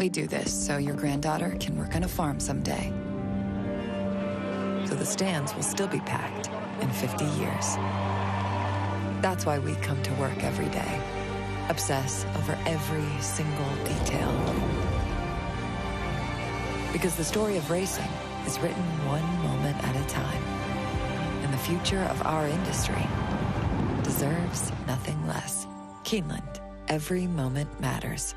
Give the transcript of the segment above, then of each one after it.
We do this so your granddaughter can work on a farm someday. So the stands will still be packed in 50 years. That's why we come to work every day, obsess over every single detail. Because the story of racing is written one moment at a time. And the future of our industry deserves nothing less. Keeneland, every moment matters.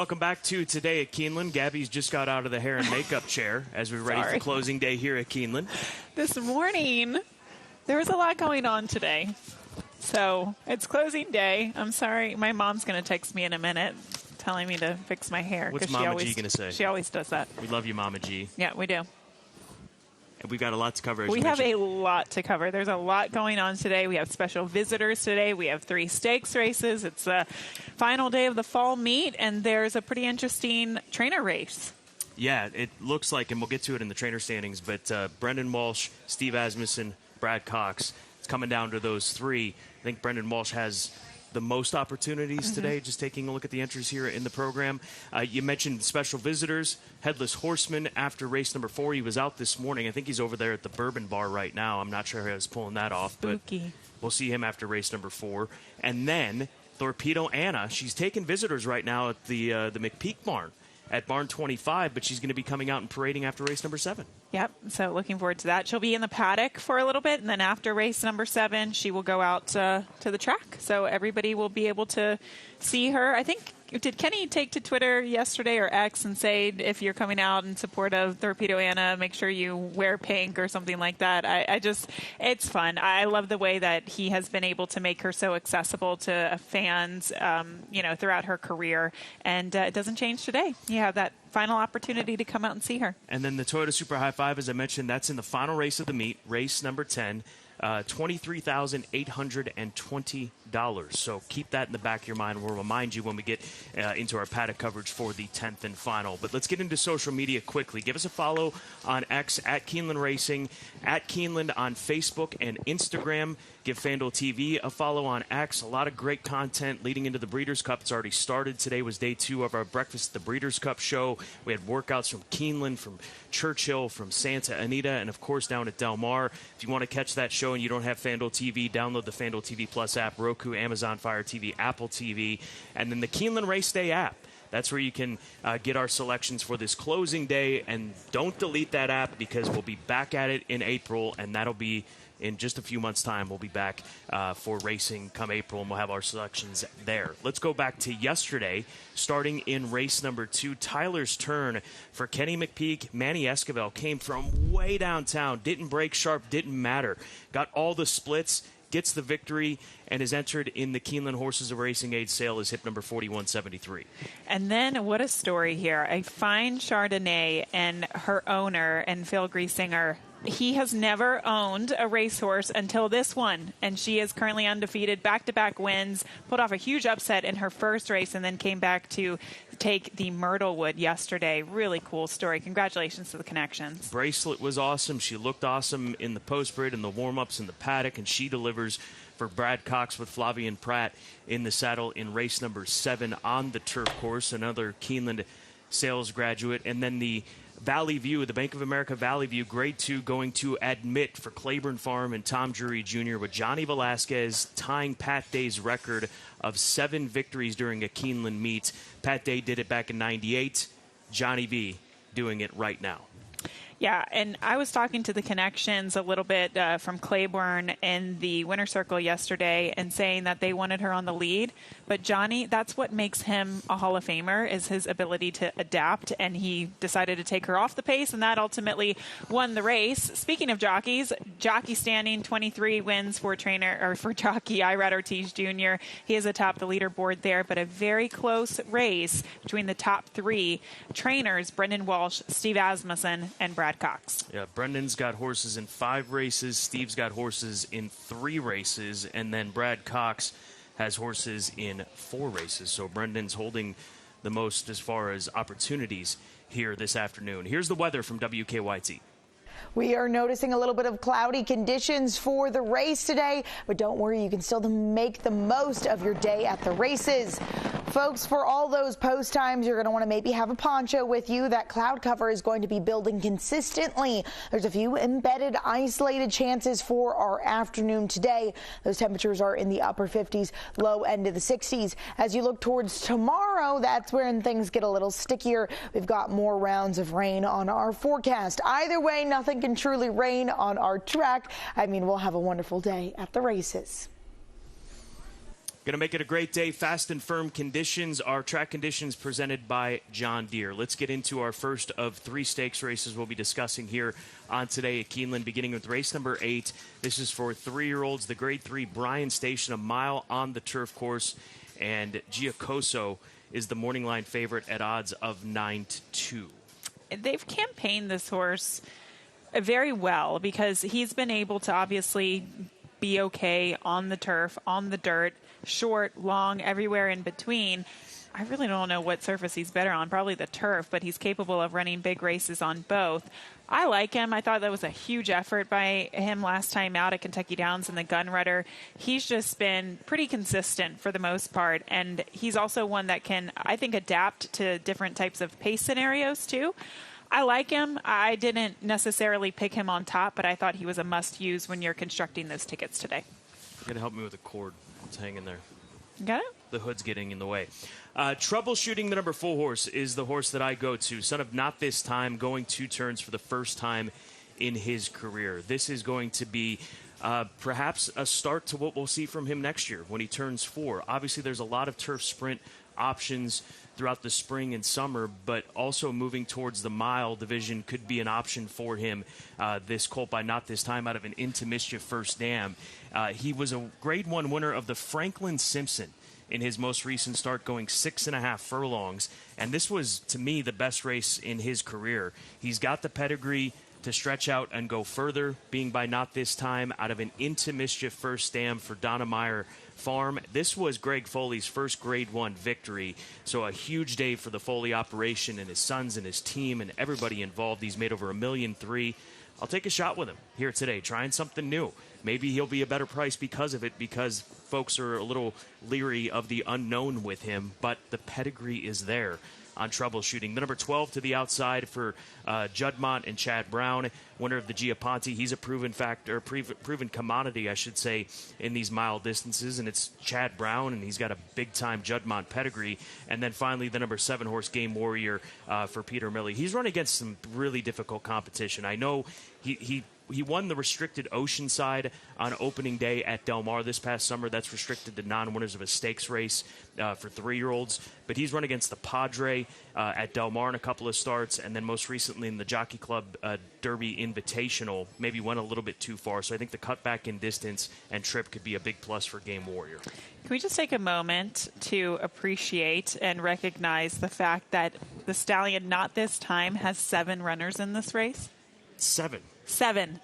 Welcome back to Today at Keeneland. Gabby's just got out of the hair and makeup chair as we're ready for closing day here at Keeneland. This morning, there was a lot going on today. So it's closing day. I'm sorry. My mom's going to text me in a minute telling me to fix my hair. What's Mama G going to say? She always does that. We love you, Mama G. Yeah, we do. And we've got a lot to cover. We have a lot to cover. There's a lot going on today. We have special visitors today. We have 3 stakes races. It's the final day of the fall meet, and there's a pretty interesting trainer race. Yeah, it looks like, and we'll get to it in the trainer standings, but Brendan Walsh, Steve Asmussen, Brad Cox, it's coming down to those 3. I think Brendan Walsh has the most opportunities today, just taking a look at the entries here in the program. You mentioned special visitors, Headless Horseman after race number 4. He was out this morning. I think he's over there at the Bourbon Bar right now. I'm not sure how he's pulling that off, Spooky. But we'll see him after race number 4. And then Torpedo Anna, she's taking visitors right now at the McPeak Barn at Barn 25, but she's going to be coming out and parading after race number 7. Yep, so looking forward to that. She'll be in the paddock for a little bit, and then after race number 7, she will go out to the track. So everybody will be able to see her. I think, did Kenny take to Twitter yesterday or X and say, if you're coming out in support of Torpedo Anna, make sure you wear pink or something like that? It's fun. I love the way that he has been able to make her so accessible to fans, throughout her career. And it doesn't change today. You have that final opportunity to come out and see her. And then the Toyota Super High Five, as I mentioned, that's in the final race of the meet, race number 10, $23,820. So keep that in the back of your mind. We'll remind you when we get into our paddock coverage for the 10th and final. But let's get into social media quickly. Give us a follow on X at Keeneland Racing, at Keeneland on Facebook and Instagram. Give FanDuel TV a follow on X. A lot of great content leading into the Breeders' Cup. It's already started. Today was day 2 of our Breakfast at the Breeders' Cup show. We had workouts from Keeneland, from Churchill, from Santa Anita, and, of course, down at Del Mar. If you want to catch that show and you don't have FanDuel TV, download the FanDuel TV Plus app, Roku, Amazon Fire TV, Apple TV, and then the Keeneland Race Day app. That's where you can get our selections for this closing day. And don't delete that app because we'll be back at it in April, and that'll be in just a few months' time. We'll be back for racing come April, and we'll have our selections there. Let's go back to yesterday, starting in race number 2. Tyler's turn for Kenny McPeak. Manny Esquivel came from way downtown, didn't break sharp, didn't matter. Got all the splits, gets the victory, and is entered in the Keeneland Horses of Racing Age sale as hip number 4173. And then what a story here. A fine Chardonnay and her owner, and Phil Griesinger, he has never owned a racehorse until this one, and she is currently undefeated, back-to-back wins, pulled off a huge upset in her first race, and then came back to take the Myrtlewood yesterday. Really cool story. Congratulations to the connections. Bracelet was awesome. She looked awesome in the post-bred and the warm-ups in the paddock, and she delivers for Brad Cox with Flavian Pratt in the saddle in race number 7 on the turf course, another Keeneland sales graduate. And then the Valley View, the Bank of America Valley View, Grade 2 going to Admit for Claiborne Farm and Tom Drury Jr. with Johnny Velasquez tying Pat Day's record of 7 victories during a Keeneland meet. Pat Day did it back in '98. Johnny V doing it right now. Yeah, and I was talking to the connections a little bit from Claiborne in the winner circle yesterday and saying that they wanted her on the lead. But Johnny, that's what makes him a Hall of Famer, is his ability to adapt. And he decided to take her off the pace, and that ultimately won the race. Speaking of jockeys, jockey standing 23 wins for jockey Irad Ortiz Jr. He is atop the leaderboard there, but a very close race between the top 3 trainers, Brendan Walsh, Steve Asmussen, and Brad Cox. Yeah, Brendan's got horses in 5 races. Steve's got horses in 3 races. And then Brad Cox has horses in 4 races. So Brendan's holding the most as far as opportunities here this afternoon. Here's the weather from WKYT. We are noticing a little bit of cloudy conditions for the race today, but don't worry, you can still make the most of your day at the races. Folks, for all those post times, you're going to want to maybe have a poncho with you. That cloud cover is going to be building consistently. There's a few embedded, isolated chances for our afternoon today. Those temperatures are in the upper 50s, low end of the 60s. As you look towards tomorrow, that's when things get a little stickier. We've got more rounds of rain on our forecast. Either way, nothing can truly rain on our track. I mean, we'll have a wonderful day at the races. Going to make it a great day. Fast and firm conditions. Our track conditions presented by John Deere. Let's get into our first of 3 stakes races we'll be discussing here on today at Keeneland, beginning with race number 8. This is for 3-year-olds, the Grade 3 Bryan Station, a mile on the turf course. And Giacoso is the morning line favorite at odds of 9-2. They've campaigned this horse very well because he's been able to obviously be okay on the turf, on the dirt, short, long, everywhere in between. I really don't know what surface he's better on, probably the turf, but he's capable of running big races on both. I like him. I thought that was a huge effort by him last time out at Kentucky Downs in the Gun Rudder. He's just been pretty consistent for the most part, and he's also one that can, I think, adapt to different types of pace scenarios too. I like him. I didn't necessarily pick him on top, but I thought he was a must-use when you're constructing those tickets today. You're going to help me with the cord. It's hanging there. Got it? The hood's getting in the way. Troubleshooting, the number 4 horse, is the horse that I go to. Son of Not This Time, going 2 turns for the first time in his career. This is going to be perhaps a start to what we'll see from him next year when he turns 4. Obviously, there's a lot of turf sprint options throughout the spring and summer, but also moving towards the mile division could be an option for him. This colt by Not This Time out of an Into Mischief First Dam. He was a Grade 1 winner of the Franklin Simpson in his most recent start, going 6.5 furlongs. And this was, to me, the best race in his career. He's got the pedigree to stretch out and go further, being by Not This Time out of an Into Mischief First Dam for Donna Meyer Farm. This was Greg Foley's first Grade 1 victory, so a huge day for the Foley operation and his sons and his team and everybody involved. He's made over $1.3 million. I'll take a shot with him here today, trying something new. Maybe he'll be a better price because of it, because folks are a little leery of the unknown with him, but the pedigree is there on Troubleshooting. The number 12 to the outside for Juddmonte and Chad Brown, winner of the Giaponte. He's a proven commodity, I should say, in these mile distances, and it's Chad Brown, and he's got a big-time Juddmonte pedigree. And then finally, the number 7 horse, Game Warrior, for Peter Milley. He's run against some really difficult competition. I know he won the restricted Oceanside on opening day at Del Mar this past summer. That's restricted to non-winners of a stakes race for 3-year-olds. But he's run against the Padre at Del Mar in a couple of starts, and then most recently in the Jockey Club Derby Invitational. Maybe went a little bit too far. So I think the cutback in distance and trip could be a big plus for Game Warrior. Can we just take a moment to appreciate and recognize the fact that the Stallion Not This Time has 7 runners in this race? 7. 7.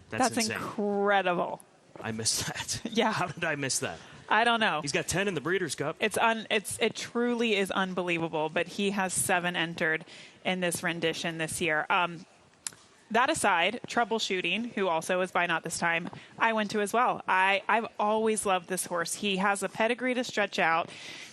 That's insane. Incredible. I missed that. Yeah. How did I miss that? I don't know. He's got 10 in the Breeders' Cup. It truly is unbelievable, but he has 7 entered in this rendition this year. That aside, Troubleshooting, who also is by Not This Time, I went to as well. I've always loved this horse. He has a pedigree to stretch out.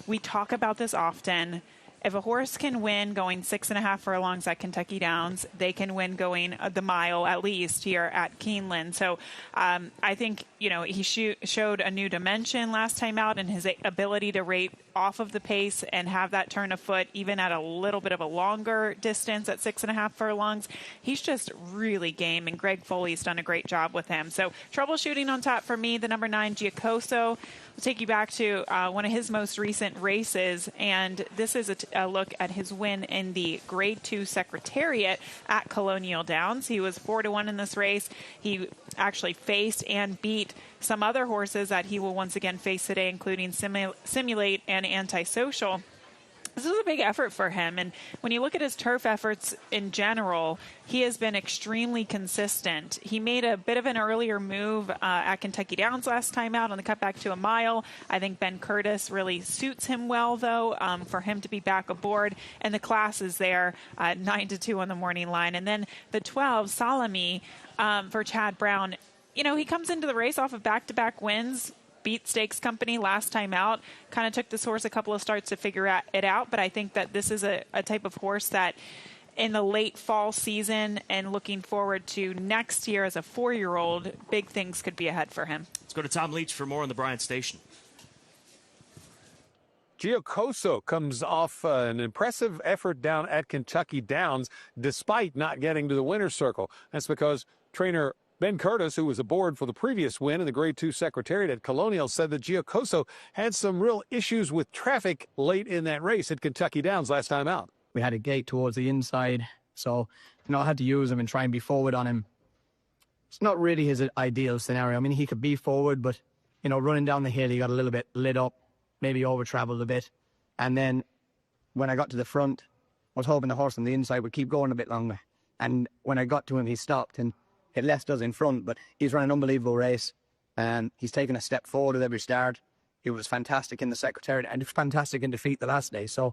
We talk about this often. If a horse can win going 6.5 furlongs at Kentucky Downs, they can win going the mile at least here at Keeneland. So I think, he showed a new dimension last time out in his ability to rate off of the pace and have that turn of foot even at a little bit of a longer distance at 6.5 furlongs. He's just really game, and Greg Foley's done a great job with him. So Troubleshooting on top for me, the number 9, Giacoso. We'll take you back to one of his most recent races, and this is a look at his win in the Grade 2 Secretariat at Colonial Downs. He was 4-1 in this race. He actually faced and beat some other horses that he will once again face today, including Simulate and Antisocial. This is a big effort for him, and when you look at his turf efforts in general, he has been extremely consistent. He made a bit of an earlier move at Kentucky Downs last time out on the cutback to a mile. I think Ben Curtis really suits him well, though, for him to be back aboard, and the class is there, 9-2 on the morning line. And then the 12, Salami, for Chad Brown. He comes into the race off of back-to-back wins, beat Stakes Company last time out, kind of took this horse a couple of starts to figure it out, but I think that this is a type of horse that in the late fall season and looking forward to next year as a 4-year-old, big things could be ahead for him. Let's go to Tom Leach for more on the Bryan Station. Giacoso comes off an impressive effort down at Kentucky Downs despite not getting to the winner's circle. That's because trainer Ben Curtis, who was aboard for the previous win in the Grade 2 Secretariat at Colonial, said that Giocoso had some real issues with traffic late in that race at Kentucky Downs last time out. We had a gate towards the inside, so, I had to use him and try and be forward on him. It's not really his ideal scenario. I mean, he could be forward, but, running down the hill, he got a little bit lit up, maybe over-traveled a bit. And then when I got to the front, I was hoping the horse on the inside would keep going a bit longer. And when I got to him, he stopped and it left us in front, but he's run an unbelievable race, and he's taken a step forward at every start. He was fantastic in the Secretariat, and he was fantastic in defeat the last day. So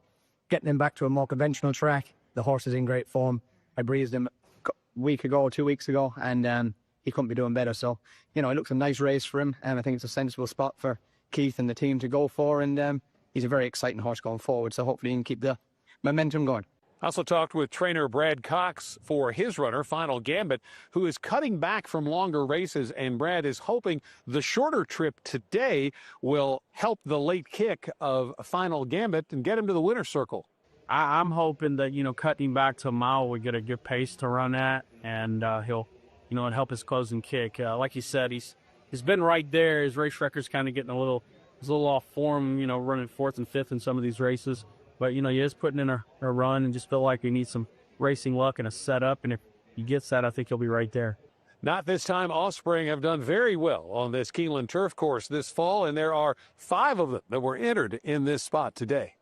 getting him back to a more conventional track, the horse is in great form. I breezed him a week ago or 2 weeks ago, and he couldn't be doing better. So, it looks a nice race for him, and I think it's a sensible spot for Keith and the team to go for, and he's a very exciting horse going forward, so hopefully he can keep the momentum going. I also talked with trainer Brad Cox for his runner, Final Gambit, who is cutting back from longer races, and Brad is hoping the shorter trip today will help the late kick of Final Gambit and get him to the winner's circle. I'm hoping that, cutting back to a mile, we get a good pace to run at, and he'll, help his closing kick. Like you said, he's been right there. His race record's kind of getting a little off form, running 4th and 5th in some of these races. But, he is putting in a run, and just feel like he needs some racing luck and a setup. And if he gets that, I think he'll be right there. Not this time. Offspring have done very well on this Keeneland turf course this fall, and there are 5 of them that were entered in this spot today.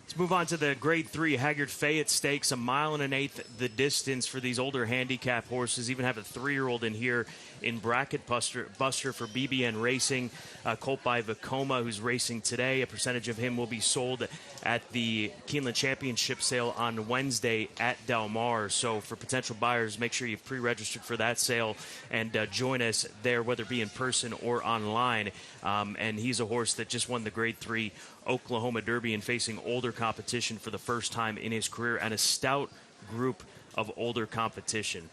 Let's move on to the Grade 3 Haggard Fayette Stakes, 1 1/8 the distance for these older handicap horses. Even have a 3-year-old in here in Bracket Buster for BBN Racing. Colt by Vacoma, who's racing today. A percentage of him will be sold at the Keeneland Championship sale on Wednesday at Del Mar. So for potential buyers, make sure you've pre-registered for that sale and join us there, whether it be in person or online. And he's a horse that just won the Grade 3 Oklahoma Derby and facing older competition for the first time in his career, and a stout group of older competition.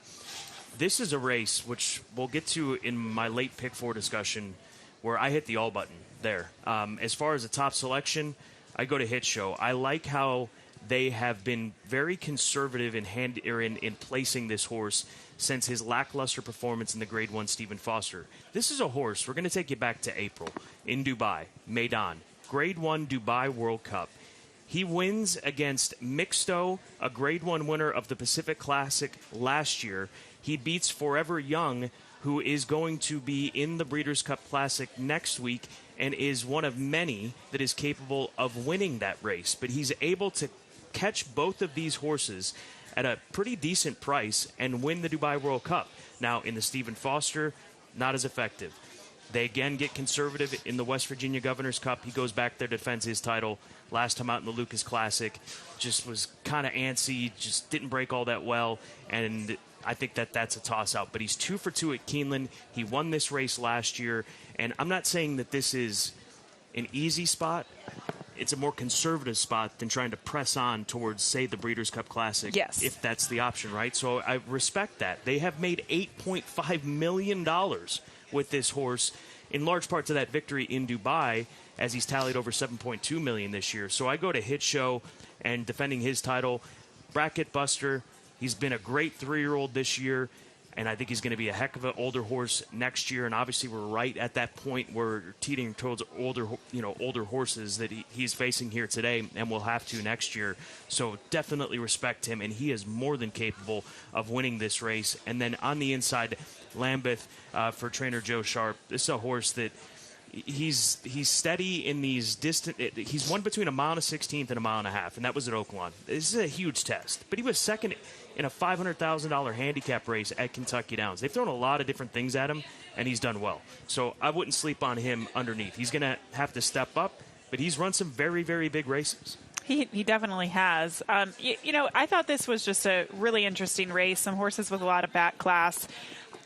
This is a race which we'll get to in my late pick 4 discussion, where I hit the all button there. As far as the top selection, I go to Hit Show. I like how they have been very conservative in placing this horse since his lackluster performance in the Grade 1 Stephen Foster. This is a horse, we're going to take you back to April in Dubai, Maidan, Grade 1 Dubai World Cup. He wins against Mixto, a Grade 1 winner of the Pacific Classic last year. He beats Forever Young, who is going to be in the Breeders' Cup Classic next week and is one of many that is capable of winning that race. But he's able to catch both of these horses at a pretty decent price and win the Dubai World Cup. Now, in the Stephen Foster, not as effective. They again get conservative in the West Virginia Governor's Cup. He goes back there, defends his title. Last time out in the Lucas Classic, just was kind of antsy, just didn't break all that well, and I think that's a toss-out. But he's 2 for 2 at Keeneland. He won this race last year, and I'm not saying that this is an easy spot. It's a more conservative spot than trying to press on towards, say, the Breeders' Cup Classic, yes, if that's the option, right? So I respect that. They have made $8.5 million with this horse, in large part to that victory in Dubai, as he's tallied over $7.2 million this year. So I go to Hit Show and defending his title. Bracket Buster, he's been a great 3-year-old this year, and I think he's going to be a heck of an older horse next year. And obviously we're right at that point where we're teetering towards older horses that he's facing here today and will have to next year. So definitely respect him, and he is more than capable of winning this race. And then on the inside, Lambeth for trainer Joe Sharp. This is a horse that he's steady in these distant. He's won between 1 1/16 and 1.5 miles, and that was at Oaklawn. This is a huge test, but he was second in a $500,000 handicap race at Kentucky Downs. They've thrown a lot of different things at him, and he's done well. So I wouldn't sleep on him underneath. He's going to have to step up, but he's run some very, very big races. He definitely has. I thought this was just a really interesting race. Some horses with a lot of back class.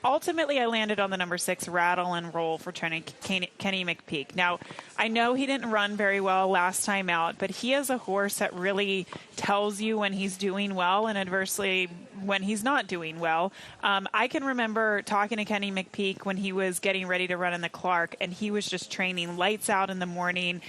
Ultimately, I landed on the number 6 Rattle and Roll for Kenny McPeak. Now, I know he didn't run very well last time out, but he is a horse that really tells you when he's doing well and adversely when he's not doing well. I can remember talking to Kenny McPeak when he was getting ready to run in the Clark, and he was just training lights out in the morning.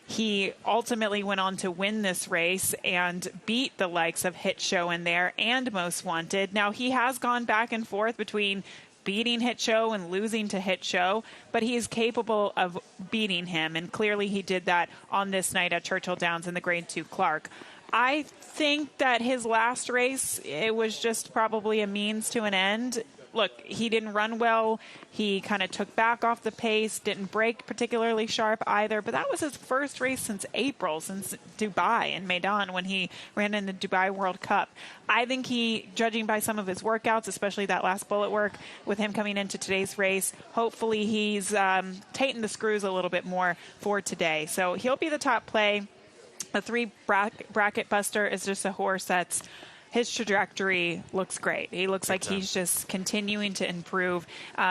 He ultimately went on to win this race and beat the likes of Hit Show in there and Most Wanted. Now, he has gone back and forth between beating Hit Show and losing to Hit Show, but he is capable of beating him, and clearly he did that on this night at Churchill Downs in the Grade 2 Clark. I think that his last race, it was just probably a means to an end. Look, he didn't run well. He kind of took back off the pace, didn't break particularly sharp either. But that was his first race since April, since Dubai in Maidan when he ran in the Dubai World Cup. I think he, judging by some of his workouts, especially that last bullet work with him coming into today's race, hopefully he's tightened the screws a little bit more for today. So he'll be the top play. The 3 bracket buster is just a horse that's his trajectory looks great. He looks like he's just continuing to improve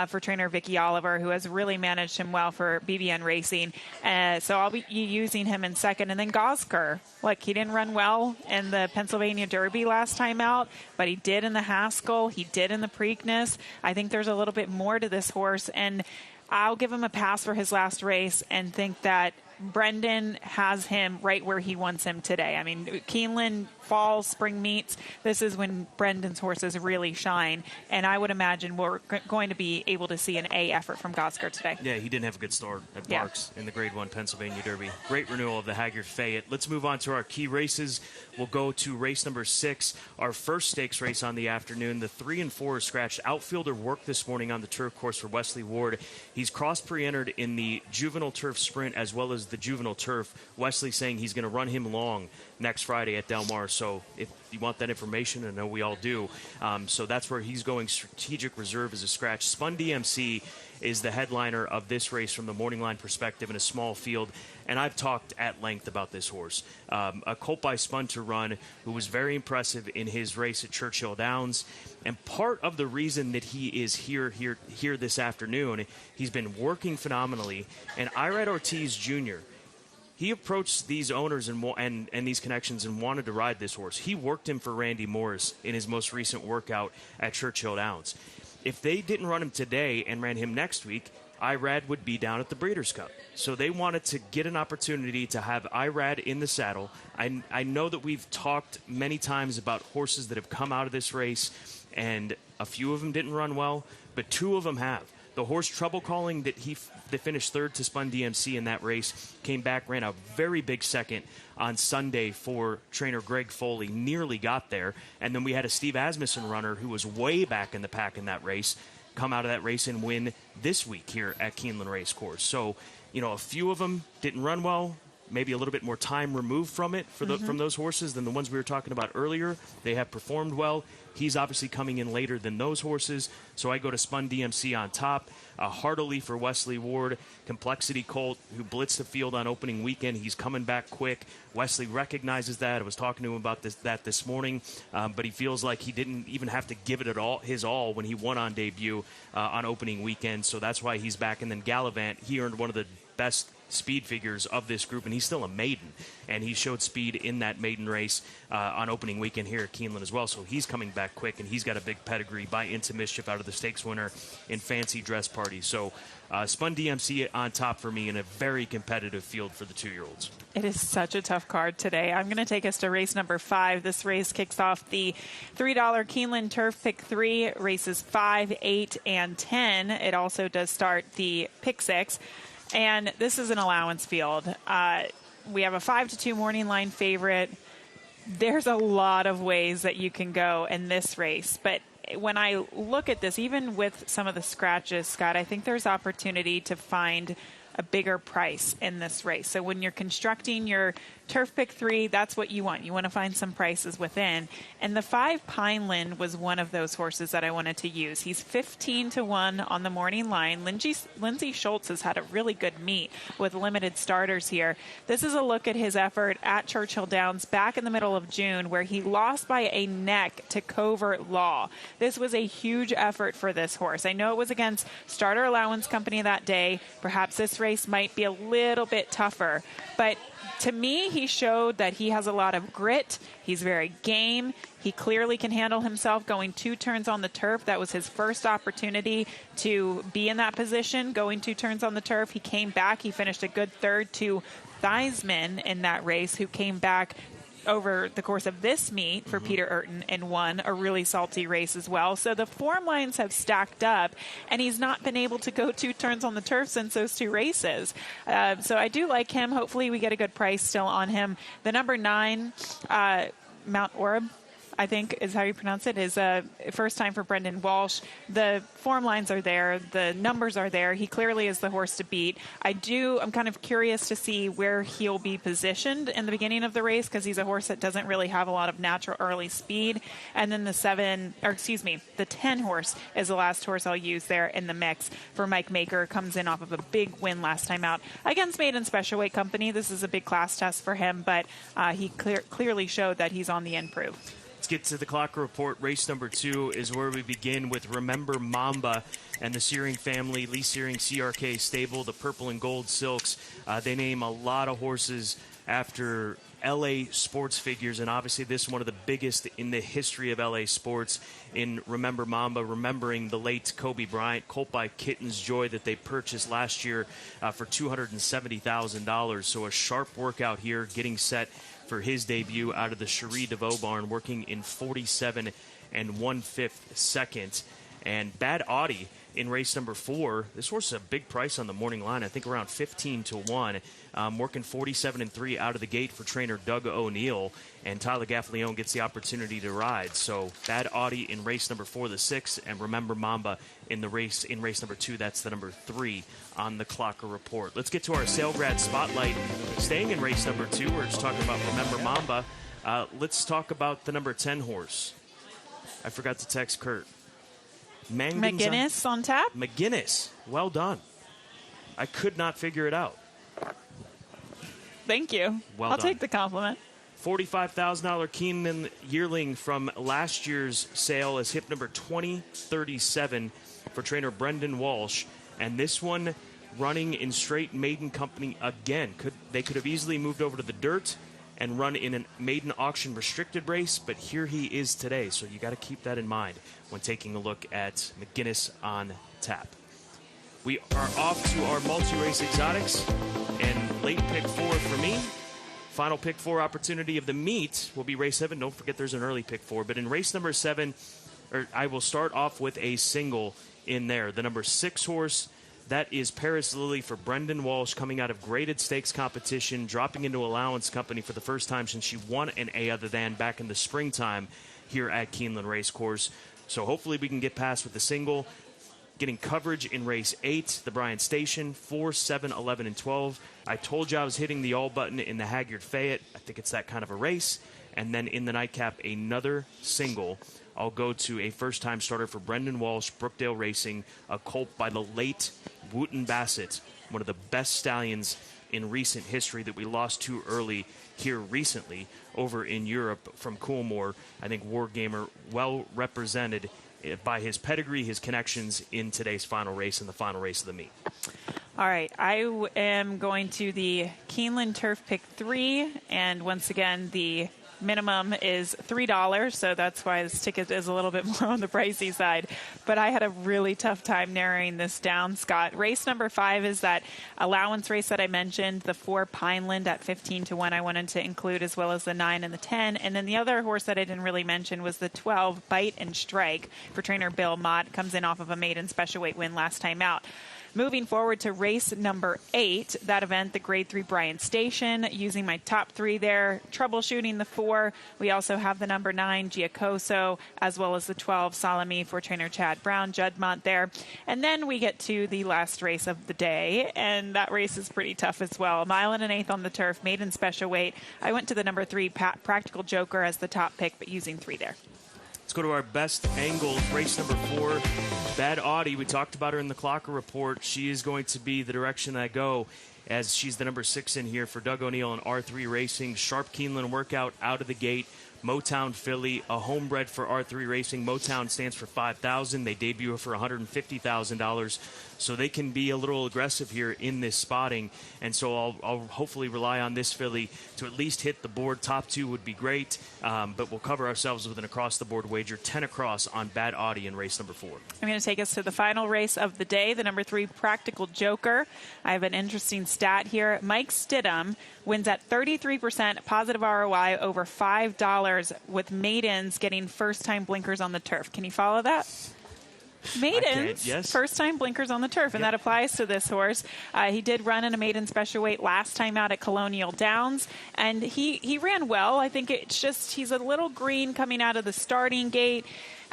for trainer Vicky Oliver, who has really managed him well for BBN Racing. So I'll be using him in second. And then Gosker. Look, he didn't run well in the Pennsylvania Derby last time out, but he did in the Haskell. He did in the Preakness. I think there's a little bit more to this horse, and I'll give him a pass for his last race and think that Brendan has him right where he wants him today. I mean, Keeneland, fall, spring meets, this is when Brendan's horses really shine, and I would imagine we're going to be able to see an A effort from Gosker today. Yeah, he didn't have a good start at Barks in the Grade 1 Pennsylvania Derby. Great renewal of the Haggard Fayette. Let's move on to our key races. We'll go to race number 6, our first stakes race on the afternoon. The 3 and 4 scratched outfielder work this morning on the turf course for Wesley Ward. He's cross pre-entered in the juvenile turf sprint as well as the juvenile turf. Wesley saying he's going to run him long next Friday at Del Mar. So if you want that information, I know we all do. So that's where he's going. Strategic reserve is a scratch. Spun DMC is the headliner of this race from the morning line perspective in a small field. And I've talked at length about this horse. A colt by Spun to Run, who was very impressive in his race at Churchill Downs. And part of the reason that he is here this afternoon, he's been working phenomenally. And Irad Ortiz Jr., he approached these owners and these connections and wanted to ride this horse. He worked him for Randy Morris in his most recent workout at Churchill Downs. If they didn't run him today and ran him next week, Irad would be down at the Breeders' Cup. So they wanted to get an opportunity to have Irad in the saddle. I know that we've talked many times about horses that have come out of this race, and a few of them didn't run well, but 2 of them have. The horse Trouble Calling that finished third to Spun DMC in that race came back, ran a very big second on Sunday for trainer Greg Foley, nearly got there. And then we had a Steve Asmussen runner who was way back in the pack in that race, come out of that race and win this week here at Keeneland Racecourse. So, a few of them didn't run well. Maybe a little bit more time removed from it from those horses than the ones we were talking about earlier. They have performed well. He's obviously coming in later than those horses, so I go to Spun DMC on top. Heartily for Wesley Ward, Complexity Colt, who blitzed the field on opening weekend. He's coming back quick. Wesley recognizes that. I was talking to him about this morning, but he feels like he didn't even have to give it his all when he won on debut on opening weekend, so that's why he's back. And then Gallivant, he earned one of the best speed figures of this group, and he's still a maiden, and he showed speed in that maiden race on opening weekend here at Keeneland as well, so he's coming back quick, and he's got a big pedigree by Into Mischief out of the stakes winner in Fancy Dress Party. So Spun DMC on top for me in a very competitive field for the 2-year-olds. It is such a tough card today. I'm going to take us to race number 5. This race kicks off the $3 Keeneland Turf Pick 3, races 5, 8, and 10. It also does start the Pick 6. And this is an allowance field. We have a 5-2 morning line favorite. There's a lot of ways that you can go in this race. But when I look at this, even with some of the scratches, Scott, I think there's opportunity to find a bigger price in this race. So when you're constructing your Turf Pick 3, that's what you want. You want to find some prices within. And the 5 Pineland was one of those horses that I wanted to use. He's 15-1 on the morning line. Lindsey Schultz has had a really good meet with limited starters here. This is a look at his effort at Churchill Downs back in the middle of June, where he lost by a neck to Covert Law. This was a huge effort for this horse. I know it was against Starter Allowance Company that day. Perhaps this race might be a little bit tougher, but to me, he showed that he has a lot of grit. He's very game. He clearly can handle himself going 2 turns on the turf. That was his first opportunity to be in that position, going 2 turns on the turf. He came back. He finished a good third to Theismann in that race, who came back over the course of this meet for Peter Urton and won a really salty race as well. So the form lines have stacked up, and he's not been able to go 2 turns on the turf since those 2 races. So I do like him. Hopefully we get a good price still on him. The number 9, Mount Orab, I think is how you pronounce it, is first time for Brendan Walsh. The form lines are there. The numbers are there. He clearly is the horse to beat. I'm kind of curious to see where he'll be positioned in the beginning of the race, because he's a horse that doesn't really have a lot of natural early speed. And then the 10 horse is the last horse I'll use there in the mix for Mike Maker. Comes in off of a big win last time out against Maiden Special Weight Company. This is a big class test for him, but he clearly showed that he's on the improve. Let's get to the clock report. Race number 2 is where we begin with Remember Mamba and the Searing family, Lee Searing CRK stable, the Purple and Gold Silks. They name a lot of horses after LA sports figures, and obviously this is one of the biggest in the history of LA sports in Remember Mamba, remembering the late Kobe Bryant, colt by Kitten's Joy, that they purchased last year for $270,000. So a sharp workout here, getting set for his debut out of the Cherie DeVaux barn, working in 47 1/5 seconds. And Bad Audie in race number 4. This horse is a big price on the morning line, I think around 15 to 1. Working 47 3 out of the gate for trainer Doug O'Neill, and Tyler Gaffalione gets the opportunity to ride. So Bad Audie in race number 4, the 6, and Remember Mamba in race number 2. That's the number 3 on the Clocker report. Let's get to our Sailgrad spotlight. Staying in race number 2, we're just talking about Remember Mamba. Let's talk about the number 10 horse. I forgot to text Kurt. McGinnis on tap? McGinnis. Well done. I could not figure it out. Thank you. Well I'll done. take the compliment. $45,000 Keeneland yearling from last year's sale is hip number 2037 for trainer Brendan Walsh. And this one running in straight maiden company again. They could have easily moved over to the dirt and run in a maiden auction restricted race, but here he is today. So you got to keep that in mind when taking a look at McGinnis on tap. We are off to our multi-race exotics, and late pick 4 for me. Final pick 4 opportunity of the meet will be race 7. Don't forget there's an early pick 4. But in race number 7, I will start off with a single in there. The number 6 horse, that is Paris Lily for Brendan Walsh, coming out of graded stakes competition, dropping into allowance company for the first time since she won an A other than back in the springtime here at Keeneland Racecourse. So hopefully we can get past with the single. Getting coverage in race 8, the Bryant Station, 4, 7, 11, and 12. I told you I was hitting the all button in the Haggard Fayette. I think it's that kind of a race. And then in the nightcap, another single. I'll go to a first-time starter for Brendan Walsh, Brookdale Racing, a colt by the late Wooten Bassett, one of the best stallions in recent history that we lost too early here recently over in Europe from Coolmore. I think Wargamer well represented by his pedigree, his connections in today's final race and the final race of the meet. All right, I am going to the Keeneland Turf Pick 3, and once again, the minimum is $3, so that's why this ticket is a little bit more on the pricey side. But I had a really tough time narrowing this down, Scott. Race number 5 is that allowance race that I mentioned, the 4 Pineland at 15 to 1 I wanted to include, as well as the 9 and the 10. And then the other horse that I didn't really mention was the 12 Bite and Strike for trainer Bill Mott. Comes in off of a maiden special weight win last time out. Moving forward to race number 8, that event, the Grade 3 Bryant Station, using my top 3 there, troubleshooting the 4. We also have the number 9, Giacoso, as well as the 12, Salami for trainer Chad Brown, Juddmont there. And then we get to the last race of the day, and that race is pretty tough as well. A mile and an eighth on the turf, maiden special weight. I went to the number 3, Practical Joker, as the top pick, but using 3 there. Let's go to our best angles. Race number 4, Bad Audie. We talked about her in the Clocker report. She is going to be the direction I go, as she's the number 6 in here for Doug O'Neill and R3 Racing. Sharp Keeneland workout out of the gate. Motown filly, a homebred for R3 Racing. Motown stands for $5,000. They debut for $150,000. So they can be a little aggressive here in this spotting. And so I'll hopefully rely on this filly to at least hit the board. Top 2 would be great. But we'll cover ourselves with an across-the-board wager, 10 across on Bad Audi in race number 4. I'm going to take us to the final race of the day, the number 3 Practical Joker. I have an interesting stat here. Mike Stidham wins at 33% positive ROI over $5 with maidens getting first-time blinkers on the turf. Can you follow that? Maidens, yes. First-time blinkers on the turf, and that applies to this horse. He did run in a maiden special weight last time out at Colonial Downs, and he ran well. I think it's just he's a little green coming out of the starting gate.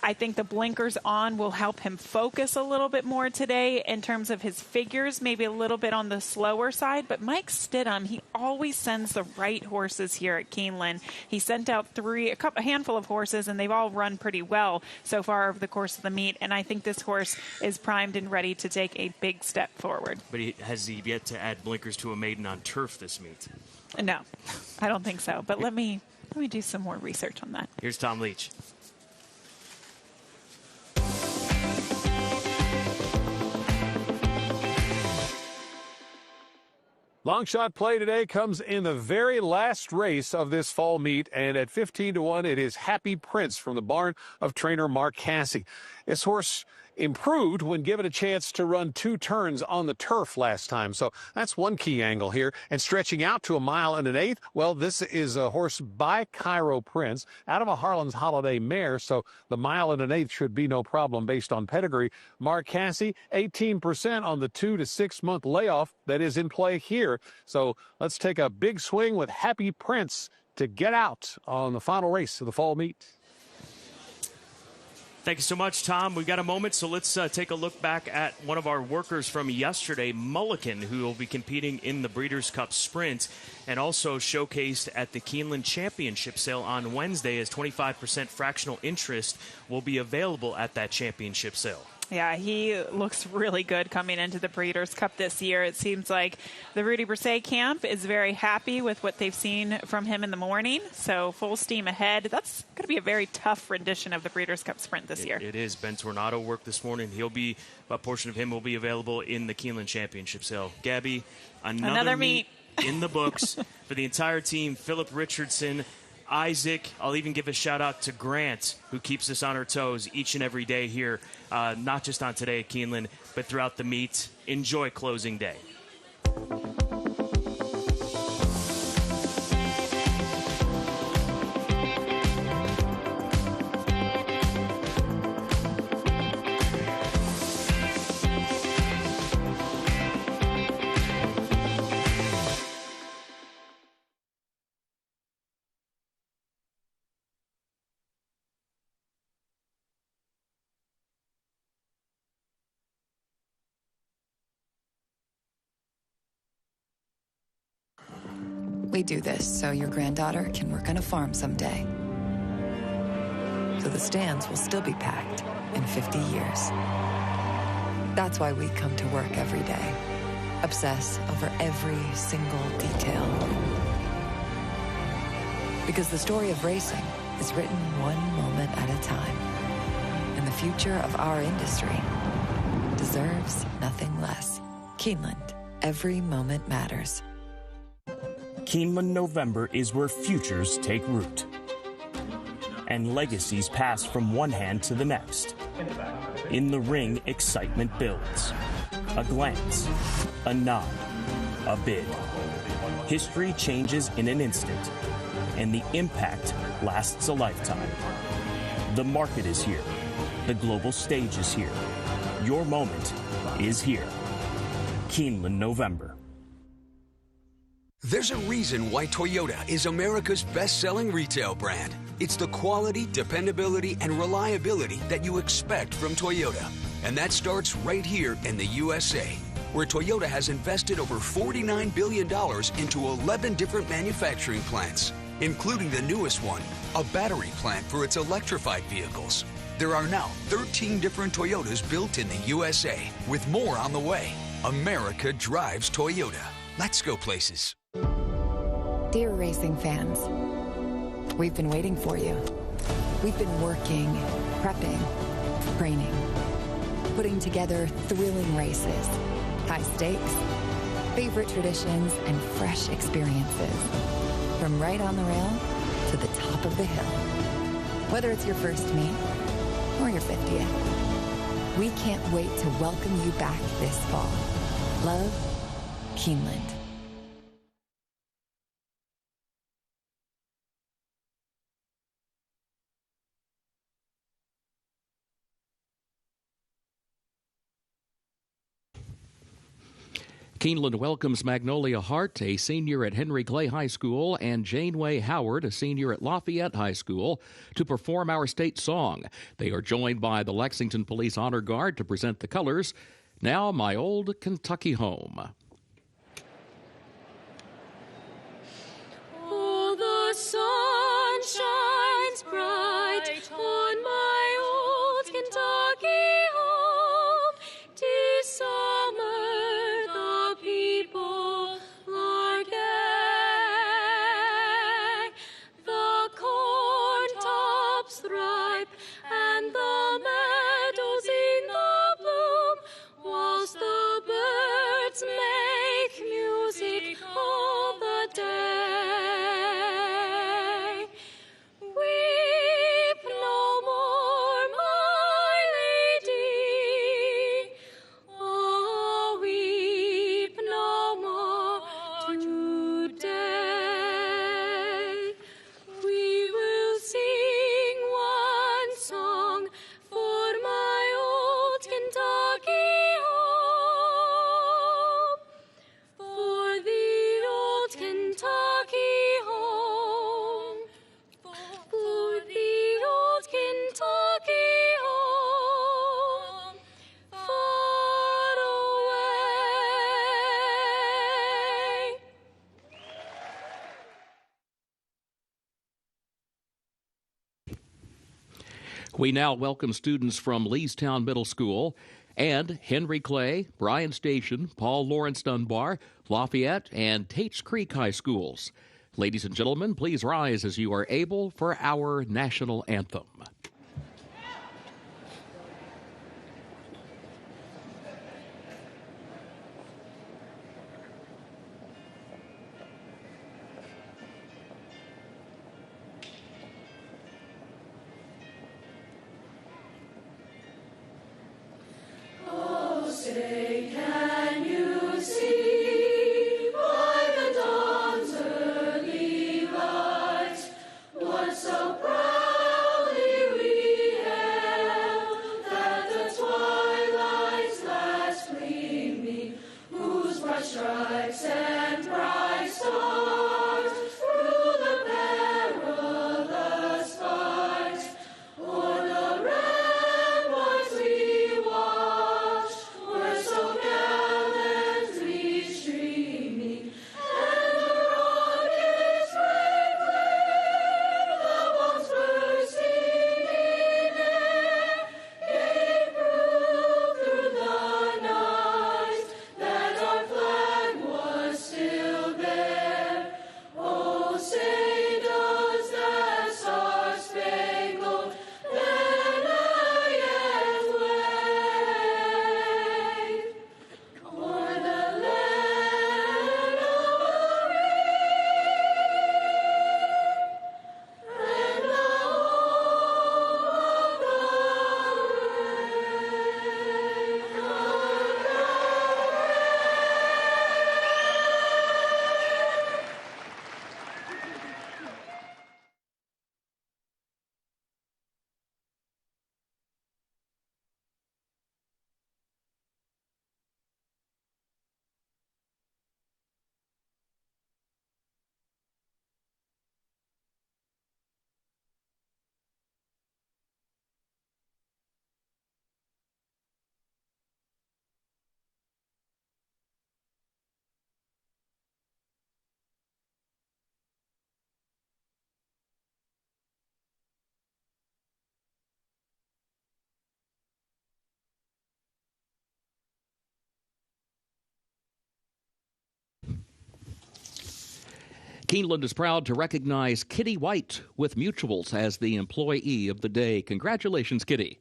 I think the blinkers on will help him focus a little bit more today in terms of his figures, maybe a little bit on the slower side. But Mike Stidham, he always sends the right horses here at Keeneland. He sent out a handful of horses, and they've all run pretty well so far over the course of the meet. And I think this horse is primed and ready to take a big step forward. But has he yet to add blinkers to a maiden on turf this meet? No, I don't think so. But let me do some more research on that. Here's Tom Leach. Long shot play today comes in the very last race of this fall meet, and at 15-1, it is Happy Prince from the barn of trainer Mark Cassie. This horse improved when given a chance to run 2 turns on the turf last time. So that's one key angle here. And stretching out to 1 1/8, well, this is a horse by Cairo Prince out of a Harlan's Holiday mare. So the 1 1/8 should be no problem based on pedigree. Mark Cassie, 18% on the 2 to 6 month layoff that is in play here. So let's take a big swing with Happy Prince to get out on the final race of the fall meet. Thank you so much, Tom. We've got a moment, so let's take a look back at one of our workers from yesterday, Mulligan, who will be competing in the Breeders' Cup Sprint and also showcased at the Keeneland Championship sale on Wednesday, as 25% fractional interest will be available at that championship sale. Yeah, he looks really good coming into the Breeders' Cup this year. It seems like the Rudy Brisset camp is very happy with what they've seen from him in the morning. So full steam ahead. That's going to be a very tough rendition of the Breeders' Cup Sprint this year. It is. Ben Tornado worked this morning. A portion of him will be available in the Keeneland Championship sale. Gabby, another meet in the books for the entire team. Philip Richardson, Isaac, I'll even give a shout out to Grant, who keeps us on our toes each and every day here, not just on today at Keeneland, but throughout the meet. Enjoy closing day. We do this so your granddaughter can work on a farm someday. So the stands will still be packed in 50 years. That's why we come to work every day. Obsess over every single detail. Because the story of racing is written one moment at a time. And the future of our industry deserves nothing less. Keeneland. Every moment matters. Keeneland November is where futures take root and legacies pass from one hand to the next. In the ring, excitement builds. A glance, a nod, a bid. History changes in an instant, and the impact lasts a lifetime. The market is here. The global stage is here. Your moment is here. Keeneland November. There's a reason why Toyota is America's best-selling retail brand. It's the quality, dependability, and reliability that you expect from Toyota. And that starts right here in the USA, where Toyota has invested over $49 billion into 11 different manufacturing plants, including the newest one, a battery plant for its electrified vehicles. There are now 13 different Toyotas built in the USA, with more on the way. America drives Toyota. Let's go places. Dear racing fans, We've been waiting for you. We've been working, prepping, training, putting together thrilling races, high stakes, favorite traditions, and fresh experiences. From right on the rail to the top of the hill. Whether it's your first meet or your 50th, we can't wait to welcome you back this fall. Love, Keeneland. Keeneland welcomes Magnolia Hart, a senior at Henry Clay High School, and Janeway Howard, a senior at Lafayette High School, to perform our state song. They are joined by the Lexington Police Honor Guard to present the colors. Now, My Old Kentucky Home. Oh, the sun shines bright on my old Kentucky home. 'Tis summer. People are gay. The corn tops ripe and the meadows in the bloom, whilst the birds make music all the day. Weep no more, my lady. Oh, weep no more today. We will sing one song for my old Kentucky home. For the old Kentucky home. For the old Kentucky home. Far away. We now welcome students from Leestown Middle School and Henry Clay, Bryan Station, Paul Lawrence Dunbar, Lafayette, and Tates Creek High Schools. Ladies and gentlemen, please rise as you are able for our national anthem. Oh, say, can you see by the dawn's early light what so proudly we hailed, that the twilight's last gleaming, whose bright stripes and bright stars through the perilous fight o'er the ramparts we watched were so Keeneland is proud to recognize Kitty White with Mutuals as the Employee of the Day. Congratulations, Kitty.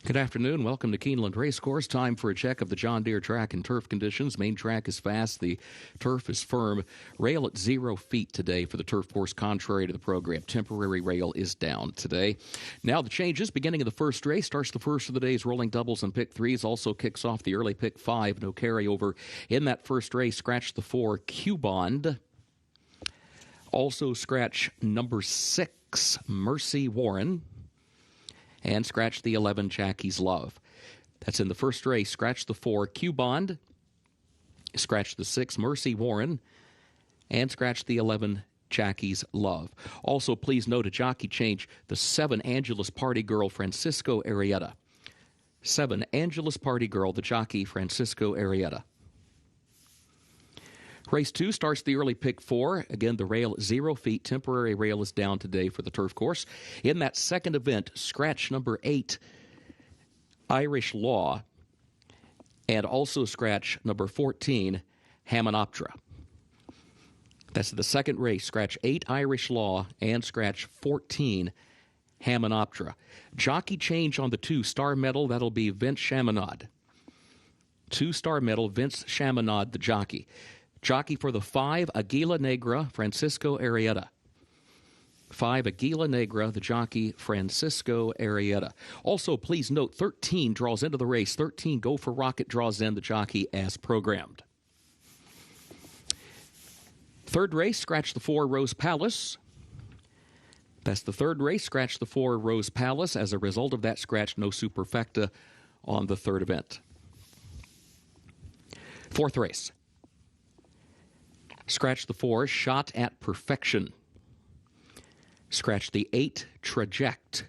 Good afternoon. Welcome to Keeneland Racecourse. Time for a check of the John Deere track and turf conditions. Main track is fast. The turf is firm. Rail at 0 feet today for the turf course, contrary to the program. Temporary rail is down today. Now the changes. Beginning of the first race starts the first of the day's rolling doubles and pick threes. Also kicks off the early pick 5. No carryover in that first race. Scratch the 4, Q-Bond. Also scratch number 6, Mercy Warren. And scratch the 11, Jackie's Love. That's in the first race. Scratch the 4, Q-Bond. Scratch the 6, Mercy Warren. And scratch the 11, Jackie's Love. Also, please note a jockey change. The 7, Angelus Party Girl, Francisco Arrieta. 7, Angelus Party Girl, the jockey, Francisco Arrieta. Race 2 starts the early pick 4. Again, the rail at 0 feet. Temporary rail is down today for the turf course. In that second event, scratch number 8, Irish Law, and also scratch number 14, Hamanoptera. That's the second race. Scratch 8, Irish Law, and scratch 14, Hamanoptera. Jockey change on the 2, Star Medal. That'll be Vince Chaminade. 2 Star Medal, Vince Chaminade, the jockey. Jockey for the 5, Aguila Negra, Francisco Arrieta. 5, Aguila Negra, the jockey, Francisco Arrieta. Also, please note, 13 draws into the race. 13, Go for Rocket, draws in the jockey as programmed. Third race, scratch the 4, Rose Palace. That's the third race, scratch the 4, Rose Palace. As a result of that scratch, no superfecta on the third event. Fourth race. Scratch the 4, Shot at Perfection. Scratch the 8, Traject.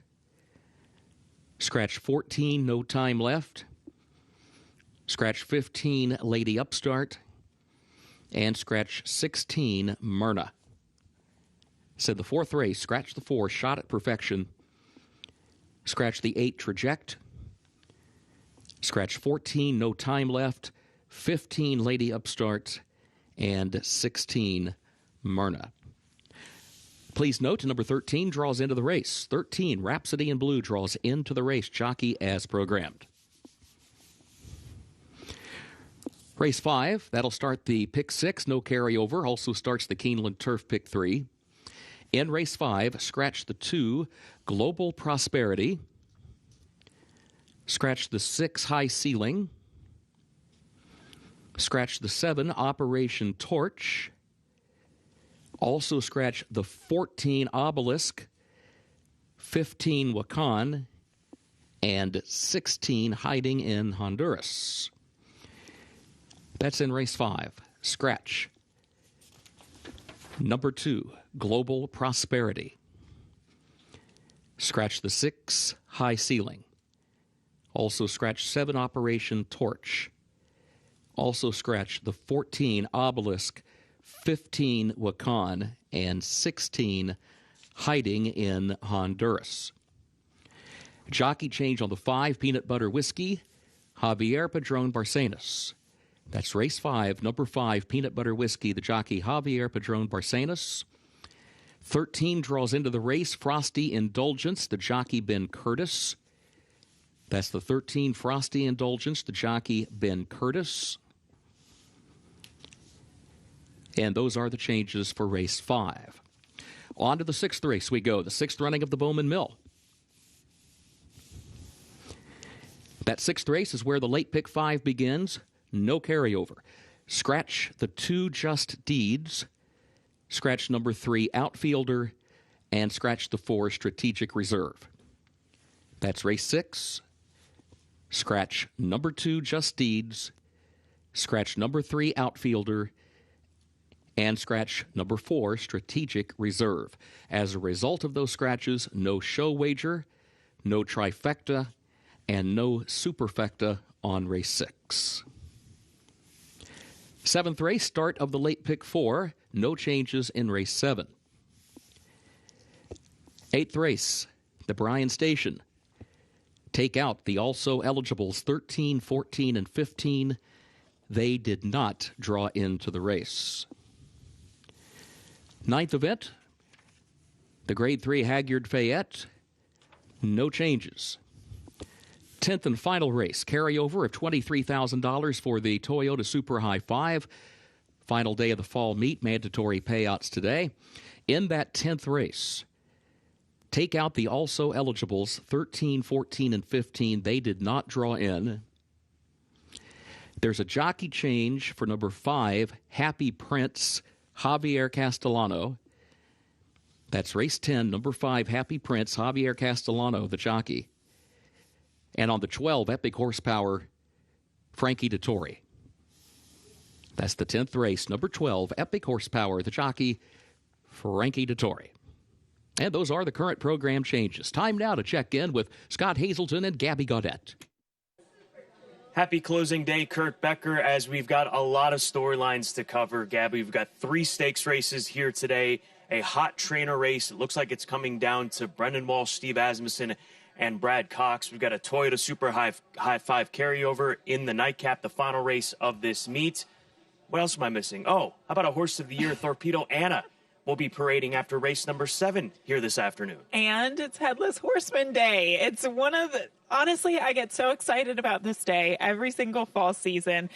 Scratch 14, No Time Left. Scratch 15, Lady Upstart. And scratch 16, Myrna. Said the fourth race, scratch the 4, Shot at Perfection. Scratch the 8, Traject. Scratch 14, No Time Left. 15, Lady Upstart. And 16, Myrna. Please note, number 13 draws into the race. 13, Rhapsody in Blue, draws into the race. Jockey as programmed. Race 5, that'll start the pick 6, no carryover. Also starts the Keeneland Turf pick 3. In race 5, scratch the 2, Global Prosperity. Scratch the 6, High Ceiling. Scratch the 7, Operation Torch. Also scratch the 14, Obelisk, 15, Wakan, and 16, Hiding in Honduras. That's in race 5. Scratch number 2, Global Prosperity. Scratch the 6, High Ceiling. Also scratch 7, Operation Torch. Also scratch the 14, Obelisk, 15, Wakan, and 16, Hiding in Honduras. Jockey change on the 5, Peanut Butter Whiskey, Javier Padron Barcenas. That's race 5, number 5, Peanut Butter Whiskey, the jockey, Javier Padron Barcenas. 13 draws into the race, Frosty Indulgence, the jockey, Ben Curtis. That's the 13, Frosty Indulgence, the jockey, Ben Curtis. And those are the changes for race 5. On to the 6th race we go, the 6th running of the Bowman Mill. That 6th race is where the late pick 5 begins. No carryover. Scratch the 2, Just Deeds. Scratch number 3, Outfielder. And scratch the 4, Strategic Reserve. That's race 6. Scratch number 2, Just Deeds. Scratch number 3, Outfielder. And scratch number 4, Strategic Reserve. As a result of those scratches, no show wager, no trifecta, and no superfecta on race 6. 7th race, start of the late pick 4, no changes in race 7. 8th race, the Bryan Station. Take out the also eligibles 13, 14, and 15. They did not draw into the race. 9th event, the Grade 3 Haggard Fayette, no changes. 10th and final race, carryover of $23,000 for the Toyota Super High 5. Final day of the fall meet, mandatory payouts today. In that 10th race, take out the also eligibles 13, 14, and 15. They did not draw in. There's a jockey change for number 5, Happy Prince, Javier Castellano. That's race 10, number 5, Happy Prince, Javier Castellano, the jockey. And on the 12, Epic Horsepower, Frankie Dettori. That's the 10th race, number 12, Epic Horsepower, the jockey, Frankie Dettori. And those are the current program changes. Time now to check in with Scott Hazelton and Gabby Gaudette. Happy closing day, Kurt Becker, as we've got a lot of storylines to cover. Gabby, we've got 3 stakes races here today, a hot trainer race. It looks like it's coming down to Brendan Walsh, Steve Asmussen, and Brad Cox. We've got a Toyota Super High 5 carryover in the nightcap, the final race of this meet. What else am I missing? Oh, how about a Horse of the Year, Torpedo Anna, will be parading after race number 7 here this afternoon. And it's Headless Horseman Day. It's one of the... Honestly, I get so excited about this day every single fall season.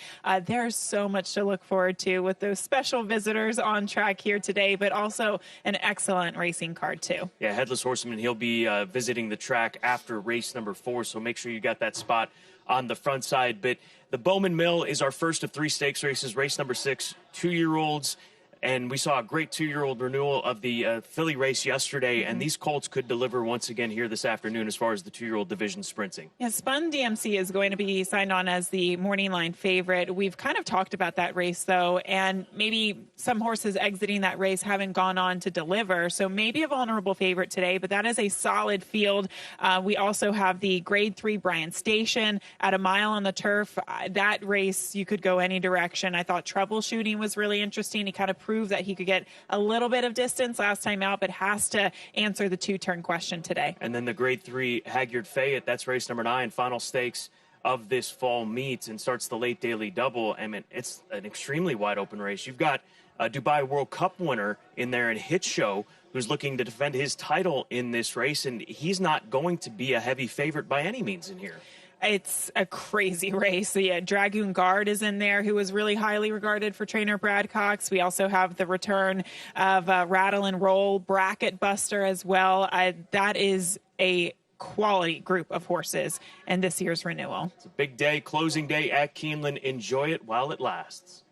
There's so much to look forward to with those special visitors on track here today, but also an excellent racing card, too. Yeah, Headless Horseman, he'll be visiting the track after race number 4, so make sure you got that spot on the front side. But the Bowman Mill is our first of 3 stakes races, race number 6, 2-year-olds. And we saw a great 2-year-old renewal of the filly race yesterday, and these colts could deliver once again here this afternoon as far as the 2-year-old division sprinting. Yeah, Spun DMC is going to be signed on as the morning line favorite. We've kind of talked about that race, though, and maybe some horses exiting that race haven't gone on to deliver, so maybe a vulnerable favorite today, but that is a solid field. We also have the Grade 3 Bryant Station at a mile on the turf. That race, you could go any direction. I thought Troubleshooting was really interesting. He kind of proved that he could get a little bit of distance last time out, but has to answer the 2-turn question today. And then the Grade 3 Haggard Fayette, that's race number 9, final stakes of this fall meet, and starts the late daily double. I mean, it's an extremely wide open race. You've got a Dubai World Cup winner in there in Hit Show, who's looking to defend his title in this race, and he's not going to be a heavy favorite by any means in here. It's a crazy race. Yeah, Dragoon Guard is in there, who was really highly regarded for trainer Brad Cox. We also have the return of Rattle and Roll, Bracket Buster as well. That is a quality group of horses in this year's renewal. It's a big day, closing day at Keeneland. Enjoy it while it lasts.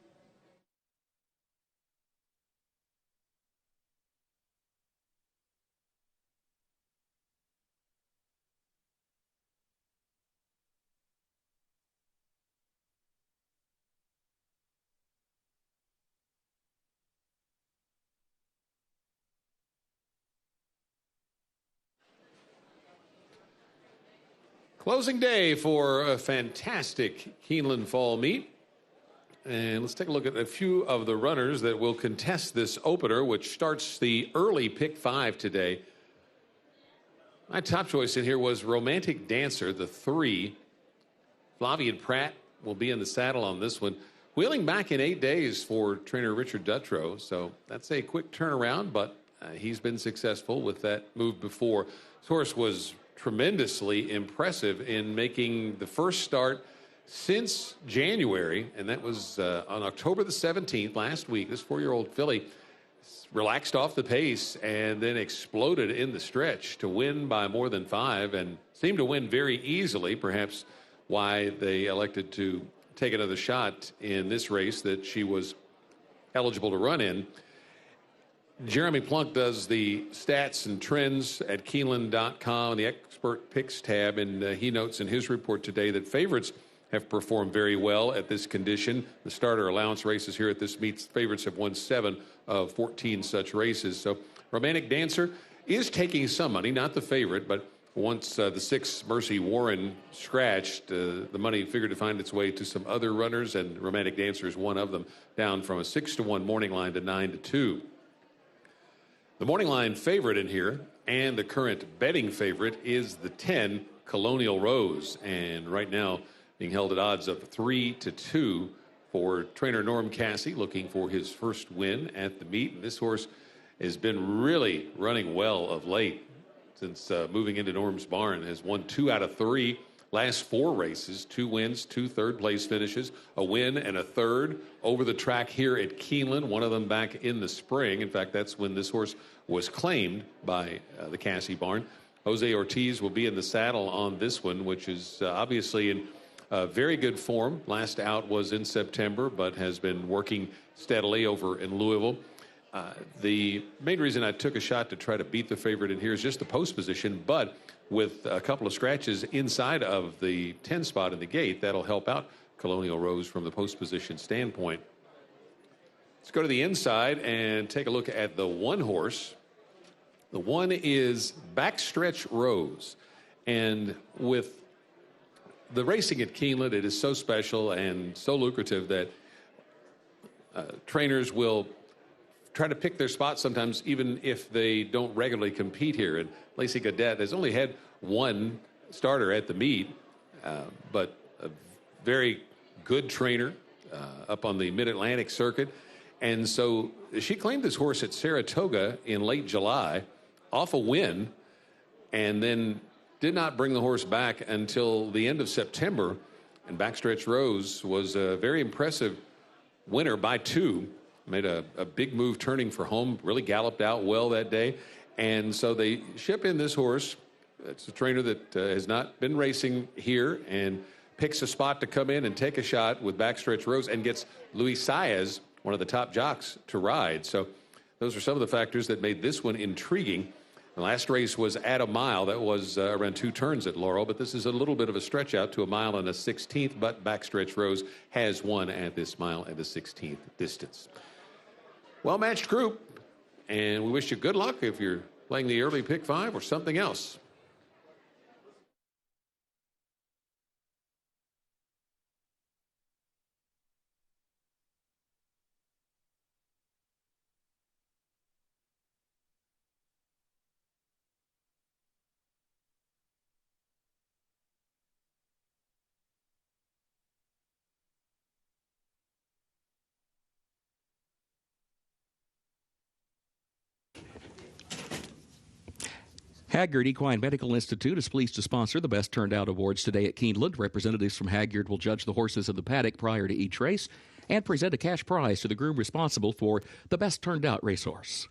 Closing day for a fantastic Keeneland fall meet. And let's take a look at a few of the runners that will contest this opener, which starts the early pick 5 today. My top choice in here was Romantic Dancer, the 3. Flavian Pratt will be in the saddle on this one. Wheeling back in 8 days for trainer Richard Dutrow. So that's a quick turnaround, but he's been successful with that move before. This horse was tremendously impressive in making the first start since January, and that was on October the 17th last week. This 4-year-old filly relaxed off the pace and then exploded in the stretch to win by more than 5 and seemed to win very easily, perhaps why they elected to take another shot in this race that she was eligible to run in. Jeremy Plunk does the stats and trends at Keeneland.com, the expert picks tab, and he notes in his report today that favorites have performed very well at this condition. The starter allowance races here at this meet, favorites have won 7 of 14 such races. So Romantic Dancer is taking some money, not the favorite, but once the 6 Mercy Warren scratched, the money figured to find its way to some other runners, and Romantic Dancer is one of them, down from a 6-1 morning line to 9-2. The morning line favorite in here, and the current betting favorite, is the 10 Colonial Rose, and right now being held at odds of 3-2 for trainer Norm Cassie, looking for his first win at the meet. And this horse has been really running well of late since moving into Norm's barn. Has won 2 out of 3 last 4 races, 2 wins, 2 third-place finishes, a win and a third over the track here at Keeneland, one of them back in the spring. In fact, that's when this horse was claimed by the Cassie barn. Jose Ortiz will be in the saddle on this one, which is obviously in very good form. Last out was in September, but has been working steadily over in Louisville. The main reason I took a shot to try to beat the favorite in here is just the post position, but with a couple of scratches inside of the 10 spot in the gate, that'll help out Colonial Rose from the post position standpoint. Let's go to the inside and take a look at the 1 horse. The 1 is Backstretch Rose. And with the racing at Keeneland, it is so special and so lucrative that trainers will try to pick their spots sometimes, even if they don't regularly compete here. And Lacey Cadet has only had 1 starter at the meet, but a very good trainer up on the Mid-Atlantic circuit. And so she claimed this horse at Saratoga in late July off a win, and then did not bring the horse back until the end of September. And Backstretch Rose was a very impressive winner by 2. Made a big move turning for home, really galloped out well that day. And so they ship in this horse. It's a trainer that has not been racing here and picks a spot to come in and take a shot with Backstretch Rose and gets Luis Saez, one of the top jocks, to ride. So those are some of the factors that made this one intriguing. The last race was at a mile. That was around 2 turns at Laurel, but this is a little bit of a stretch out to a mile and a 16th, but Backstretch Rose has won at this mile and a 16th distance. Well-matched group, and we wish you good luck if you're playing the early pick 5 or something else. Haggard Equine Medical Institute is pleased to sponsor the Best Turned Out Awards today at Keeneland. Representatives from Haggard will judge the horses in the paddock prior to each race and present a cash prize to the groom responsible for the Best Turned Out racehorse.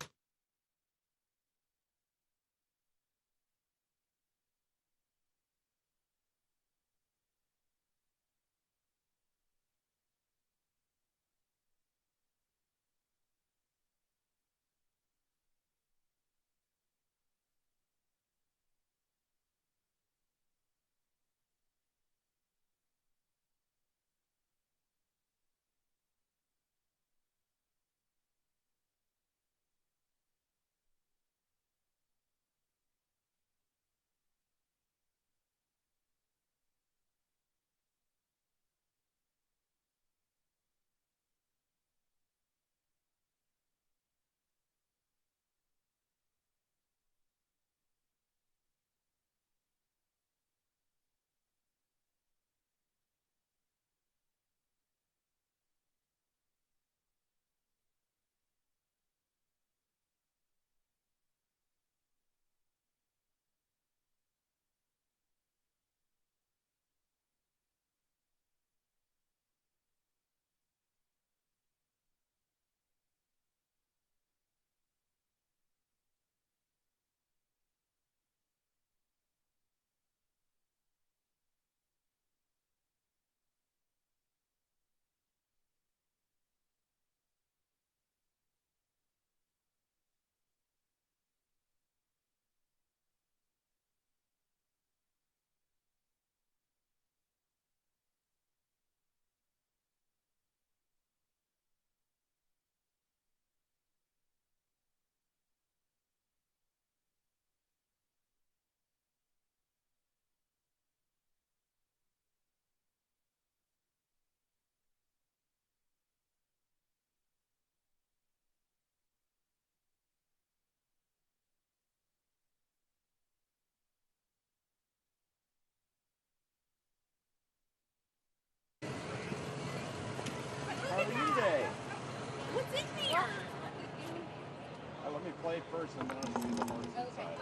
Let me play first and then I'll see the horse inside,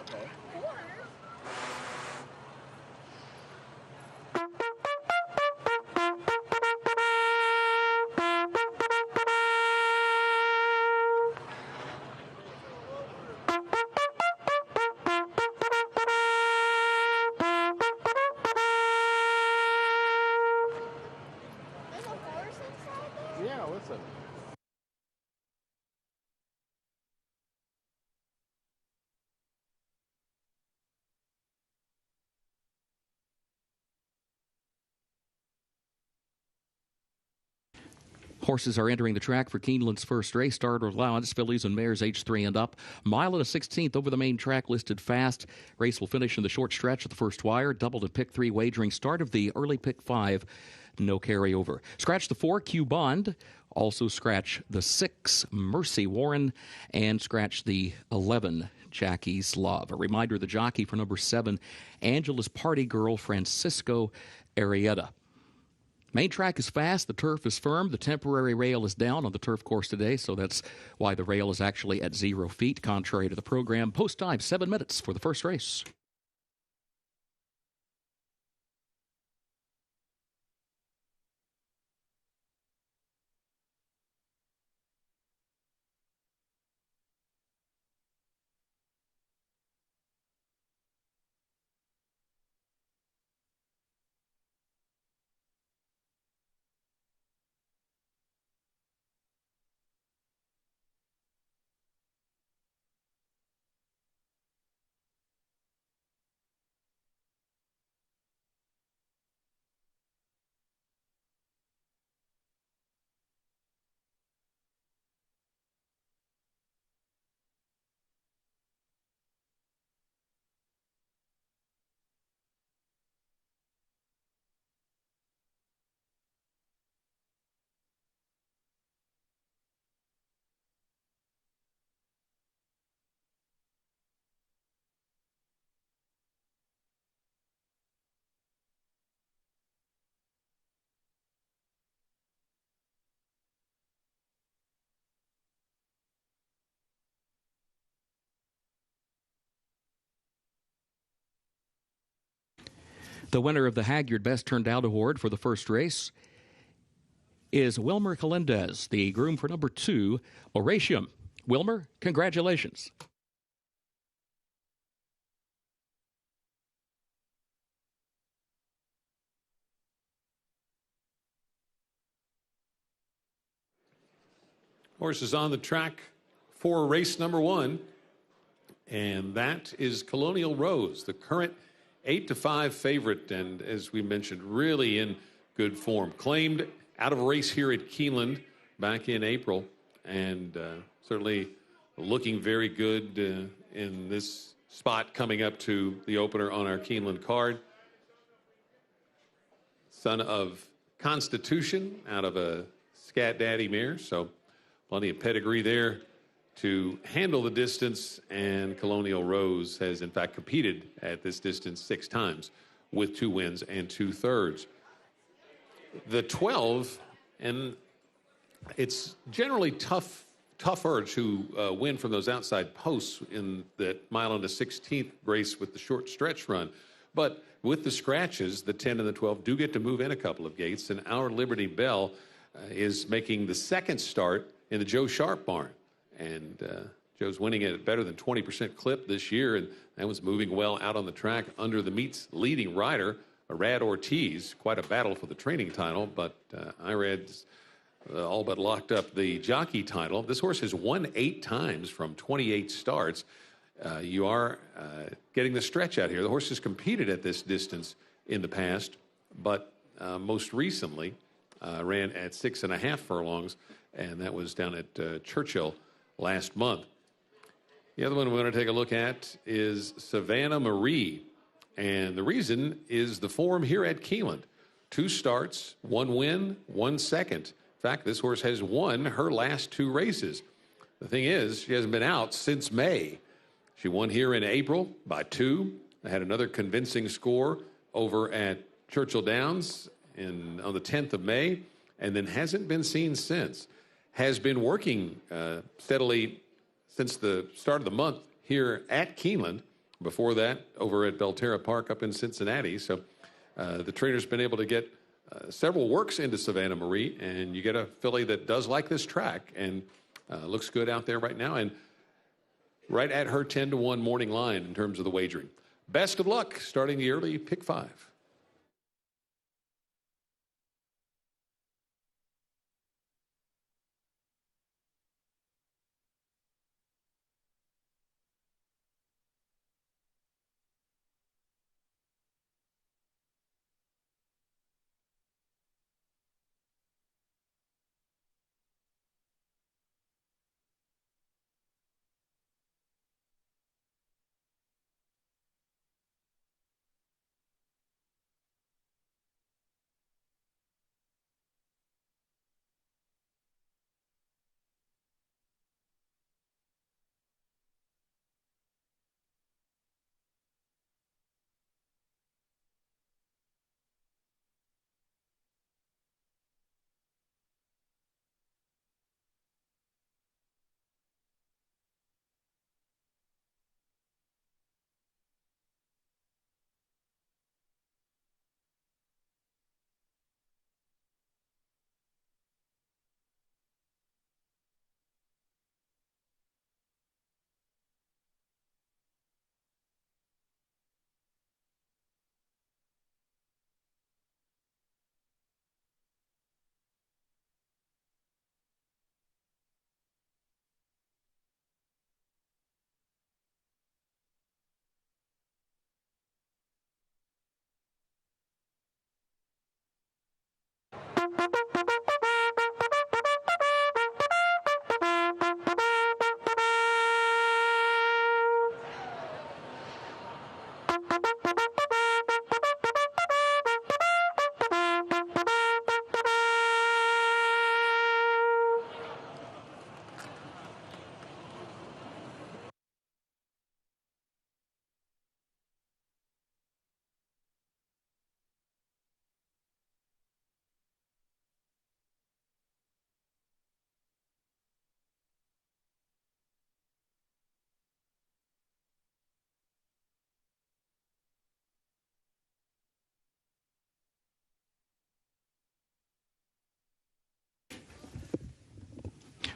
okay? Horses are entering the track for Keeneland's first race. Starter allowance, fillies and mares age 3 and up. Mile and a 16th over the main track, listed fast. Race will finish in the short stretch of the first wire. Doubled and pick 3 wagering. Start of the early pick 5. No carryover. Scratch the 4, Q Bond. Also scratch the 6, Mercy Warren. And scratch the 11, Jackie's Love. A reminder, the jockey for number 7, Angela's Party Girl, Francisco Arrieta. Main track is fast. The turf is firm. The temporary rail is down on the turf course today, so that's why the rail is actually at 0 feet, contrary to the program. Post time, 7 minutes for the first race. The winner of the Haggard Best Turned Out Award for the first race is Wilmer Calendez, the groom for number 2, Oratium. Wilmer, congratulations. Horse is on the track for race number 1, and that is Colonial Rose, the current 8-5 favorite, and as we mentioned, really in good form. Claimed out of a race here at Keeneland back in April, and certainly looking very good in this spot coming up to the opener on our Keeneland card. Son of Constitution out of a Scat Daddy mare, so plenty of pedigree there to handle the distance, and Colonial Rose has in fact competed at this distance 6 times with 2 wins and 2/3. The 12, and it's generally tougher to win from those outside posts in that mile and a 16th race with the short stretch run, but with the scratches, the 10 and the 12 do get to move in a couple of gates, and Our Liberty Bell is making the second start in the Joe Sharp barn. And Joe's winning at a better than 20% clip this year, and that was moving well out on the track under the meet's leading rider, Irad Ortiz. Quite a battle for the training title, but Irad's all but locked up the jockey title. This horse has won 8 times from 28 starts. You are getting the stretch out here. The horse has competed at this distance in the past, but most recently ran at 6.5 furlongs, and that was down at Churchill last month. The other one we're going to take a look at is Savannah Marie, and the reason is the form here at Keeneland. 2 starts, 1 win, 1 second. In fact, this horse has won her last 2 races. The thing is, she hasn't been out since May. She won here in April by 2. Had another convincing score over at Churchill Downs on the 10th of May, and then hasn't been seen since. Has been working steadily since the start of the month here at Keeneland. Before that, over at Belterra Park up in Cincinnati. So the trainer's been able to get several works into Savannah Marie, and you get a filly that does like this track and looks good out there right now, and right at her 10-1 morning line in terms of the wagering. Best of luck starting the early pick 5.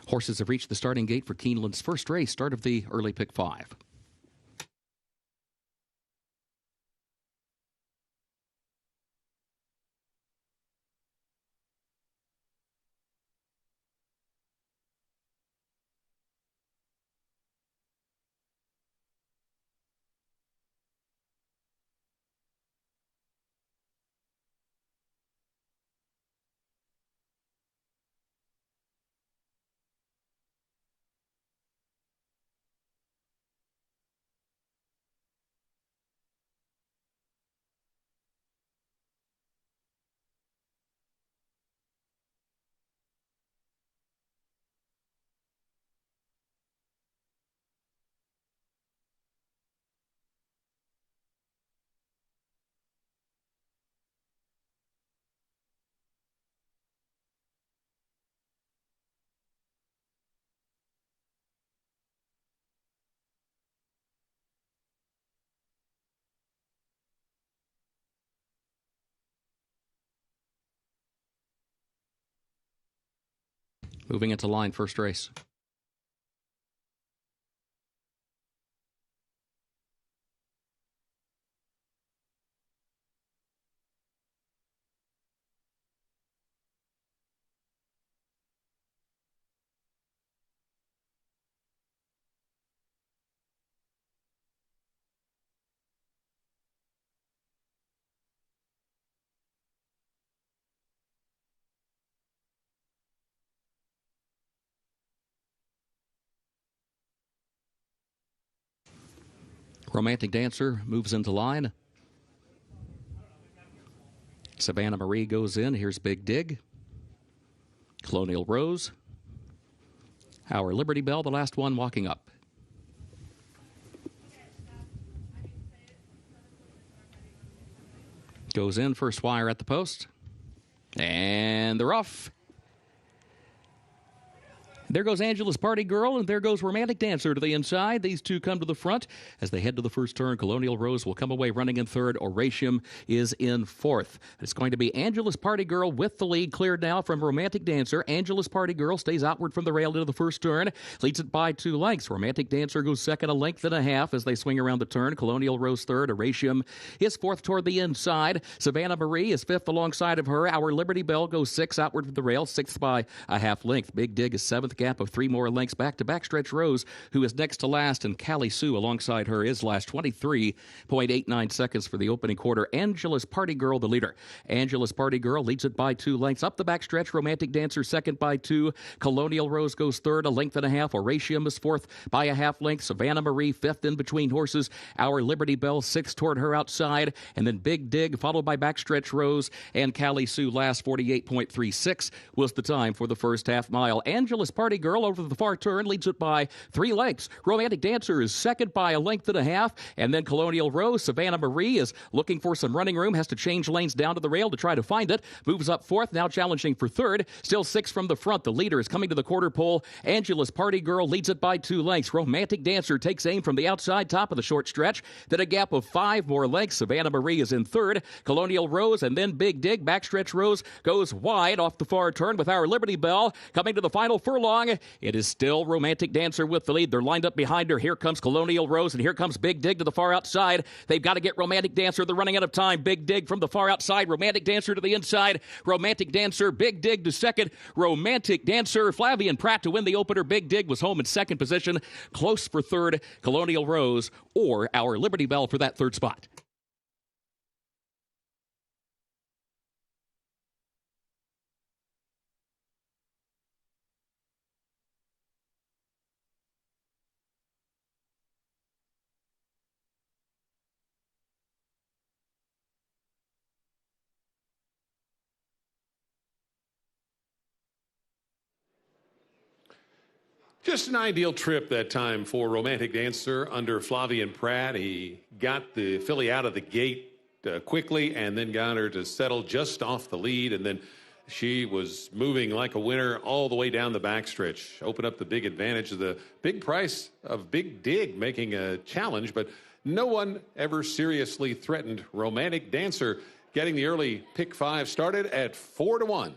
Horses have reached the starting gate for Keeneland's first race, start of the early pick 5. Moving into line, first race. Romantic Dancer moves into line. Savannah Marie goes in. Here's Big Dig. Colonial Rose. Our Liberty Bell, the last one walking up. Goes in, first wire at the post. And they're off. There goes Angela's Party Girl, and there goes Romantic Dancer to the inside. These two come to the front. As they head to the first turn, Colonial Rose will come away running in third. Oratium is in fourth. It's going to be Angela's Party Girl with the lead cleared now from Romantic Dancer. Angela's Party Girl stays outward from the rail into the first turn. Leads it by 2 lengths. Romantic Dancer goes second, a length and a half as they swing around the turn. Colonial Rose third. Oratium is fourth toward the inside. Savannah Marie is fifth alongside of her. Our Liberty Bell goes 6 outward from the rail, sixth by a half length. Big Dig is seventh. Gap of 3 more lengths back to Backstretch Rose, who is next to last, and Callie Sue alongside her is last. 23.89 seconds for the opening quarter. Angela's Party Girl, the leader. Angela's Party Girl leads it by 2 lengths. Up the backstretch, Romantic Dancer second by 2. Colonial Rose goes third, a length and a half. Oratium is fourth by a half length. Savannah Marie fifth in between horses. Our Liberty Bell sixth toward her outside. And then Big Dig, followed by Backstretch Rose and Callie Sue last. 48.36 was the time for the first half mile. Angela's Party Girl over the far turn leads it by 3 lengths. Romantic Dancer is second by a length and a half. And then Colonial Rose, Savannah Marie is looking for some running room, has to change lanes down to the rail to try to find it. Moves up fourth, now challenging for third. Still 6 from the front. The leader is coming to the quarter pole. Angela's Party Girl leads it by 2 lengths. Romantic Dancer takes aim from the outside, top of the short stretch. Then a gap of 5 more lengths. Savannah Marie is in third. Colonial Rose and then Big Dig. Backstretch Rose goes wide off the far turn with our Liberty Bell. Coming to the final furlong, it is still Romantic Dancer with the lead. They're lined up behind her. Here comes Colonial Rose, and here comes Big Dig to the far outside. They've got to get Romantic Dancer. They're running out of time. Big Dig from the far outside. Romantic Dancer to the inside. Romantic Dancer, Big Dig to second. Romantic Dancer, Flavian Pratt to win the opener. Big Dig was home in second position. Close for third, Colonial Rose or our Liberty Bell for that third spot. Just an ideal trip that time for romantic dancer under Flavian Pratt. He got the filly out of the gate quickly and then got her to settle just off the lead, and then she was moving like a winner all the way down the backstretch. Opened up the big advantage of the big price of Big Dig making a challenge, but no one ever seriously threatened romantic dancer, getting the early pick 5 started at 4-1.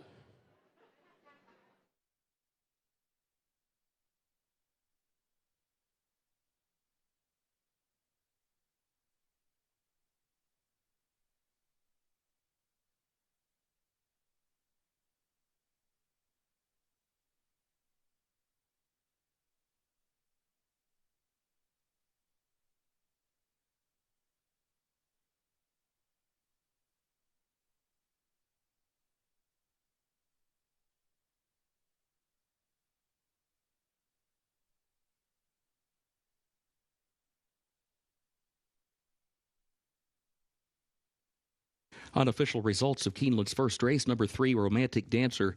Unofficial results of Keeneland's first race. Number 3, Romantic Dancer,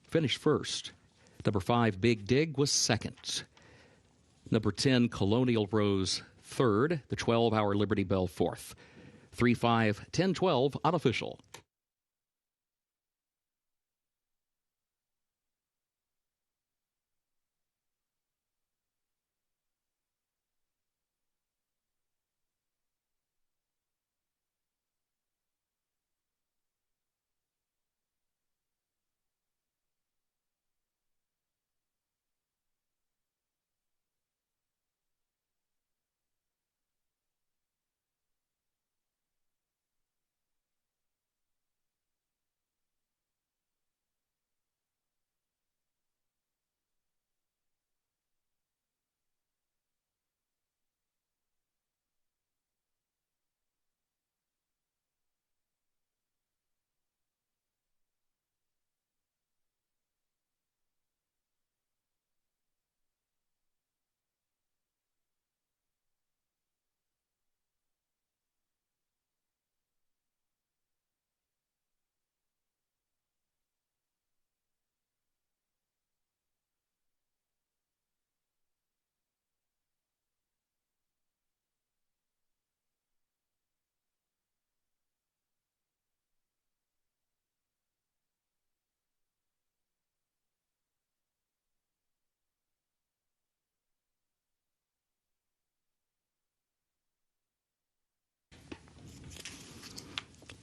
finished first. Number 5, Big Dig, was second. Number 10, Colonial Rose, third. The 12-hour Liberty Bell, fourth. 3, 5, 10, 12, unofficial.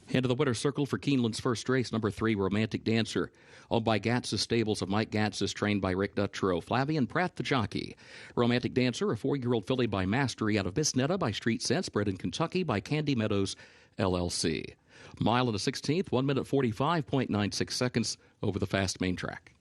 Into the winner's circle for Keeneland's first race, number 3, Romantic Dancer, owned by Gatz's Stables of Mike Gatz's, trained by Rick Dutrow. Flavian Pratt, the jockey. Romantic Dancer, a 4-year-old filly by Mastery out of Bisnetta by Street Sense, bred in Kentucky by Candy Meadows, LLC. Mile and a 16th, 1 minute 45.96 seconds over the fast main track.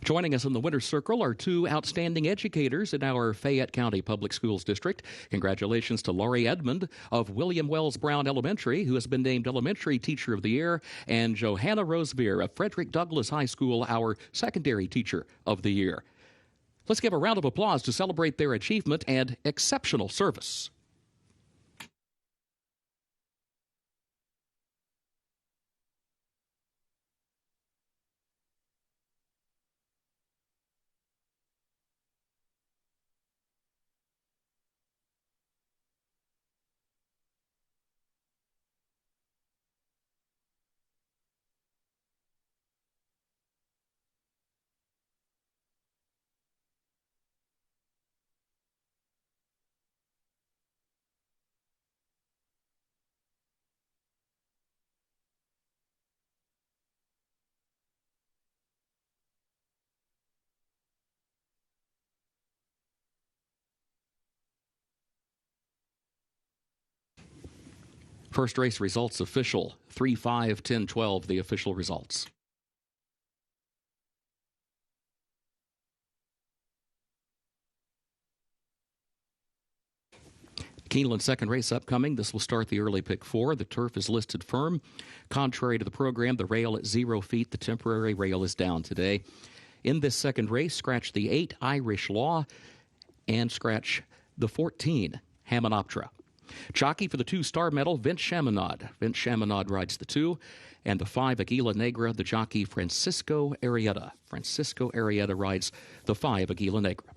Joining us in the winner's circle are 2 outstanding educators in our Fayette County Public Schools District. Congratulations to Laurie Edmond of William Wells Brown Elementary, who has been named Elementary Teacher of the Year, and Johanna Rosevear of Frederick Douglass High School, our Secondary Teacher of the Year. Let's give a round of applause to celebrate their achievement and exceptional service. First race results official. 3, 5, 10, 12, the official results. Keeneland second race upcoming. This will start the early pick 4. The turf is listed firm. Contrary to the program, the rail at 0 feet. The temporary rail is down today. In this second race, scratch the 8 Irish Law and scratch the 14 Hamanoptera. Jockey for the 2-star medal, Vince Chaminade. Vince Chaminade rides the 2. And the 5 Aguila Negra, the jockey Francisco Arrieta. Francisco Arrieta rides the 5 Aguila Negra.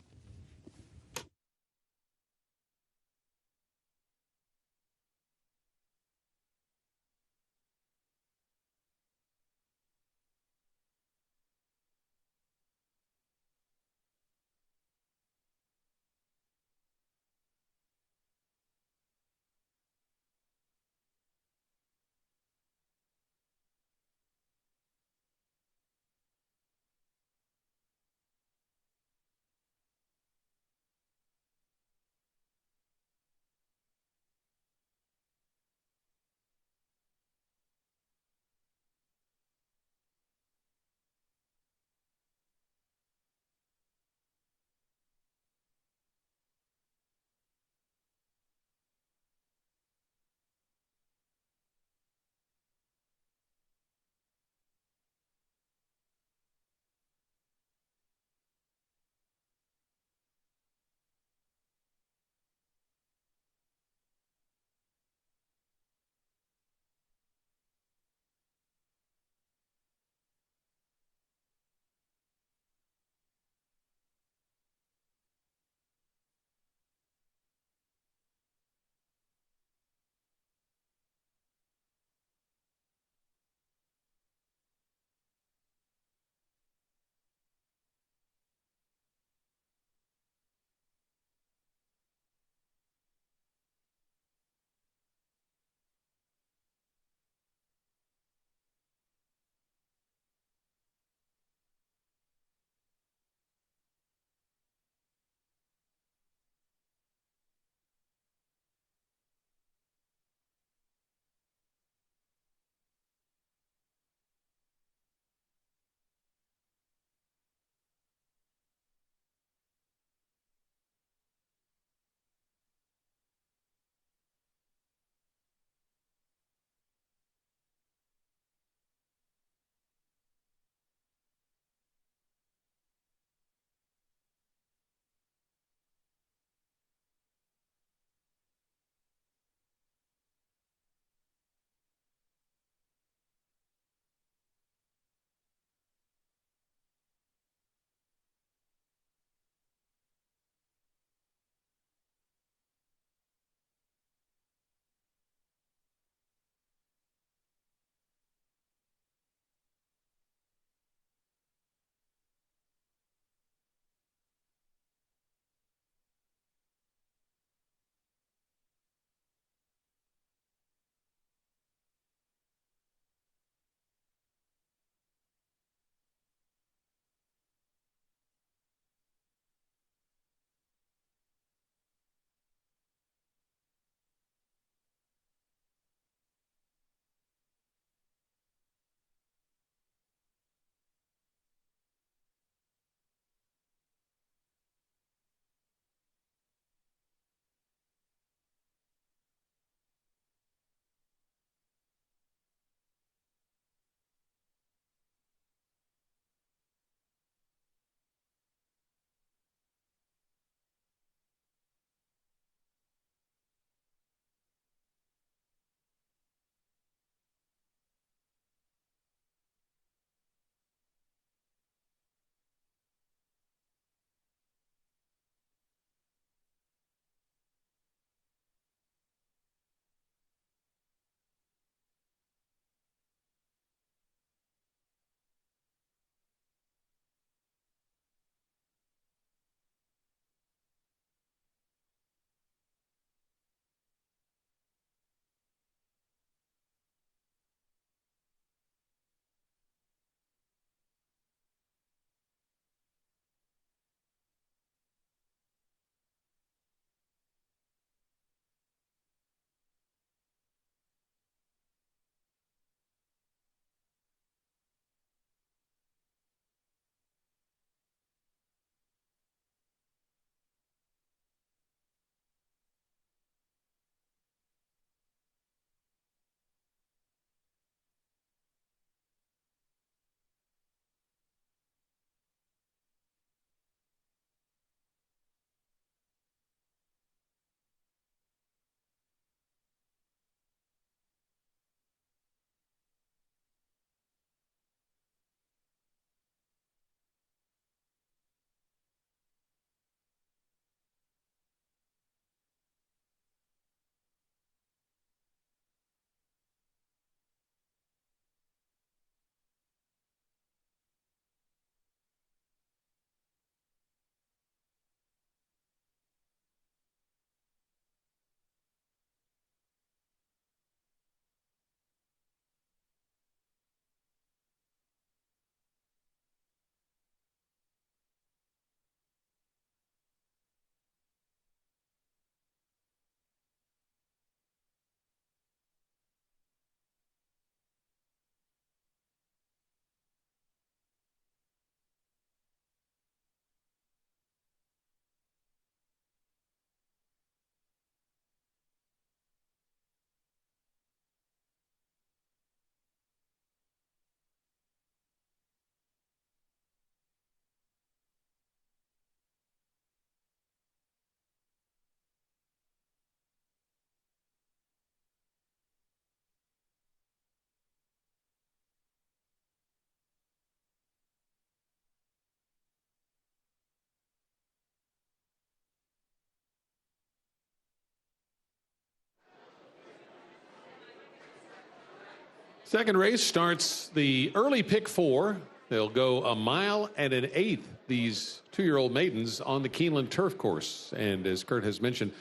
Second race starts the early pick 4. They'll go a mile and an eighth, these 2-year-old maidens, on the Keeneland turf course. And as Kurt has mentioned,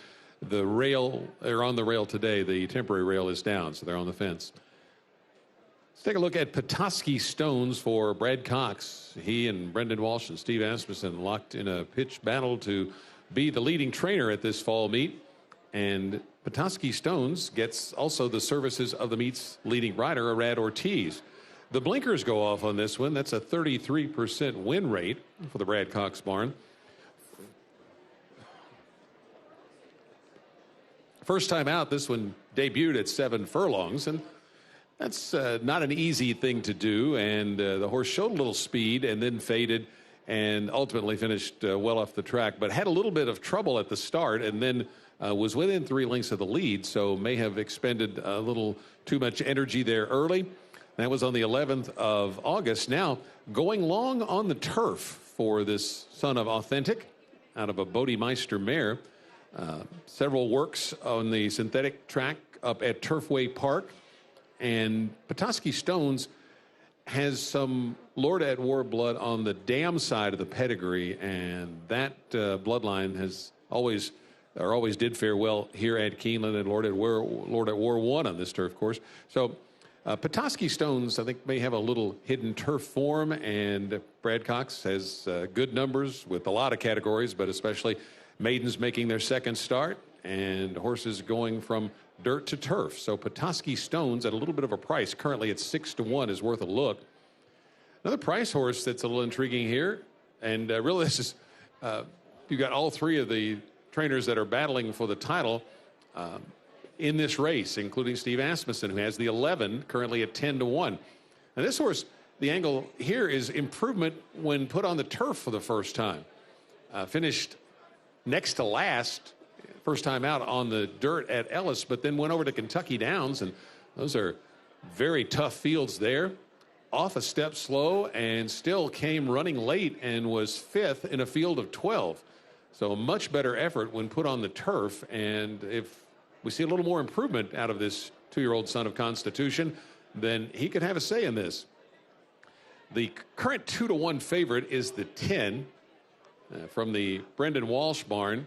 the rail, they're on the rail today. The temporary rail is down, so they're on the fence. Let's take a look at Petoskey Stones for Brad Cox. He and Brendan Walsh and Steve Asmussen locked in a pitched battle to be the leading trainer at this fall meet. And Petoskey Stones gets also the services of the meet's leading rider, Arad Ortiz. The blinkers go off on this one. That's a 33% win rate for the Brad Cox barn. First time out, this one debuted at 7 furlongs, and that's not an easy thing to do. And the horse showed a little speed and then faded and ultimately finished well off the track, but had a little bit of trouble at the start and then was within 3 lengths of the lead, so may have expended a little too much energy there early. That was on the 11th of August. Now going long on the turf for this son of Authentic out of a Bodemeister mare. Several works on the synthetic track up at Turfway Park. And Petoskey Stones has some Lord at War blood on the dam side of the pedigree, and that bloodline has always did fare well here at Keeneland, and Lord at War won on this turf course. So Petoskey Stones, I think, may have a little hidden turf form, and Brad Cox has good numbers with a lot of categories, but especially maidens making their second start and horses going from dirt to turf. So Petoskey Stones at a little bit of a price, currently at 6-1, is worth a look. Another price horse that's a little intriguing here, and really this is, you've got all 3 of the trainers that are battling for the title in this race, including Steve Asmussen, who has the 11, currently at 10-1. And this horse, the angle here is improvement when put on the turf for the first time. Finished next to last, first time out on the dirt at Ellis, but then went over to Kentucky Downs, and those are very tough fields there. Off a step slow and still came running late and was 5th in a field of 12. So a much better effort when put on the turf, and if we see a little more improvement out of this 2-year-old son of Constitution, then he could have a say in this. The current 2-1 favorite is the 10 from the Brendan Walsh barn.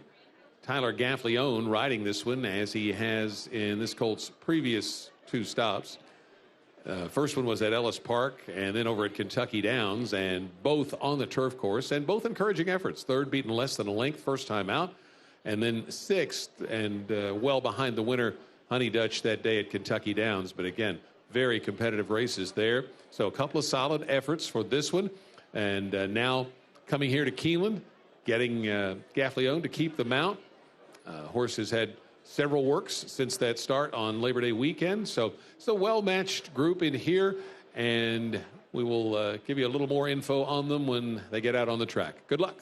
Tyler Gaffleone riding this one, as he has in this colt's previous 2 stops. First one was at Ellis Park and then over at Kentucky Downs, and both on the turf course, and both encouraging efforts. 3rd beaten less than a length first time out, and then 6th and well behind the winner Honey Dutch that day at Kentucky Downs. But again, very competitive races there. So a couple of solid efforts for this one, and now coming here to Keeneland, getting Gaffleone to keep the mount. Horse has had several works since that start on Labor Day weekend. So it's a well-matched group in here, and we will give you a little more info on them when they get out on the track. Good luck.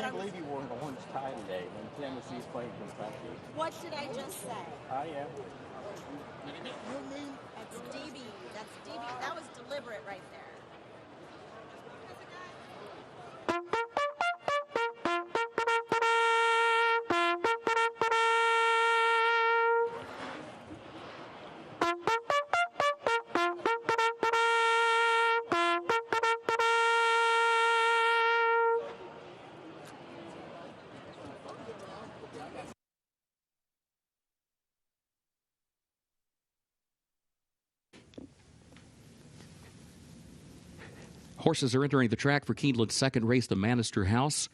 can't believe you wore an orange tie today when Tennessee's playing Kentucky. What did I just say? I am. That's DB. That's DB. That was deliberate right there. Horses are entering the track for Keeneland's second race, the Manister House.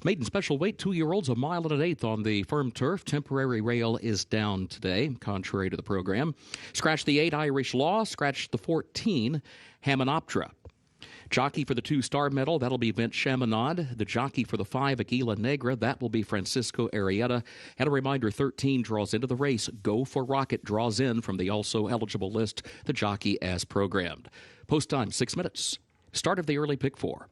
Maiden special weight, 2-year-olds, 1 mile and 1/8 on the firm turf. Temporary rail is down today, contrary to the program. Scratch the 8, Irish Law. Scratch the 14, Hamanoptera. Jockey for the 2-star medal, that'll be Vince Chaminade. The jockey for the 5, Aguila Negra, that will be Francisco Arrieta. And a reminder, 13 draws into the race. Go for Rocket draws in from the also eligible list, the jockey as programmed. Post time, 6 minutes. Start of the early pick 4.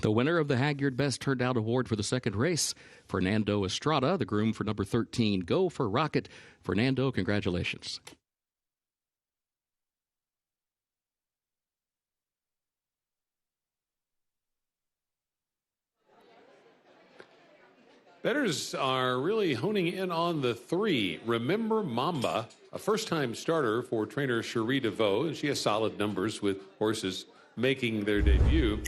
The winner of the Haggard Best Turned Out Award for the second race, Fernando Estrada, the groom for number 13. Go for Rocket. Fernando, congratulations. Bettors are really honing in on the 3. Remember Mamba, a first-time starter for trainer Cherie DeVoe. She has solid numbers with horses making their debut.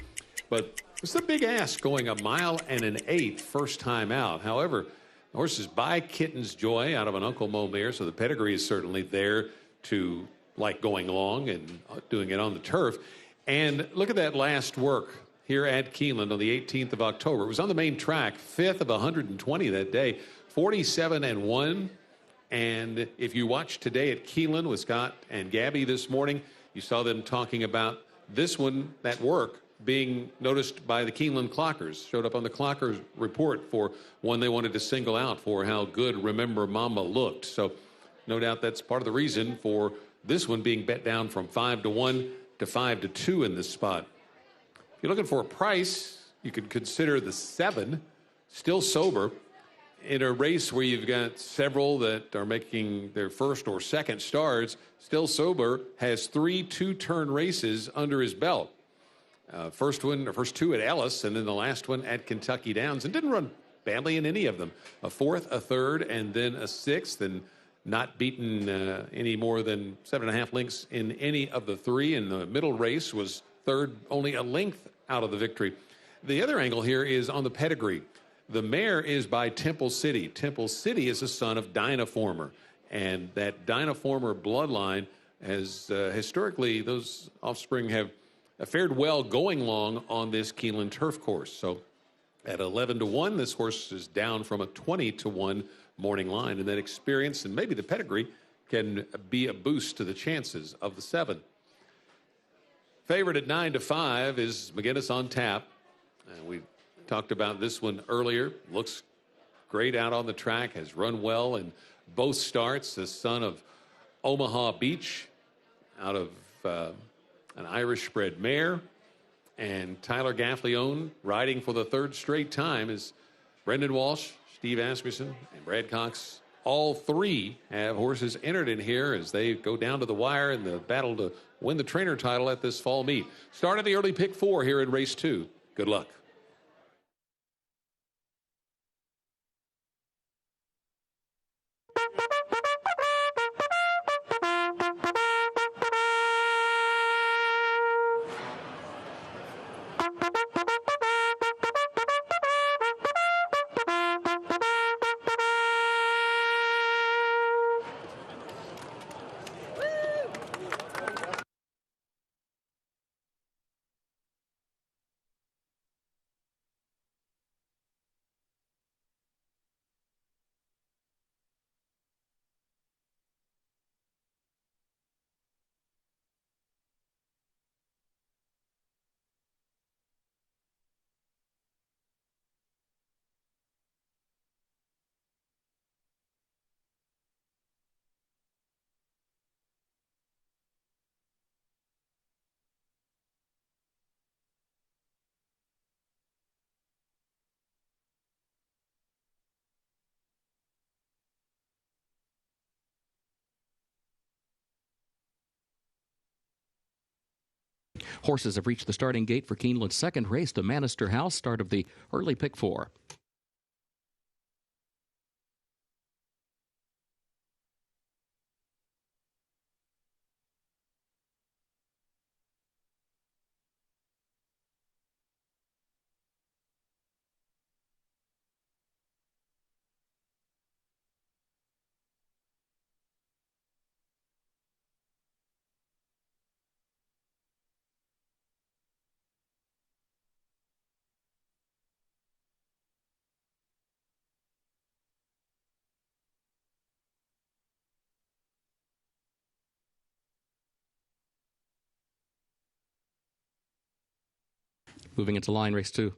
But it's a big ask going 1 mile and 1/8 first time out. However, the horse is by Kitten's Joy out of an Uncle Mo mare, so the pedigree is certainly there to like going long and doing it on the turf. And look at that last work here at Keeneland on the 18th of October. It was on the main track, 5th of 120 that day, 47-1. And if you watched today at Keeneland with Scott and Gabby this morning, you saw them talking about this one, that work, being noticed by the Keeneland Clockers. Showed up on the Clockers report for one they wanted to single out for how good Remember Mama looked. So no doubt that's part of the reason for this one being bet down from 5-1 to 5-2 in this spot. If you're looking for a price, you could consider the 7, Still Sober, in a race where you've got several that are making their first or second starts. Still Sober has 3 two-turn races under his belt. First 2 at Ellis, and then the last one at Kentucky Downs, and didn't run badly in any of them. A 4th, a 3rd, and then a 6th, and not beaten any more than 7.5 lengths in any of the 3. And the middle race was 3rd, only a length out of the victory. The other angle here is on the pedigree. The mare is by Temple City. Temple City is a son of Dynaformer, and that Dynaformer bloodline as historically those offspring have fared well going long on this Keeneland turf course. So at 11-1, this horse is down from a 20-1 morning line, and that experience and maybe the pedigree can be a boost to the chances of the 7. Favorite at 9-5 is McGinnis on Tap. We talked about this one earlier. Looks great out on the track, has run well in both starts. The son of Omaha Beach out of an Irish bred mare. And Tyler Gaffleone riding for the 3rd straight time is Brendan Walsh, Steve Asmussen, and Brad Cox. All 3 have horses entered in here as they go down to the wire in the battle to win the trainer title at this fall meet. Start of the early pick 4 here in race 2. Good luck. Horses have reached the starting gate for Keeneland's second race, the Manister House, start of the early pick 4. Moving into line race 2.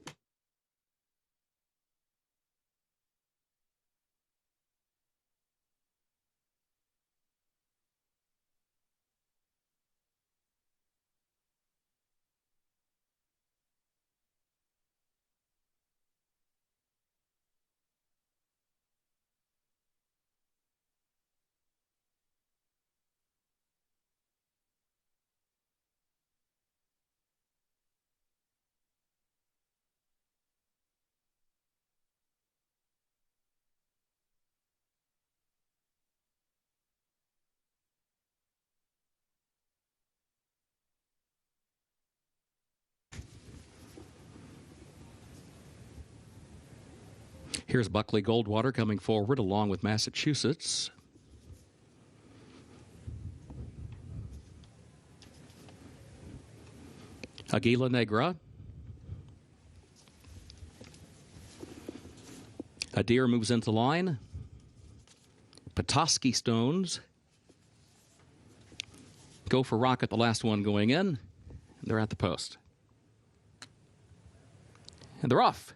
Here's Buckley Goldwater coming forward along with Massachusetts. Aguila Negra. Adir moves into line. Petoskey Stones. Go for Rocket, the last one going in. They're at the post. And they're off.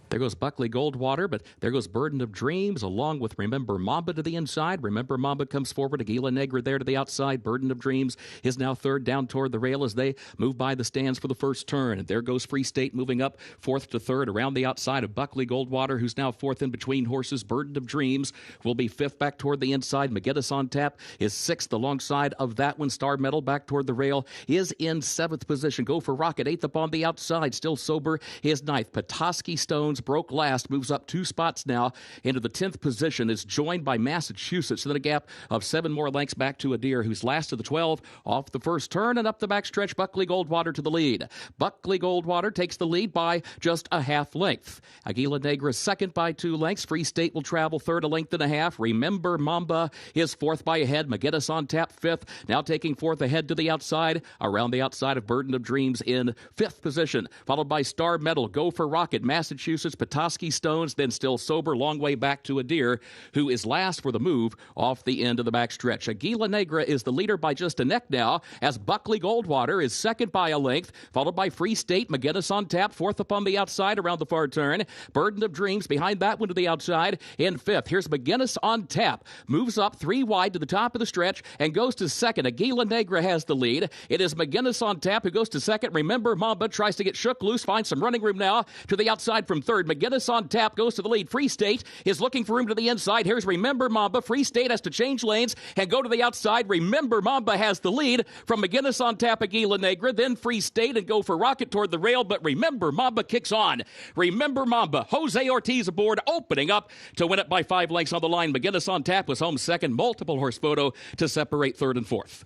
There goes Buckley Goldwater, but there goes Burden of Dreams, along with Remember Mamba to the inside. Remember Mamba comes forward. Aguila Negra there to the outside. Burden of Dreams is now third down toward the rail as they move by the stands for the first turn. And there goes Free State moving up fourth to third around the outside of Buckley Goldwater, who's now fourth in between horses. Burden of Dreams will be fifth back toward the inside. McGinnis on Tap is sixth alongside of that one. Star Medal back toward the rail is in seventh position. Go for Rocket, eighth up on the outside. Still sober is ninth. Petoskey Stones Stones broke last, moves up 2 spots now into the 10th position. Is joined by Massachusetts. Then a gap of 7 more lengths back to Adair, who's last of the 12 off the first turn, and up the backstretch, Buckley Goldwater to the lead. Buckley Goldwater takes the lead by just a half length. Aguila Negra second by 2 lengths. Free State will travel third, a length and a half. Remember Mamba is fourth by a head. McGinnis on tap fifth, now taking fourth ahead to the outside. Around the outside of Burden of Dreams in 5th position, followed by Star Medal, Go for Rocket, Massachusetts, Petoskey Stones, then Still Sober, long way back to Adair, who is last for the move off the end of the backstretch. Aguila Negra is the leader by just a neck now, as Buckley Goldwater is second by a length, followed by Free State, McGinnis on tap, fourth upon the outside around the far turn. Burden of Dreams behind that one to the outside in 5th. Here's McGinnis on tap, moves up 3 wide to the top of the stretch and goes to second. Aguila Negra has the lead. It is McGinnis on tap who goes to second. Remember Mamba tries to get shook loose, finds some running room now to the outside from third. McGinnis on tap goes to the lead. Free State is looking for room to the inside. Here's Remember Mamba. Free State has to change lanes and go to the outside. Remember Mamba has the lead from McGinnis on tap, Aguila Negra, then Free State and Go for Rocket toward the rail, but Remember Mamba kicks on. Remember Mamba, Jose Ortiz aboard, opening up to win it by 5 lengths on the line. McGinnis on tap was home second. Multiple horse photo to separate third and fourth.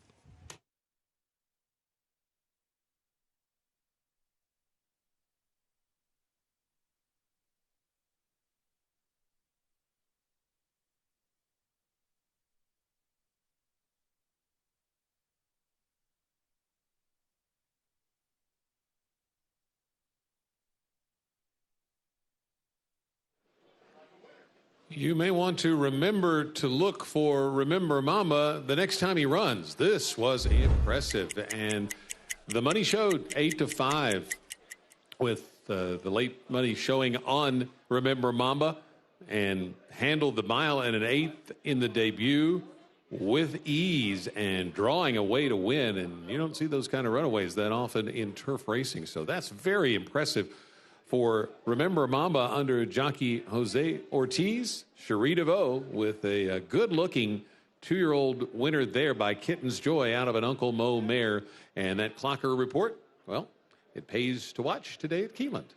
You may want to remember to look for Remember Mamba the next time he runs. This was impressive, and the money showed 8-5 with the late money showing on Remember Mamba, and handled the mile and an 1/8 in the debut with ease and drawing a way to win. And you don't see those kind of runaways that often in turf racing, so that's very impressive for Remember Mamba under jockey Jose Ortiz. Cherie DeVoe with a good-looking 2-year-old winner there by Kitten's Joy out of an Uncle Mo mare. And that Clocker report, well, it pays to watch today at Keeneland.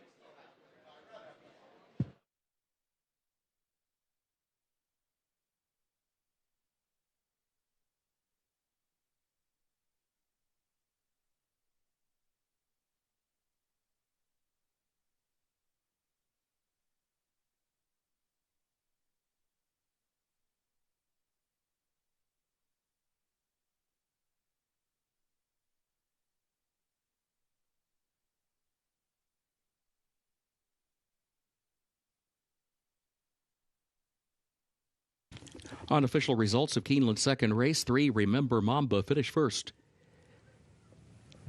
Unofficial results of Keeneland's second race: 3, Remember Mamba finished first.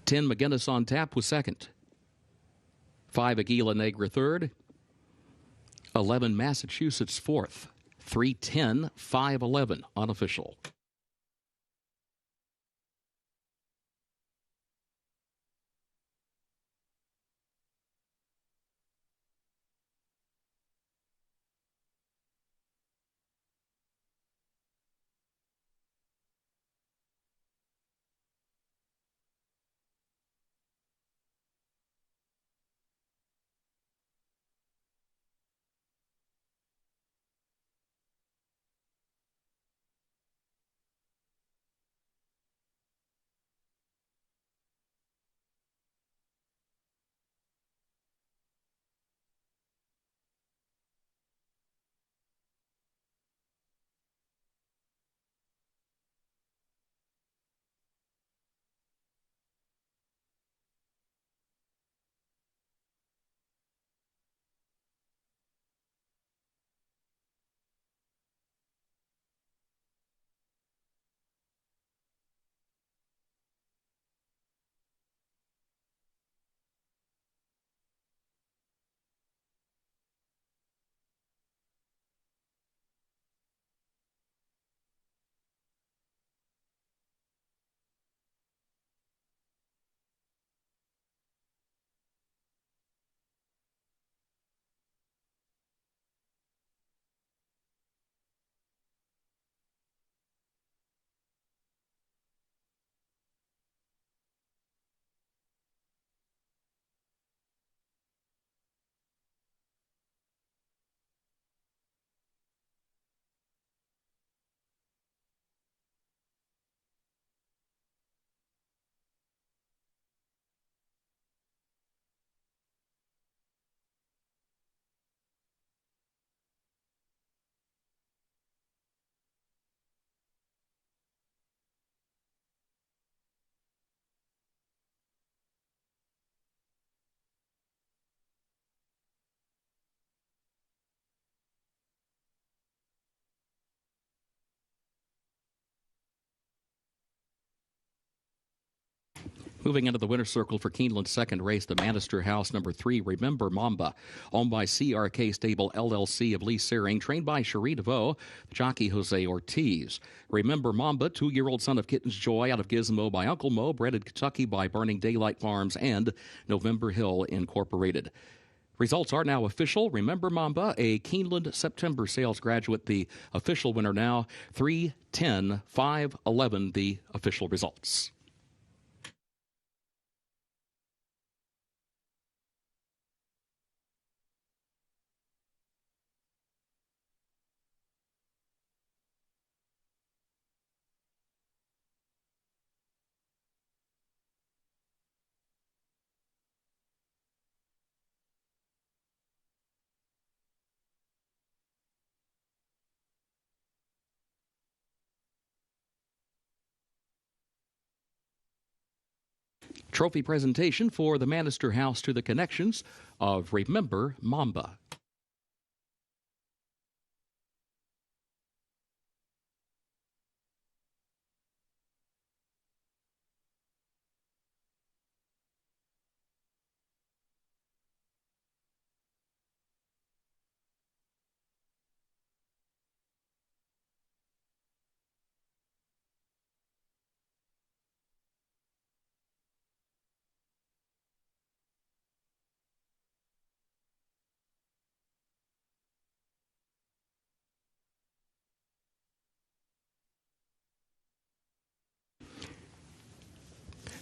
10, McGinnis on tap was second. 5, Aguila Negra third. 11, Massachusetts fourth. 3:10, 5:11 unofficial. Moving into the winner's circle for Keeneland's second race, the Manister House number 3, Remember Mamba, owned by CRK Stable LLC of Lee Searing, trained by Cherie DeVoe, jockey Jose Ortiz. Remember Mamba, 2-year-old son of Kitten's Joy out of Gizmo by Uncle Mo, bred in Kentucky by Burning Daylight Farms and November Hill Incorporated. Results are now official. Remember Mamba, a Keeneland September sales graduate, the official winner now, 3-10-5-11, the official results. Trophy presentation for the Manister House to the connections of Remember Mamba.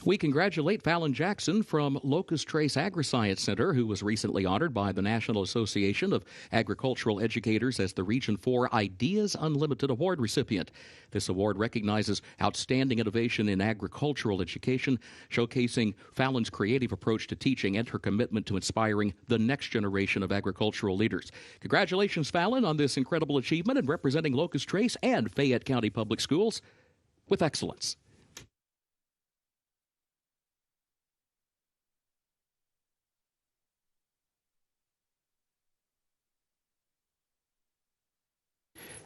We congratulate Fallon Jackson from Locust Trace Agri-Science Center, who was recently honored by the National Association of Agricultural Educators as the Region 4 Ideas Unlimited Award recipient. This award recognizes outstanding innovation in agricultural education, showcasing Fallon's creative approach to teaching and her commitment to inspiring the next generation of agricultural leaders. Congratulations, Fallon, on this incredible achievement in representing Locust Trace and Fayette County Public Schools with excellence.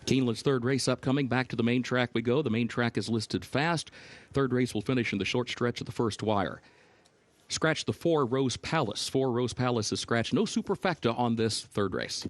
Keeneland's third race upcoming. Back to the main track we go. The main track is listed fast. Third race will finish in the short stretch of the first wire. Scratch the 4 Rose Palace. 4 Rose Palace is scratched. No superfecta on this third race.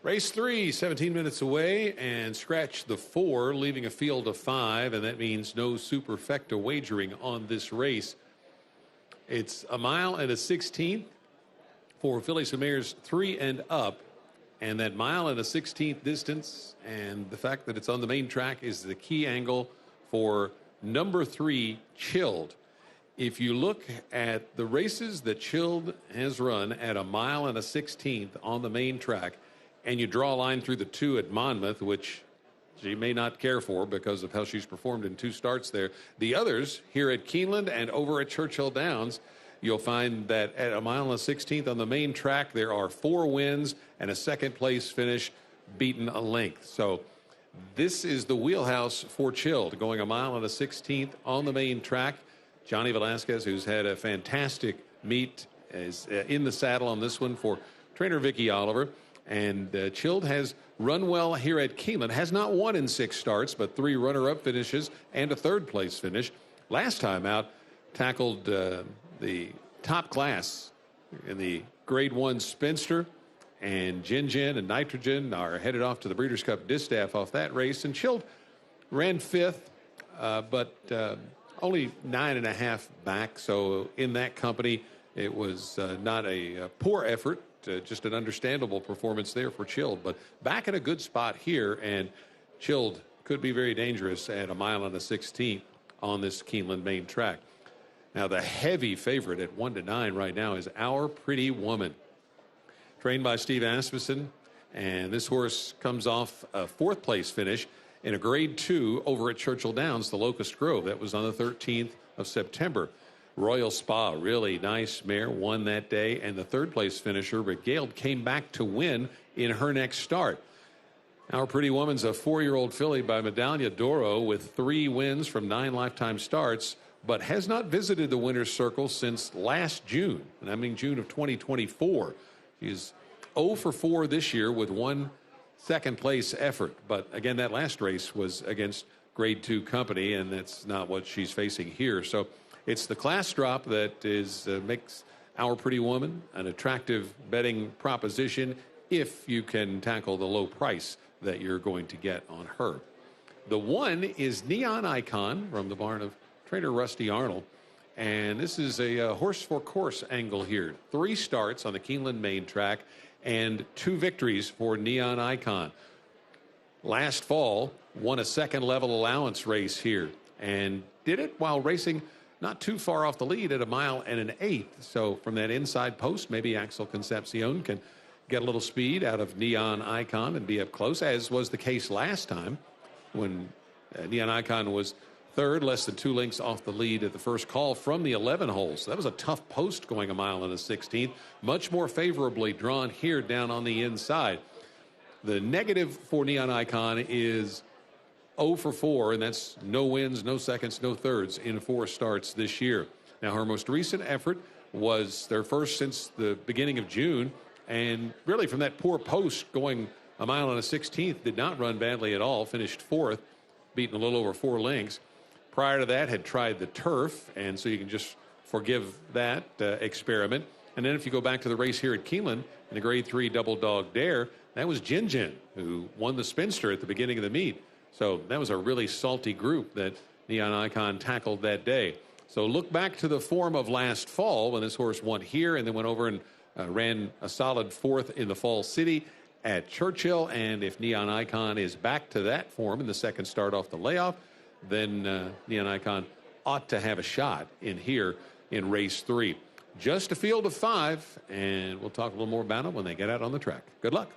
Race 3, 17 minutes away, and scratch the 4, leaving a field of 5, and that means no superfecta wagering on this race. It's a mile and a 16th for fillies and mares 3 and up, and that mile and a 16th distance and the fact that it's on the main track is the key angle for number 3, Chilled. If you look at the races that Chilled has run at a mile and a 16th on the main track, and you draw a line through the 2 at Monmouth, which she may not care for because of how she's performed in 2 starts there. The others here at Keeneland and over at Churchill Downs, you'll find that at a mile and a 16th on the main track, there are 4 wins and a second place finish, beaten a length. So this is the wheelhouse for Chilled, going a mile and a 16th on the main track. Johnny Velasquez, who's had a fantastic meet, is in the saddle on this one for trainer Vicky Oliver. And Chilled has run well here at Keeneland. Has not won in 6 starts, but 3 runner-up finishes and a third-place finish. Last time out, tackled the top class in the Grade 1 Spinster. And Gin and Nitrogen are headed off to the Breeders' Cup Distaff off that race. And Chilled ran 5th, but only 9.5 back. So in that company, it was not a poor effort. Just an understandable performance there for Chilled, but back in a good spot here, and Chilled could be very dangerous at a mile and a 16th on this Keeneland main track. Now the heavy favorite at 1-9 right now is Our Pretty Woman, trained by Steve Asmussen, and this horse comes off a 4th place finish in a Grade 2 over at Churchill Downs, the Locust Grove. That was on the 13th of September. Royal Spa, really nice mare, won that day, and the 3rd place finisher, Regaled, came back to win in her next start. Our Pretty Woman's a 4-year-old filly by Medaglia d'Oro with 3 wins from 9 lifetime starts, but has not visited the winner's circle since last June, and I mean June of 2024. She's 0 for 4 this year with 1 second place effort, but again, that last race was against Grade 2 company, and that's not what she's facing here. So it's the class drop that is makes Our Pretty Woman an attractive betting proposition if you can tackle the low price that you're going to get on her. The 1 is Neon Icon from the barn of trainer Rusty Arnold. And this is a horse for course angle here. 3 starts on the Keeneland main track and 2 victories for Neon Icon. Last fall, won a 2nd level allowance race here and did it while racing not too far off the lead at a mile and an 1/8. So from that inside post, maybe Axel Concepcion can get a little speed out of Neon Icon and be up close, as was the case last time when Neon Icon was 3rd, less than 2 lengths off the lead at the first call from the 11 holes. So that was a tough post going a mile and a 16th. Much more favorably drawn here down on the inside. The negative for Neon Icon is 0 for 4, and that's no wins, no seconds, no thirds in 4 starts this year. Now, her most recent effort was their first since the beginning of June, and really from that poor post going a mile and a 16th, did not run badly at all, finished 4th, beaten a little over 4 lengths. Prior to that, had tried the turf, and so you can just forgive that experiment. And then if you go back to the race here at Keeneland in the Grade 3 Double Dog Dare, that was Gin, who won the Spinster at the beginning of the meet. So that was a really salty group that Neon Icon tackled that day. So look back to the form of last fall when this horse won here and then went over and ran a solid 4th in the Fall City at Churchill. And if Neon Icon is back to that form in the 2nd start off the layoff, then Neon Icon ought to have a shot in here in race 3. Just a field of 5, and we'll talk a little more about it when they get out on the track. Good luck.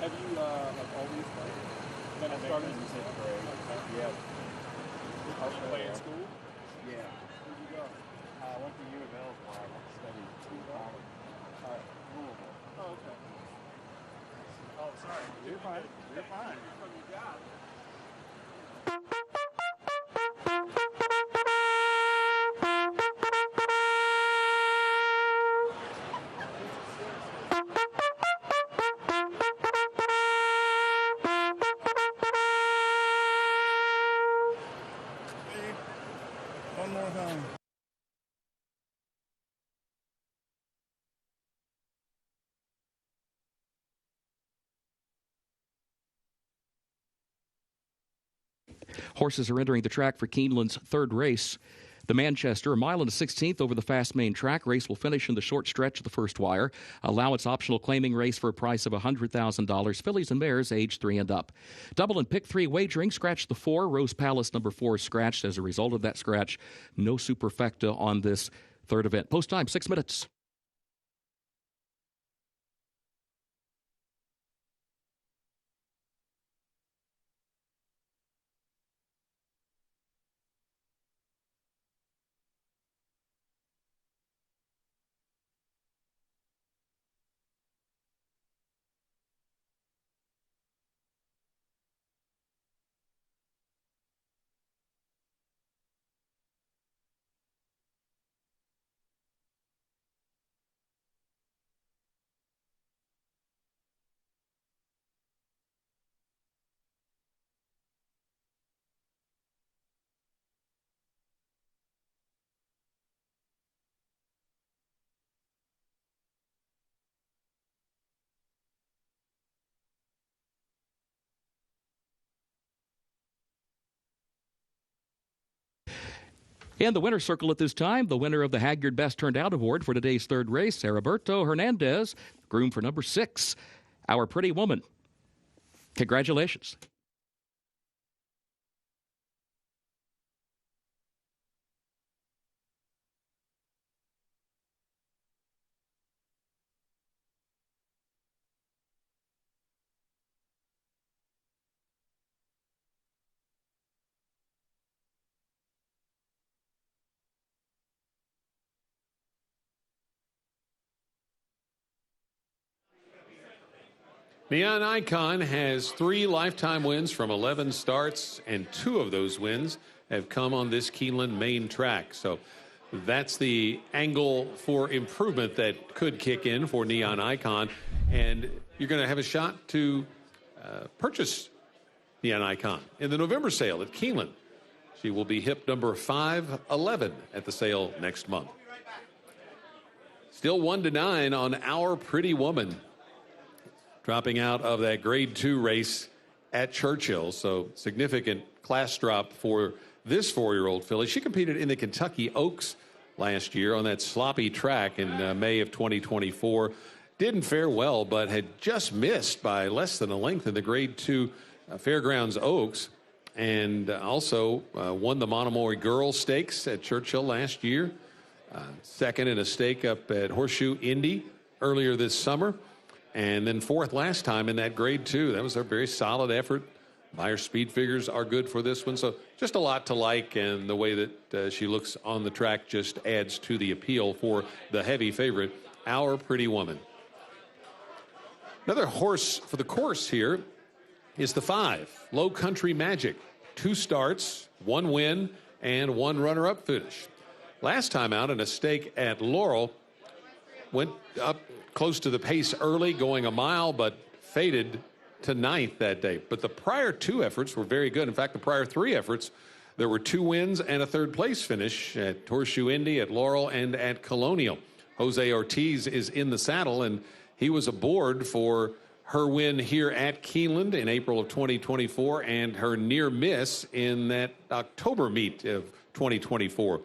Have you always been a starter in 6th grade? Yeah. Did you play in school? Yeah. Where'd you go? I went to U of L where I studied Louisville. Oh, okay. Oh, sorry. You're fine. You're fine. From your job. One more time. Horses are entering the track for Keeneland's third race. The Manchester, a mile and a 16th over the fast main track. Race will finish in the short stretch of the first wire. Allowance optional claiming race for a price of $100,000. Fillies and mares age 3 and up. Double and pick 3 wagering. Scratch the 4. Rose Palace number 4 is scratched. As a result of that scratch, no superfecta on this third event. Post time, 6 minutes. In the winner's circle at this time, the winner of the Haggard Best Turned Out Award for today's third race, Heriberto Hernandez, groomed for number 6, Our Pretty Woman. Congratulations. Neon Icon has 3 lifetime wins from 11 starts, and 2 of those wins have come on this Keeneland main track. So that's the angle for improvement that could kick in for Neon Icon, and you're going to have a shot to purchase Neon Icon in the November sale at Keeneland. She will be hip number 511 at the sale next month. Still 1-9 on Our Pretty Woman, dropping out of that grade 2 race at Churchill. So significant class drop for this 4-year-old filly. She competed in the Kentucky Oaks last year on that sloppy track in May of 2024. Didn't fare well, but had just missed by less than a length in the grade 2 Fairgrounds Oaks. And also won the Monomoy Girls Stakes at Churchill last year. Second in a stake up at Horseshoe Indy earlier this summer. And then 4th last time in that grade 2. That was a very solid effort. Buyer speed figures are good for this one. So just a lot to like, and the way that she looks on the track just adds to the appeal for the heavy favorite, Our Pretty Woman. Another horse for the course here is the 5, Low Country Magic. 2 starts, 1 win, and 1 runner-up finish. Last time out in a stake at Laurel, went up close to the pace early, going a mile, but faded to 9th that day. But the prior 2 efforts were very good. In fact, the prior 3 efforts, there were 2 wins and a 3rd place finish at Horseshoe Indy, at Laurel, and at Colonial. Jose Ortiz is in the saddle, and he was aboard for her win here at Keeneland in April of 2024 and her near miss in that October meet of 2024.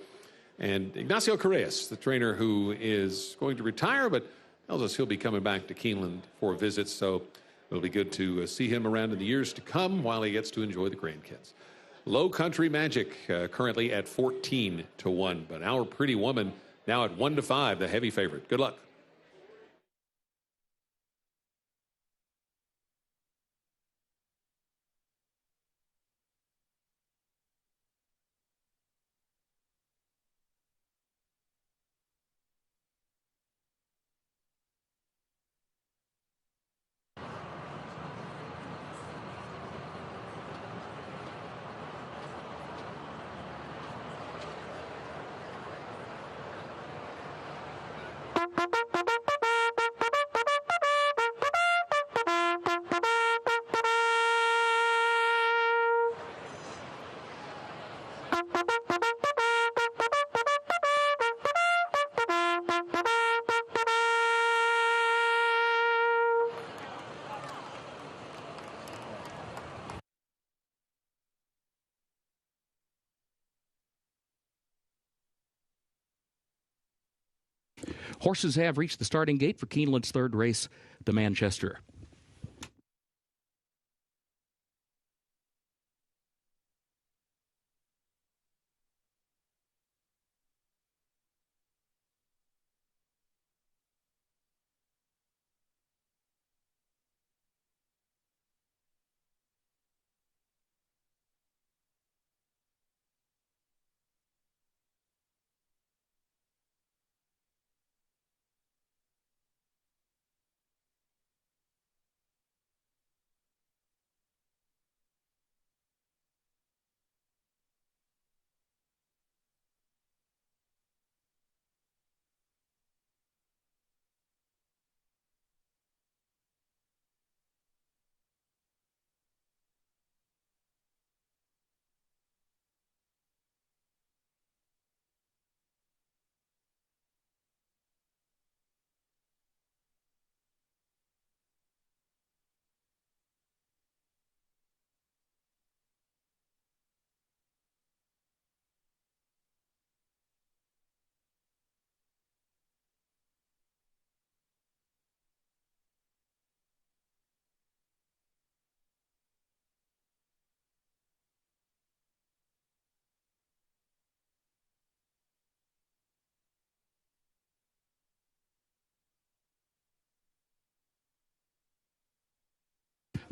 And Ignacio Correas, the trainer who is going to retire, but tells us he'll be coming back to Keeneland for visits, so it'll be good to see him around in the years to come while he gets to enjoy the grandkids. Low Country Magic currently at 14-1, but Our Pretty Woman now at 1-5, the heavy favorite. Good luck. Horses have reached the starting gate for Keeneland's third race, the Manchester.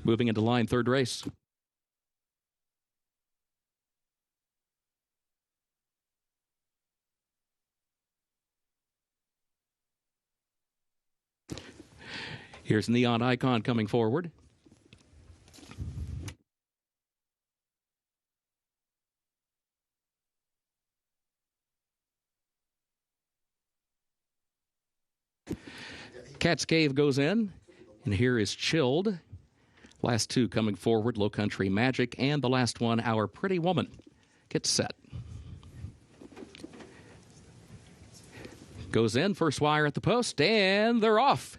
Moving into line, third race. Here's Neon Icon coming forward. Cat's Cave goes in, and here is Chilled. Last two coming forward, Low Country Magic, and the last one, Our Pretty Woman. Get set. Goes in, first wire at the post, and they're off.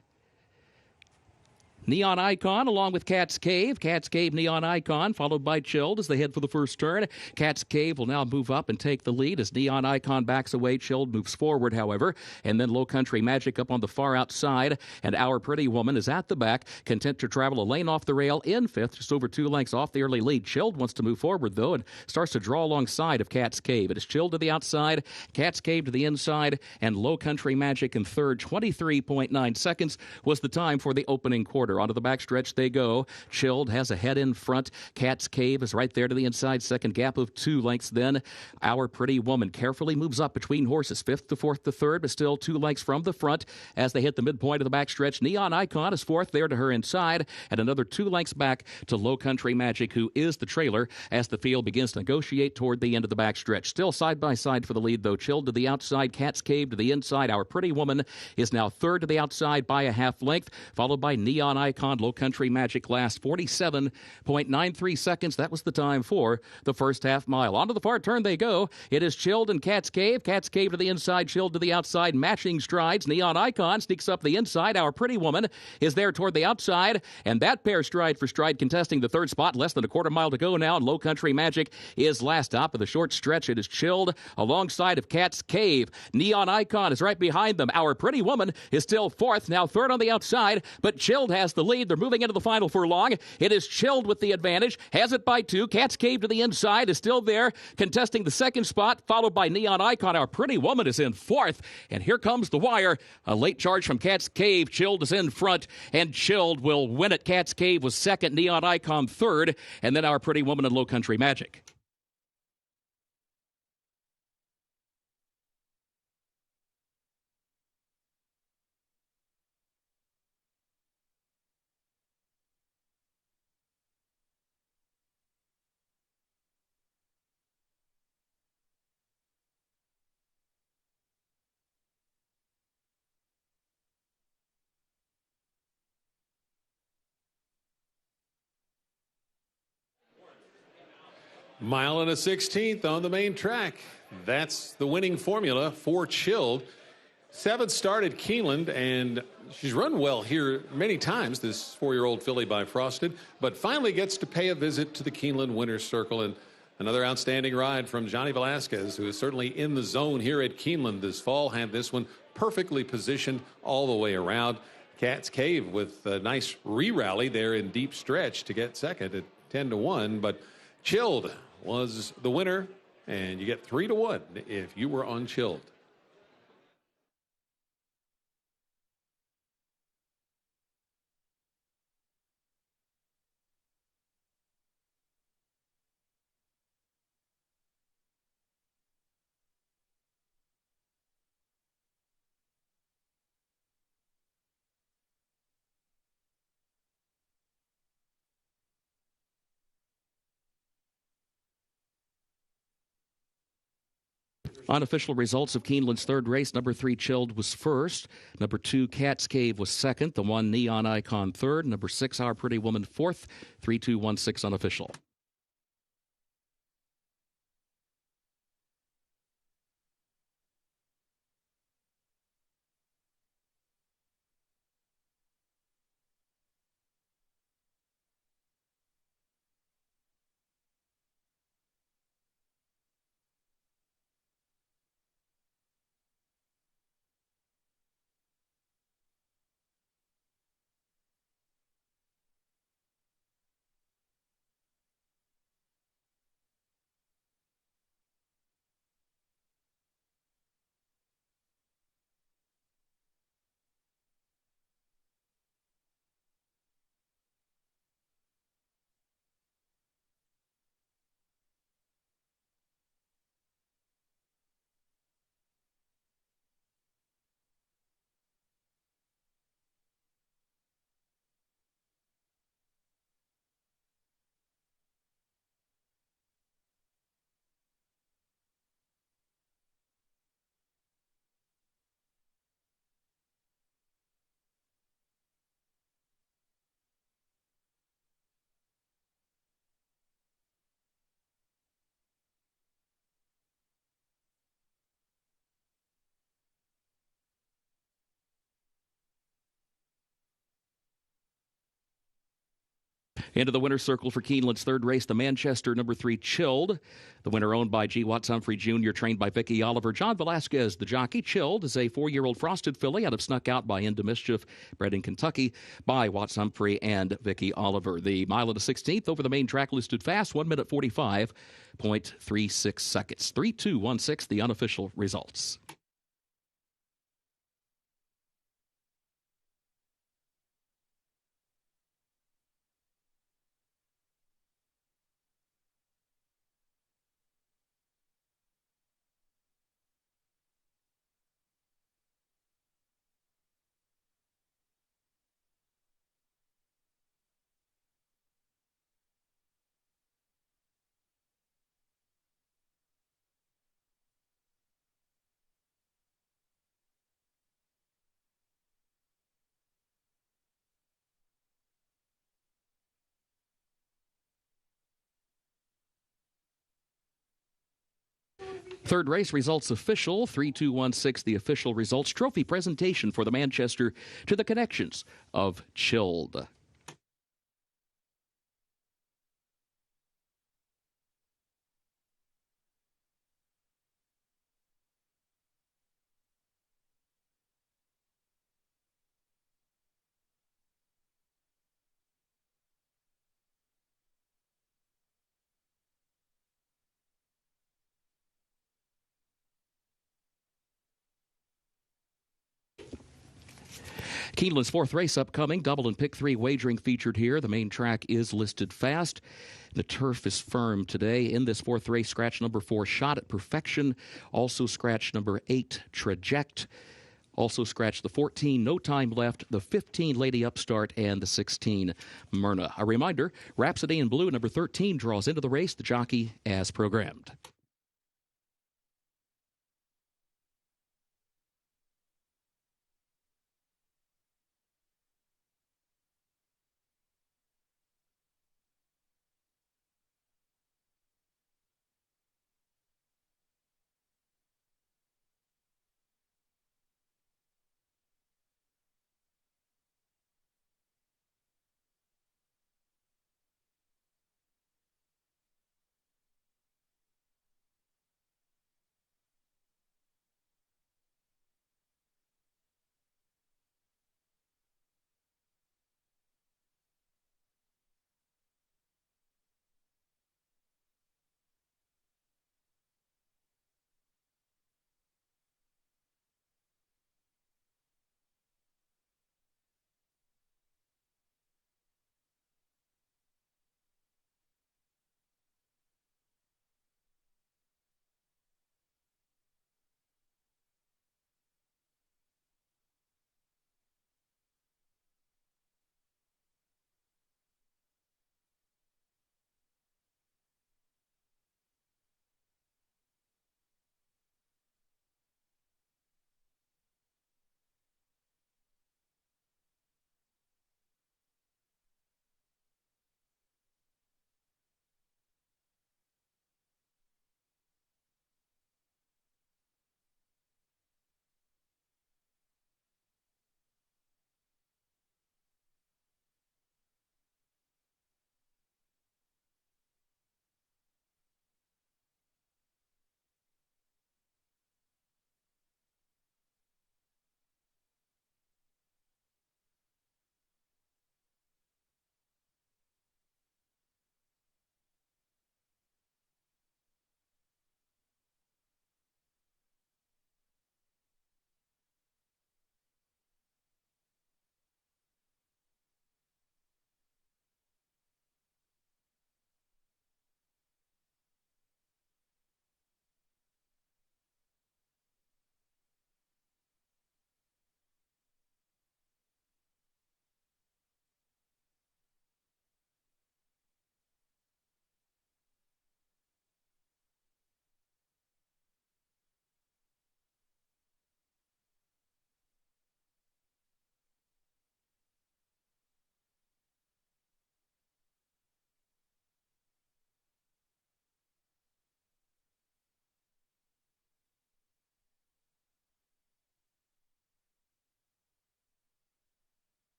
Neon Icon along with Cat's Cave. Cat's Cave, Neon Icon, followed by Chilled as they head for the first turn. Cat's Cave will now move up and take the lead as Neon Icon backs away. Chilled moves forward, however. And then Low Country Magic up on the far outside. And Our Pretty Woman is at the back, content to travel a lane off the rail in fifth, just over 2 lengths off the early lead. Chilled wants to move forward, though, and starts to draw alongside of Cat's Cave. It is Chilled to the outside, Cat's Cave to the inside, and Low Country Magic in third. 23.9 seconds was the time for the opening quarter. Onto the backstretch they go. Chilled has a head in front. Cat's Cave is right there to the inside. Second gap of 2 lengths. Then Our Pretty Woman carefully moves up between horses. Fifth to fourth to third, but still 2 lengths from the front as they hit the midpoint of the backstretch. Neon Icon is fourth there to her inside, and another 2 lengths back to Low Country Magic, who is the trailer as the field begins to negotiate toward the end of the backstretch. Still side by side for the lead, though. Chilled to the outside, Cat's Cave to the inside. Our Pretty Woman is now third to the outside by a half length, followed by Neon Icon. Low Country Magic last 47.93 seconds. That was the time for the first half mile. Onto the far turn they go. It is Chilled and Cat's Cave. Cat's Cave to the inside, Chilled to the outside, matching strides. Neon Icon sneaks up the inside. Our Pretty Woman is there toward the outside, and that pair stride for stride contesting the third spot. Less than a quarter mile to go now, and Low Country Magic is last up of the short stretch. It is Chilled alongside of Cat's Cave. Neon Icon is right behind them. Our Pretty Woman is still fourth, now third on the outside, but Chilled has the lead. They're moving into the final furlong. It is Chilled with the advantage, has it by 2. Cat's Cave to the inside is still there, contesting the second spot, followed by Neon Icon. Our Pretty Woman is in fourth, and here comes the wire. A late charge from Cat's Cave. Chilled is in front, and Chilled will win it. Cat's Cave was second, Neon Icon third, and then Our Pretty Woman and Low Country Magic. Mile and a 16th on the main track. That's the winning formula for Chilled. 7th start at Keeneland, and she's run well here many times, this 4-year-old filly by Frosted, but finally gets to pay a visit to the Keeneland Winner's Circle. And another outstanding ride from Johnny Velasquez, who is certainly in the zone here at Keeneland this fall. Had this one perfectly positioned all the way around. Cat's Cave with a nice re-rally there in deep stretch to get second at 10-1, but Chilled was the winner, and you get 3-1 if you were on Chilled. Unofficial results of Keeneland's third race. Number 3, Chilled, was first. Number 2, Cat's Cave, was second. The 1, Neon Icon, third. Number 6, Our Pretty Woman, fourth. 3-2-1-6 unofficial. Into the winner's circle for Keeneland's third race, the Manchester number 3, Chilled. The winner owned by G. Watts Humphrey Jr., trained by Vicky Oliver. John Velasquez, the jockey. Chilled is a 4-year-old frosted filly out of Snuck Out by Into Mischief, bred in Kentucky by Watts Humphrey and Vicky Oliver. The mile and a 16th over the main track listed fast, 1 minute 45.36 seconds. 3-2-1-6, the unofficial results. Third race results official, 3-2-1-6, the official results. Trophy presentation for the Manchester to the connections of Chilled. Keeneland's fourth race upcoming, double and pick 3 wagering featured here. The main track is listed fast. The turf is firm today. In this fourth race, scratch number 4, Shot at Perfection. Also scratch number 8, Traject. Also scratch the 14, No Time Left, the 15, Lady Upstart, and the 16, Myrna. A reminder, Rhapsody in Blue, number 13, draws into the race, the jockey as programmed.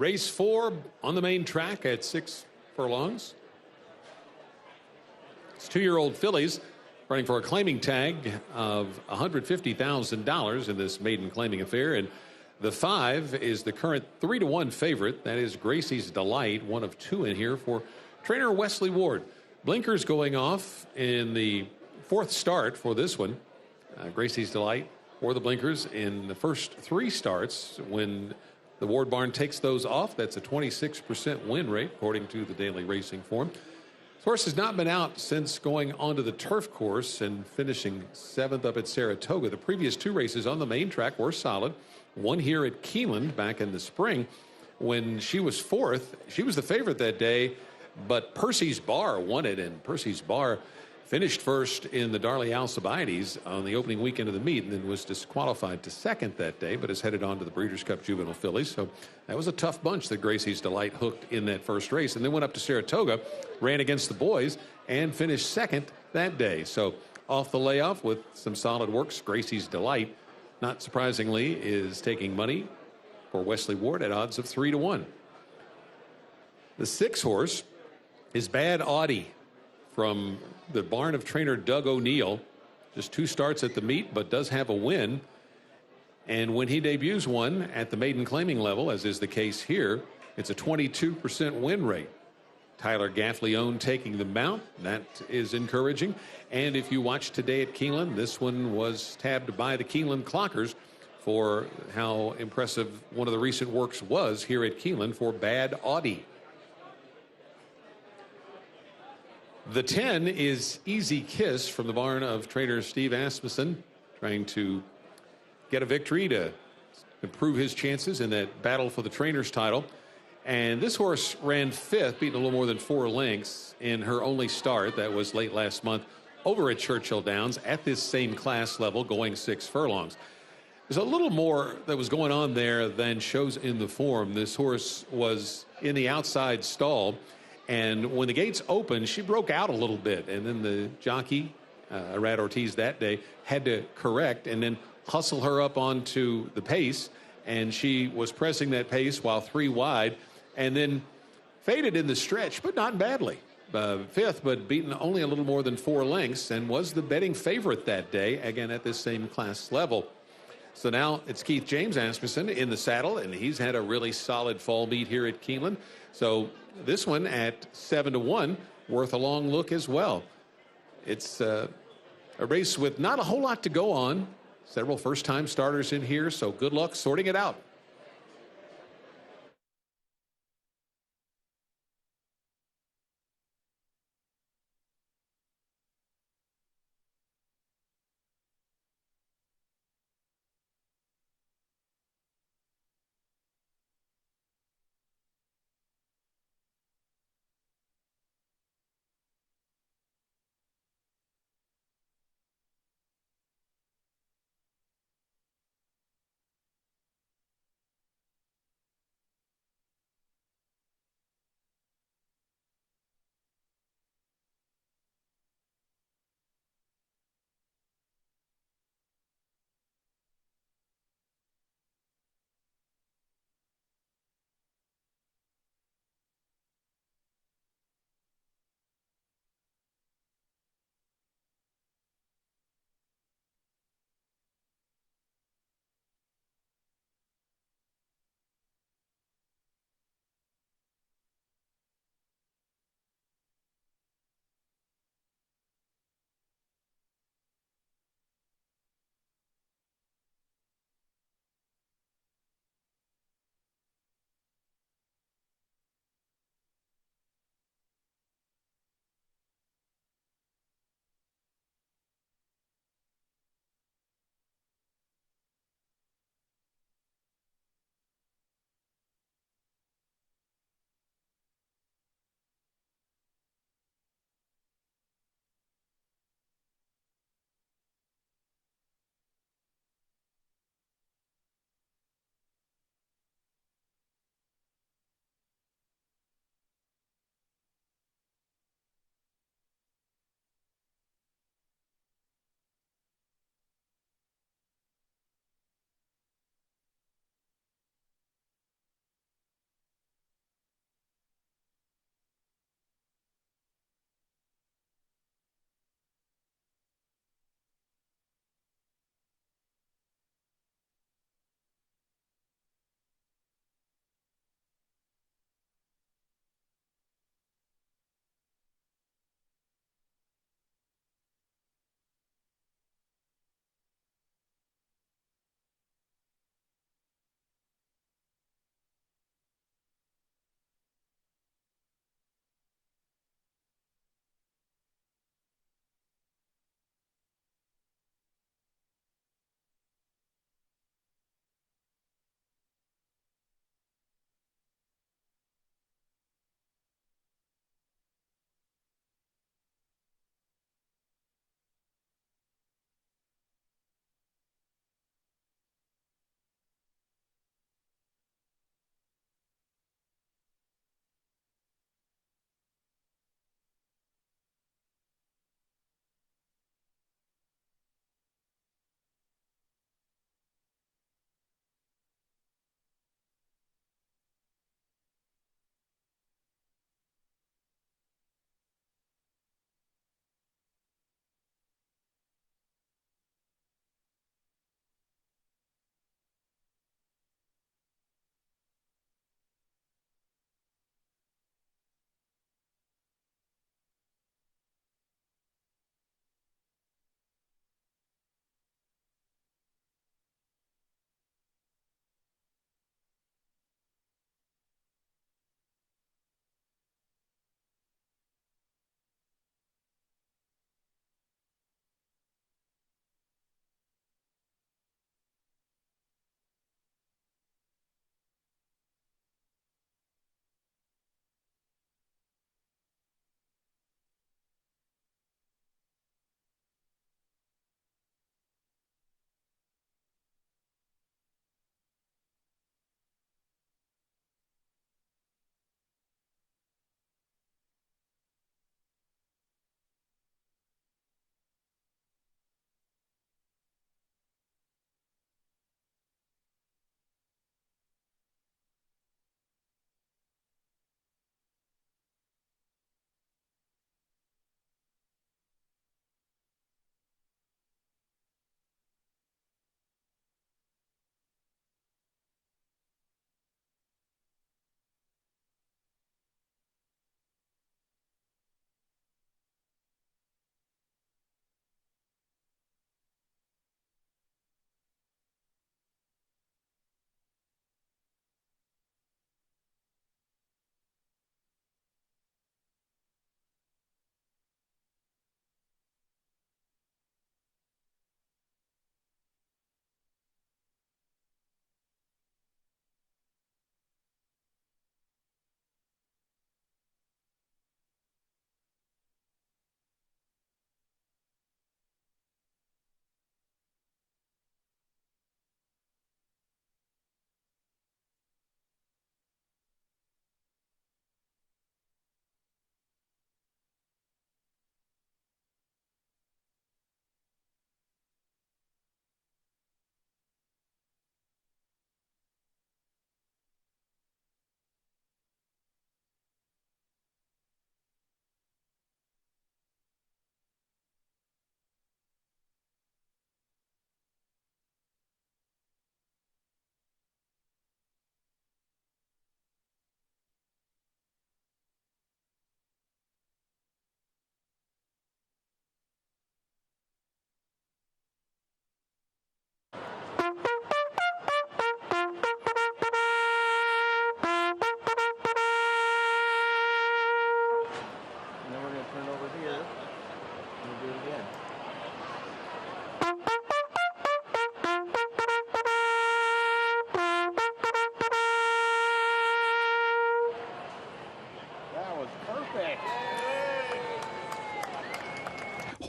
Race 4 on the main track at 6 furlongs. It's 2-year-old fillies running for a claiming tag of $150,000 in this maiden claiming affair. And the 5 is the current 3-1 favorite. That is Gracie's Delight, one of 2 in here for trainer Wesley Ward. Blinkers going off in the 4th start for this one. Gracie's Delight or the blinkers in the first 3 starts. When the Ward barn takes those off, that's a 26% win rate, according to the Daily Racing Form. This horse has not been out since going onto the turf course and finishing 7th up at Saratoga. The previous 2 races on the main track were solid. One here at Keeneland back in the spring when she was 4th. She was the favorite that day, but Percy's Bar won it, and Percy's Bar finished first in the Darley Alcibiades on the opening weekend of the meet and then was disqualified to 2nd that day, but is headed on to the Breeders' Cup Juvenile Fillies. So that was a tough bunch that Gracie's Delight hooked in that first race, and then went up to Saratoga, ran against the boys, and finished 2nd that day. So off the layoff with some solid works, Gracie's Delight, not surprisingly, is taking money for Wesley Ward at odds of 3-1. The 6 horse is Bad Audie from the barn of trainer Doug O'Neill. Just 2 starts at the meet, but does have a win. And when he debuts one at the maiden claiming level, as is the case here, it's a 22% win rate. Tyler Gaffleone taking the mount. That is encouraging. And if you watch today at Keeneland, this one was tabbed by the Keeneland Clockers for how impressive one of the recent works was here at Keeneland for Bad Audie. The 10 is Easy Kiss from the barn of trainer Steve Asmussen, trying to get a victory to improve his chances in that battle for the trainer's title. And this horse ran 5th, beating a little more than 4 lengths in her only start. That was late last month over at Churchill Downs at this same class level, going 6 furlongs. There's a little more that was going on there than shows in the form. This horse was in the outside stall, and when the gates opened, she broke out a little bit. And then the jockey, Arad Ortiz that day, had to correct and then hustle her up onto the pace. And she was pressing that pace while 3 wide and then faded in the stretch, but not badly. 5th, but beaten only a little more than 4 lengths, and was the betting favorite that day, again at this same class level. So now it's Keith James Asmussen in the saddle, and he's had a really solid fall meet here at Keeneland. So this one at 7-1, worth a long look as well. It's a race with not a whole lot to go on. Several first-time starters in here, so good luck sorting it out.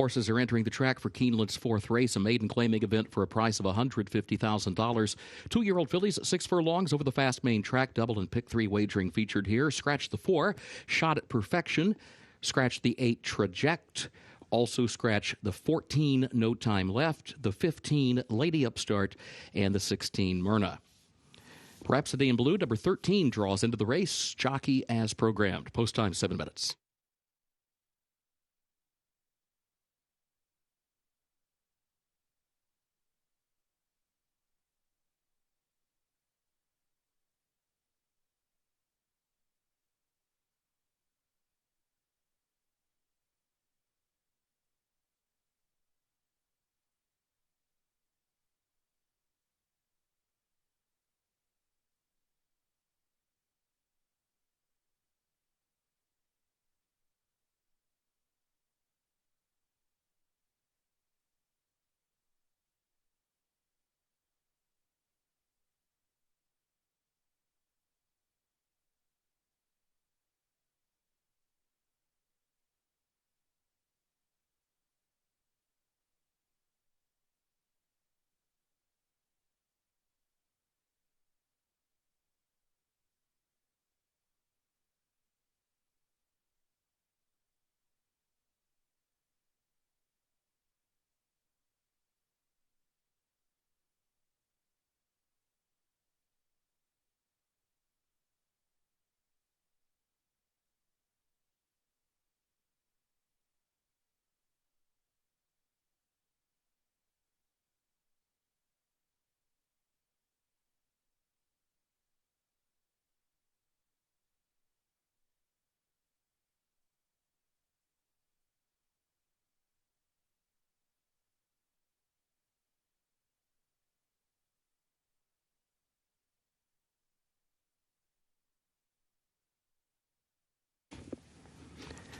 Horses are entering the track for Keeneland's fourth race, a maiden claiming event for a price of $150,000. 2-year-old fillies, 6 furlongs over the fast main track. Double and pick 3 wagering featured here. Scratch the 4, Shot at Perfection. Scratch the 8, Traject. Also scratch the 14, No Time Left, the 15, Lady Upstart, and the 16, Myrna. Rhapsody in Blue, number 13, draws into the race. Jockey as programmed. Post time 7 minutes.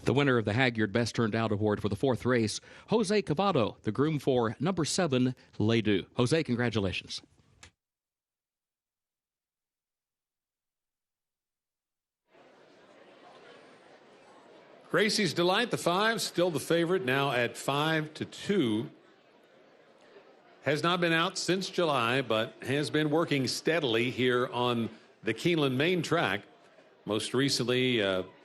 The winner of the Haggard Best Turned Out Award for the fourth race, Jose Cavado, the groom for number 7, Ledoux. Jose, congratulations. Gracie's Delight, the 5, still the favorite, now at 5-2. Has not been out since July, but has been working steadily here on the Keeneland main track. Most recently,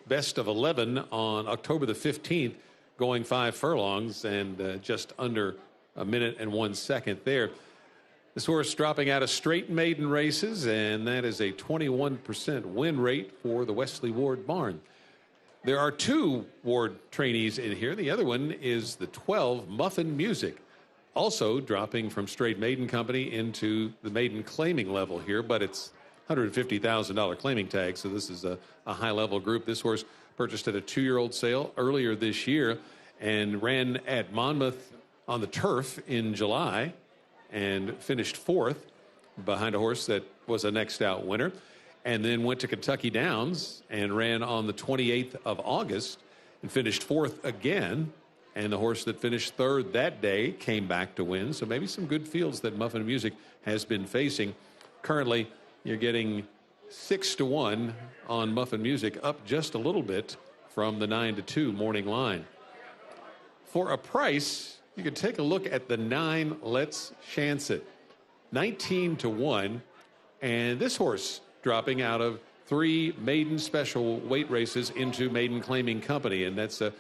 best of 11 on October the 15th, going 5 furlongs and just under a minute and 1 second there. This horse dropping out of straight maiden races, and that is a 21% win rate for the Wesley Ward barn. There are 2 Ward trainees in here. The other one is the 12, Muffin Music, also dropping from straight maiden company into the maiden claiming level here, but it's $150,000 claiming tag, so this is a high-level group. This horse purchased at a 2-year-old sale earlier this year and ran at Monmouth on the turf in July and finished 4th behind a horse that was a next-out winner, and then went to Kentucky Downs and ran on the 28th of August and finished 4th again, and the horse that finished 3rd that day came back to win, so maybe some good fields that Muffin Music has been facing. Currently, you're getting 6-1 on Muffin Music, up just a little bit from the 9-2 morning line. For a price, you can take a look at the 9 Let's Chance It. 19-1, and this horse dropping out of 3 maiden special weight races into maiden claiming company, and that's a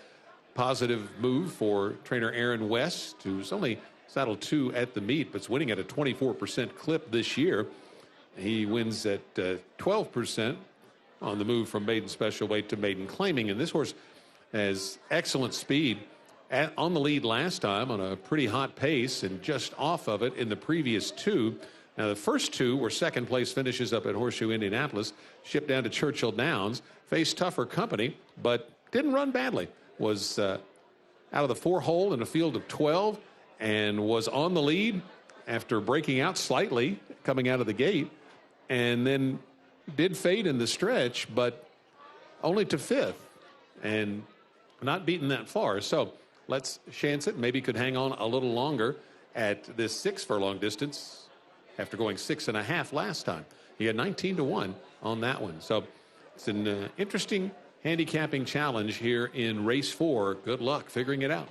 positive move for trainer Aaron West, who's only saddled 2 at the meet, but's winning at a 24% clip this year. He wins at 12% on the move from maiden special weight to maiden claiming. And this horse has excellent speed on the lead last time on a pretty hot pace and just off of it in the previous 2. Now, the first 2 were second-place finishes up at Horseshoe, Indianapolis, shipped down to Churchill Downs, faced tougher company, but didn't run badly. Was out of the 4-hole in a field of 12 and was on the lead after breaking out slightly coming out of the gate, and then did fade in the stretch, but only to 5th and not beaten that far. So Let's Chance It. Maybe could hang on a little longer at this 6 furlong distance after going 6.5 last time. He had 19-1 on that one. So it's an interesting handicapping challenge here in race 4. Good luck figuring it out.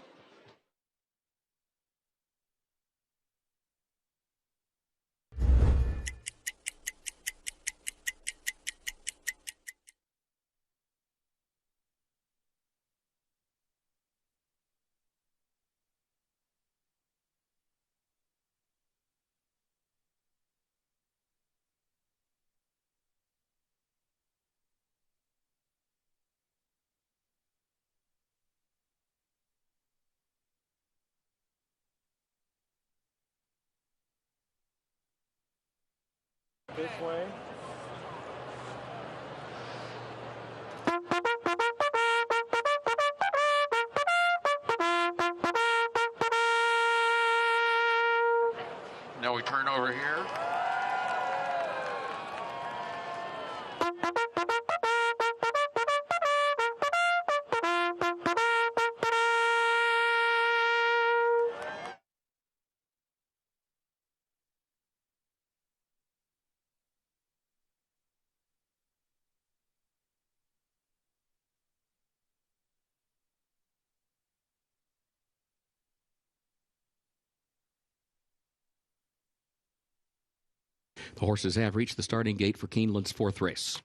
This way. Now we turn over here. The horses have reached the starting gate for Keeneland's fourth race.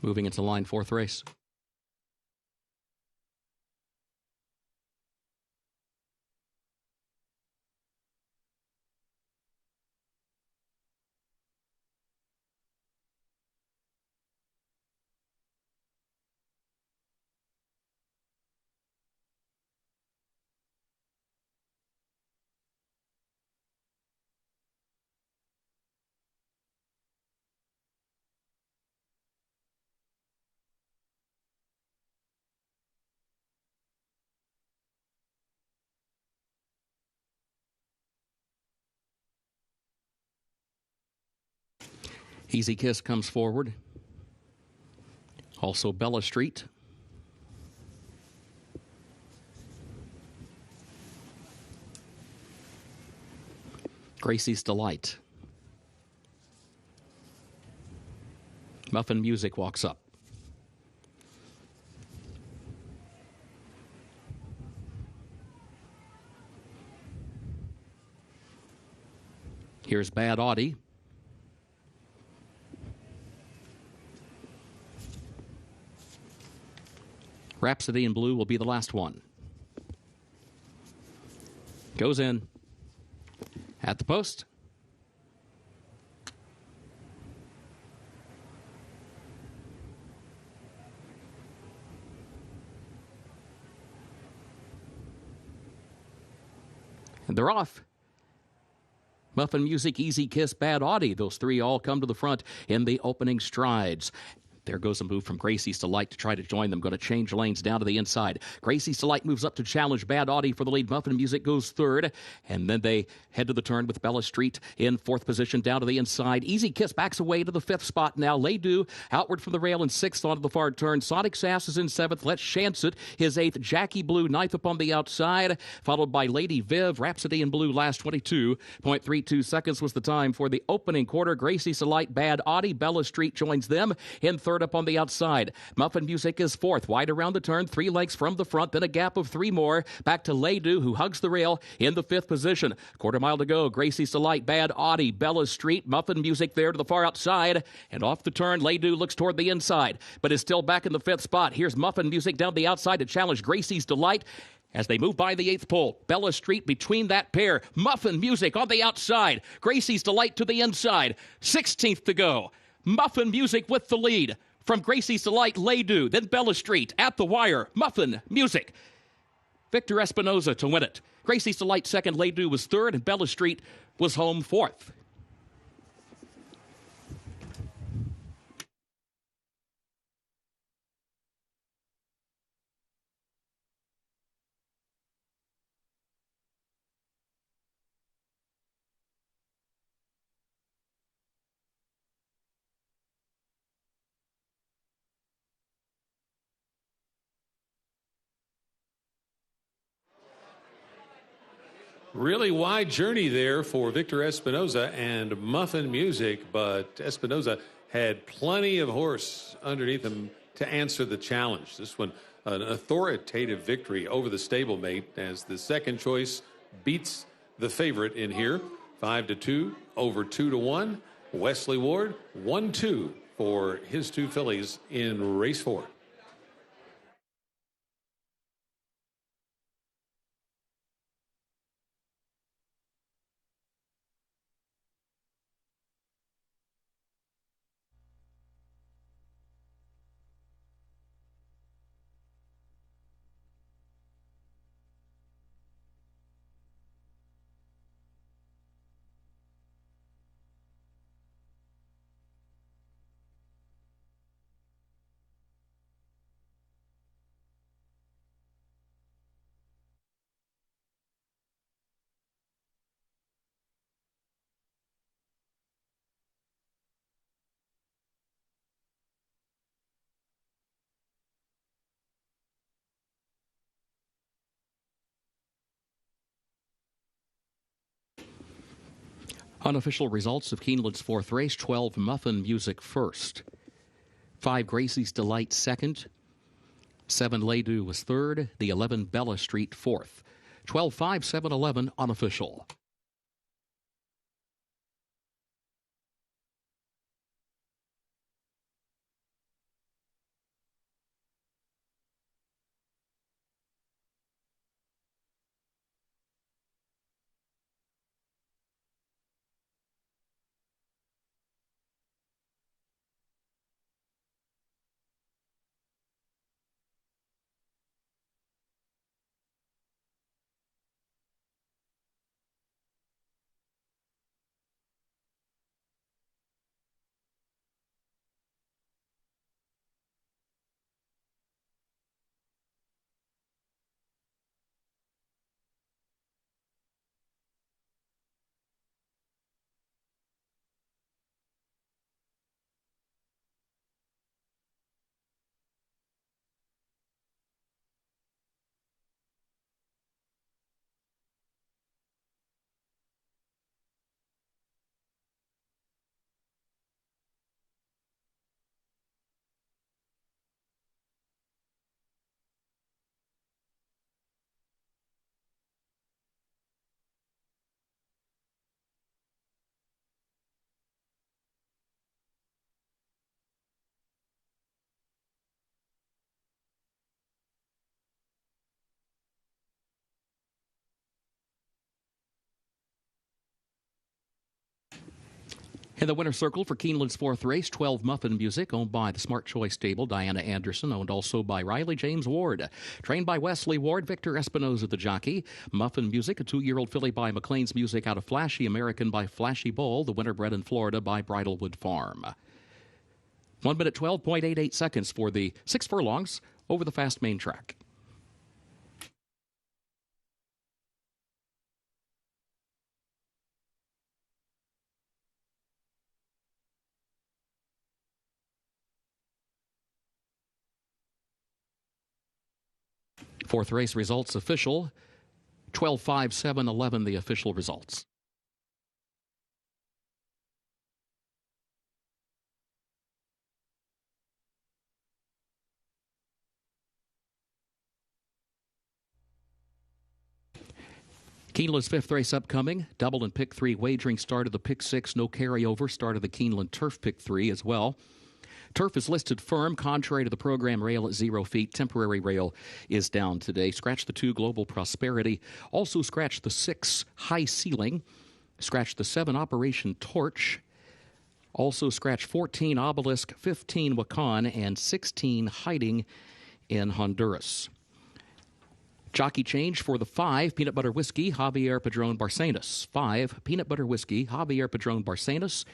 Moving into line fourth race. Easy Kiss comes forward. Also Bella Street. Gracie's Delight. Muffin Music walks up. Here's Bad Audie. Rhapsody in Blue will be the last one. Goes in at the post. And they're off. Muffin Music, Easy Kiss, Bad Audie. Those three all come to the front in the opening strides. There goes a move from Gracie's Delight to try to join them. Going to change lanes down to the inside. Gracie's Delight moves up to challenge Bad Audie for the lead. Muffin Music goes third. And then they head to the turn with Bella Street in fourth position down to the inside. Easy Kiss backs away to the fifth spot now. Ledoux outward from the rail in sixth onto the far turn. Sonic Sass is in seventh. Let's Chance It, his eighth. Jackie Blue ninth up on the outside. Followed by Lady Viv. Rhapsody in Blue last 22.32 seconds was the time for the opening quarter. Gracie's Delight, Bad Audie. Bella Street joins them in third up on the outside. Muffin Music is fourth, wide around the turn, 3 lengths from the front, then a gap of 3 more. Back to Ledoux, who hugs the rail in the fifth position. Quarter mile to go. Gracie's Delight, Bad Audie, Bella Street, Muffin Music there to the far outside. And off the turn, Ledoux looks toward the inside, but is still back in the fifth spot. Here's Muffin Music down the outside to challenge Gracie's Delight. As they move by the eighth pole, Bella Street between that pair. Muffin Music on the outside. Gracie's Delight to the inside. 16th to go. Muffin Music with the lead. From Gracie's Delight, Ledoux, then Bella Street at the wire. Muffin Music. Victor Espinoza to win it. Gracie's Delight second, Ledoux was third, and Bella Street was home fourth. Really wide journey there for Victor Espinoza and Muffin Music, but Espinoza had plenty of horse underneath him to answer the challenge. This one, an authoritative victory over the stablemate as the second choice beats the favorite in here. 5-2 over 2-1. Wesley Ward 1-2 for his two fillies in race 4. Unofficial results of Keeneland's fourth race: 12 Muffin Music first, 5 Gracie's Delight second, 7 Laydu was third, the 11 Bella Street fourth. 12-5, 7-11 unofficial. In the winner's circle for Keeneland's fourth race, 12 Muffin Music, owned by the Smart Choice stable, Diana Anderson, owned also by Riley James Ward. Trained by Wesley Ward, Victor Espinoza the jockey. Muffin Music, a 2-year-old filly by McLean's Music out of Flashy American by Flashy Bull, the winner bred in Florida by Bridlewood Farm. 1 minute 12.88 seconds for the 6 furlongs over the fast main track. Fourth race results official. 12-5, 7-11 the official results. Keeneland's fifth race upcoming. Double and pick 3 wagering start of the pick 6. No carryover. Start of the Keeneland Turf pick 3 as well. Turf is listed firm, contrary to the program rail at 0 feet. Temporary rail is down today. Scratch the 2 Global Prosperity. Also scratch the 6 High Ceiling. Scratch the 7 Operation Torch. Also scratch 14 Obelisk, 15 Wakan, and 16 Hiding in Honduras. Jockey change for the 5 Peanut Butter Whiskey, Javier Padron Barcenas. 5 Peanut Butter Whiskey, Javier Padron Barcenas.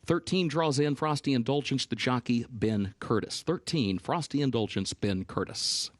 13 draws in Frosty Indulgence, the jockey Ben Curtis. 13 Frosty Indulgence, Ben Curtis.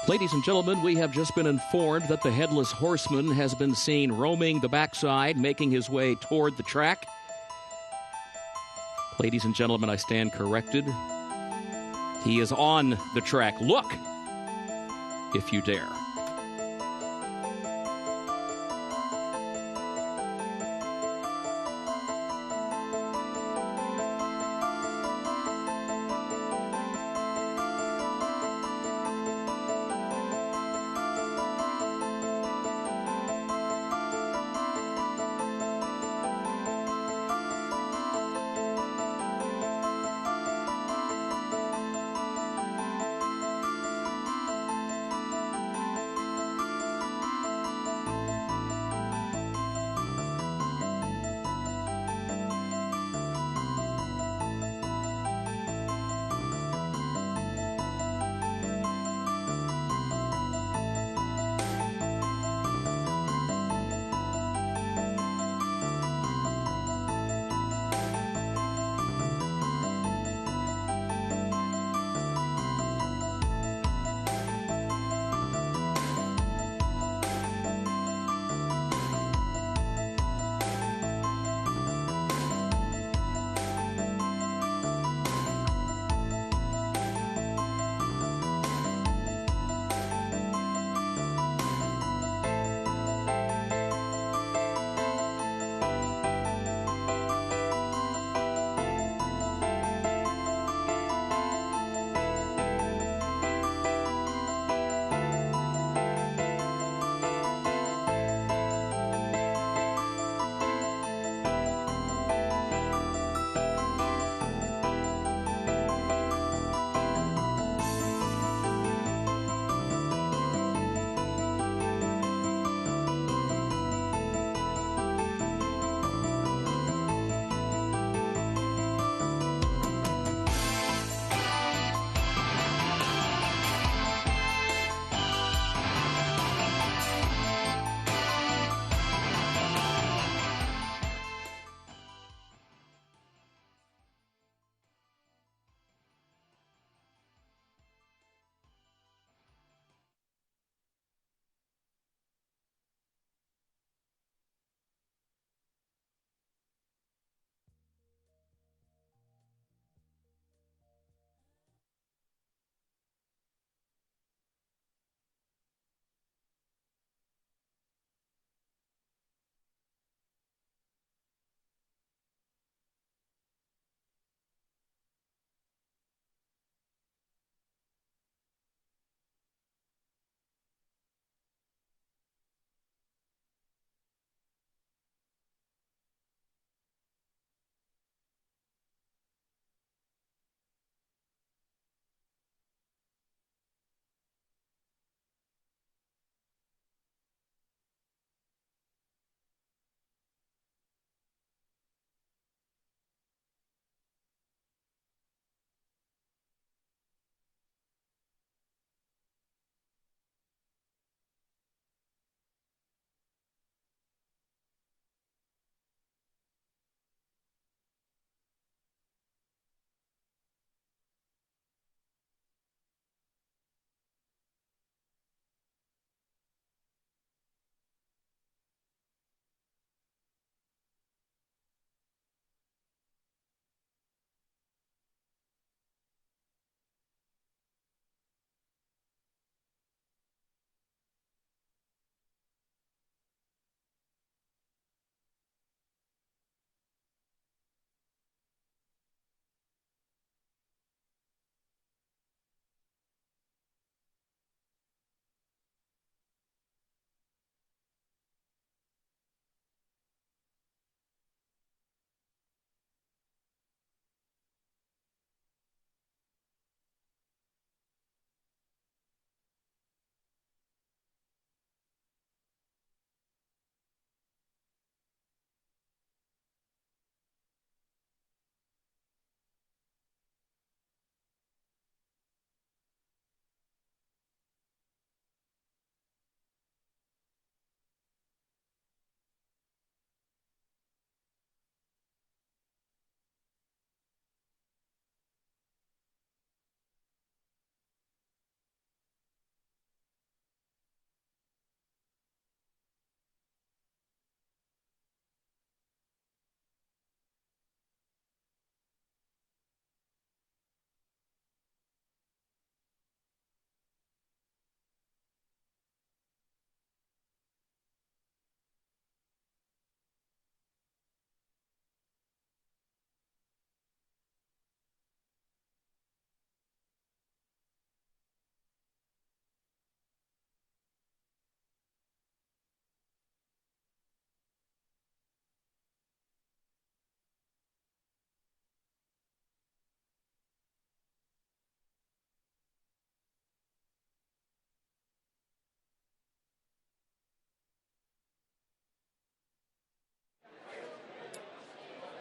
Ladies and gentlemen, we have just been informed that the Headless Horseman has been seen roaming the backside, making his way toward the track. Ladies and gentlemen, I stand corrected. He is on the track. Look, if you dare.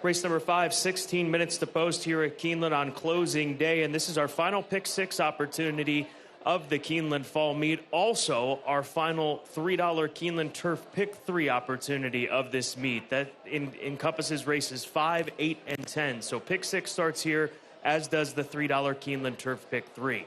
Race number 5, 16 minutes to post here at Keeneland on closing day, and this is our final pick 6 opportunity of the Keeneland Fall Meet. Also, our final $3 Keeneland Turf Pick 3 opportunity of this meet. That encompasses races 5, 8, and 10. So pick 6 starts here, as does the $3 Keeneland Turf Pick 3.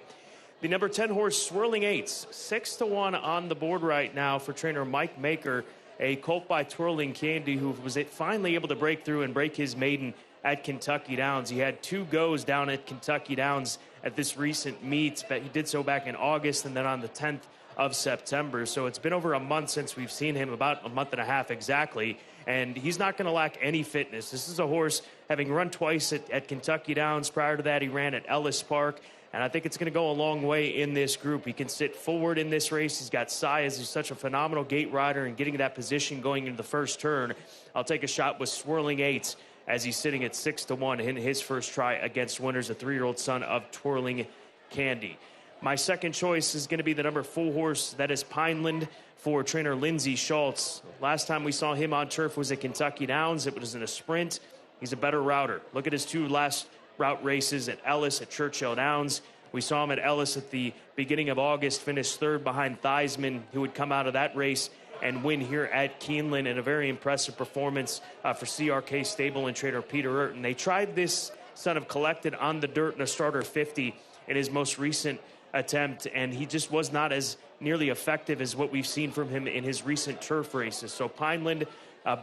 The number 10 horse, Swirling Eights, 6-1 on the board right now for trainer Mike Maker, a colt by Twirling Candy, who was finally able to break through and break his maiden at Kentucky Downs. He had 2 goes down at Kentucky Downs at this recent meet, but he did so back in August and then on the 10th of September. So it's been over a month since we've seen him, about a month and a half exactly, and he's not going to lack any fitness. This is a horse having run twice at Kentucky Downs. Prior to that, he ran at Ellis Park. And I think it's going to go a long way in this group. He can sit forward in this race. He's got size. He's such a phenomenal gate rider and getting that position going into the first turn. I'll take a shot with Swirling Eights as he's sitting at 6-1 in his first try against Winters, a 3-year-old son of Twirling Candy. My second choice is going to be the number 4 horse, that is Pineland, for trainer Lindsey Schultz. Last time we saw him on turf was at Kentucky Downs. It was in a sprint. He's a better router. Look at his 2 last route races at Ellis, at Churchill Downs. We saw him at Ellis at the beginning of August, finished 3rd behind Theismann, who would come out of that race and win here at Keeneland in a very impressive performance for CRK Stable and trainer Peter Urton. They tried this son of Collected on the dirt in a starter 50 in his most recent attempt, and he just was not as nearly effective as what we've seen from him in his recent turf races. So Pineland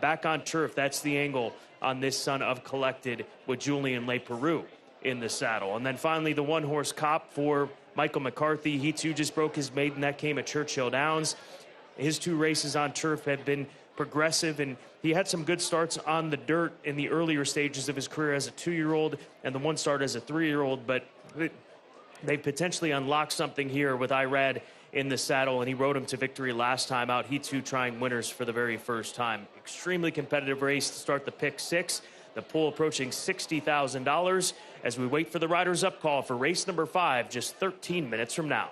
back on turf, that's the angle on this son of Collected with Julian Leperoux in the saddle. And then finally, the 1-horse Cop for Michael McCarthy. He too just broke his maiden. That came at Churchill Downs. His 2 races on turf have been progressive, and he had some good starts on the dirt in the earlier stages of his career as a 2-year-old and the 1 start as a 3-year-old, but they potentially unlocked something here with Irad in the saddle, and he rode him to victory last time out. He too trying Winters for the very first time. Extremely competitive race to start the pick 6. The pool approaching $60,000 as we wait for the riders up call for race number 5 just 13 minutes from now.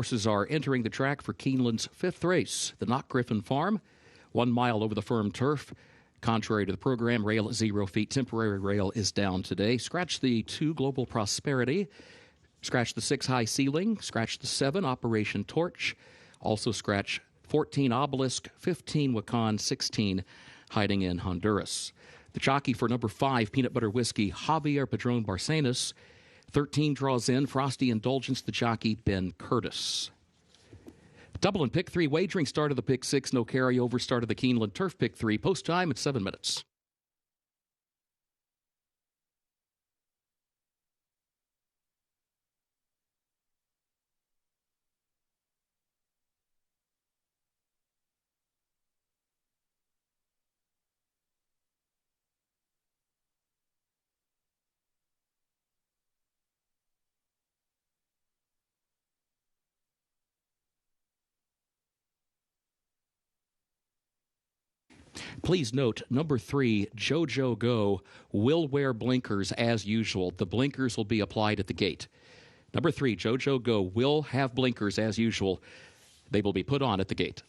Horses are entering the track for Keeneland's 5th race, the Knock Griffin Farm, 1 mile over the firm turf. Contrary to the program, rail at 0 feet. Temporary rail is down today. Scratch the 2 Global Prosperity. Scratch the 6 High Ceiling. Scratch the 7 Operation Torch. Also scratch 14 Obelisk, 15 Wakan, 16 Hiding in Honduras. The jockey for number 5, Peanut Butter Whiskey, Javier Padron Barcenas. 13 draws in, Frosty Indulgence, the jockey, Ben Curtis. Double and pick 3 wagering start of the pick 6, no carryover start of the Keeneland Turf pick 3. Post time at 7 minutes. Please note, number 3, JoJo Go, will wear blinkers as usual. The blinkers will be applied at the gate. Number 3, JoJo Go, will have blinkers as usual. They will be put on at the gate.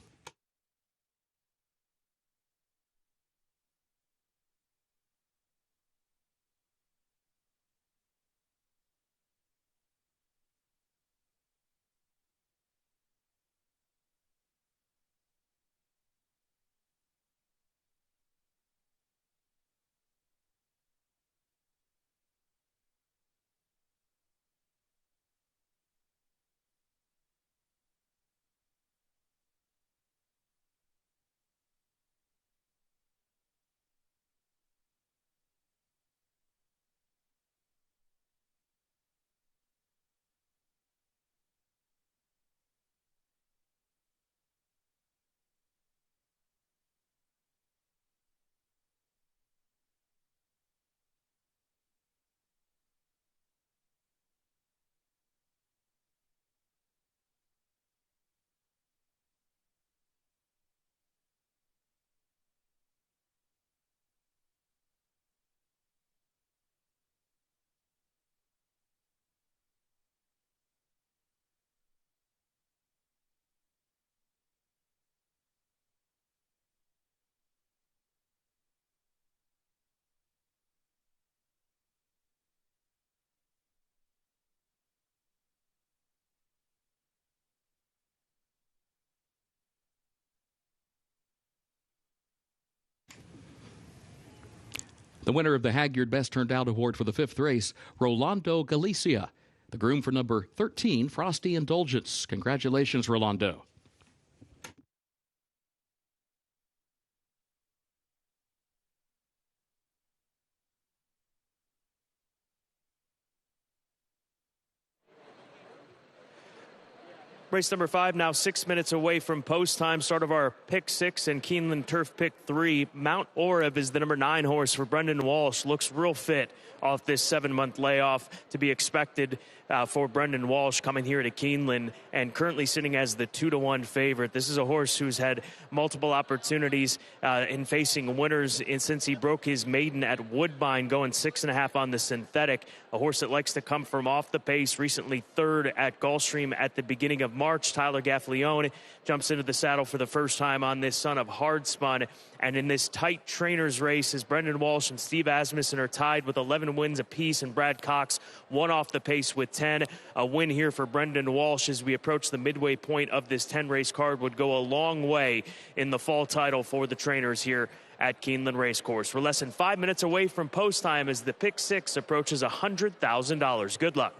The winner of the Haggard Best Turned Out Award for the 5th race, Rolando Galicia. The groom for number 13, Frosty Indulgence. Congratulations, Rolando. Race number 5 now 6 minutes away from post time. Start of our pick 6 and Keeneland Turf pick 3. Mount Oreb is the number 9 horse for Brendan Walsh. Looks real fit off this 7-month layoff, to be expected for Brendan Walsh coming here to Keeneland and currently sitting as the 2-1 favorite. This is a horse who's had multiple opportunities in facing winners since he broke his maiden at Woodbine, going 6.5 on the synthetic. A horse that likes to come from off the pace. Recently 3rd at Gulfstream at the beginning of March. Tyler Gaffalione jumps into the saddle for the first time on this son of Hardspun. And in this tight trainers race, as Brendan Walsh and Steve Asmussen are tied with 11 wins apiece, and Brad Cox one off the pace with 10. A win here for Brendan Walsh as we approach the midway point of this 10-race card would go a long way in the fall title for the trainers here at Keeneland Racecourse. We're less than 5 minutes away from post time as the pick 6 approaches $100,000. Good luck.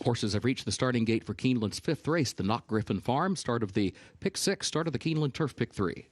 Horses have reached the starting gate for Keeneland's 5th race, the Knock Griffin Farm. Start of the Pick 6, start of the Keeneland Turf Pick 3.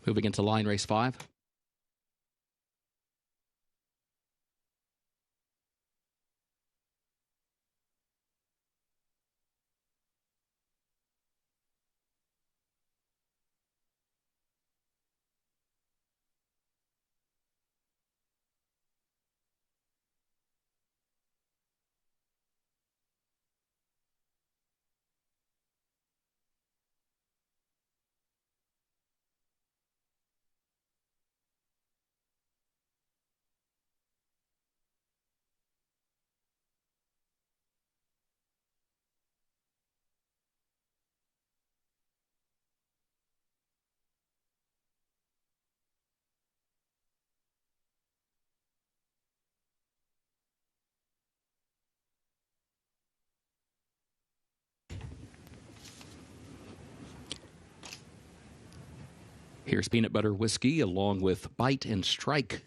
Moving into line race 5. Here's Peanut Butter Whiskey along with Bite and Strike.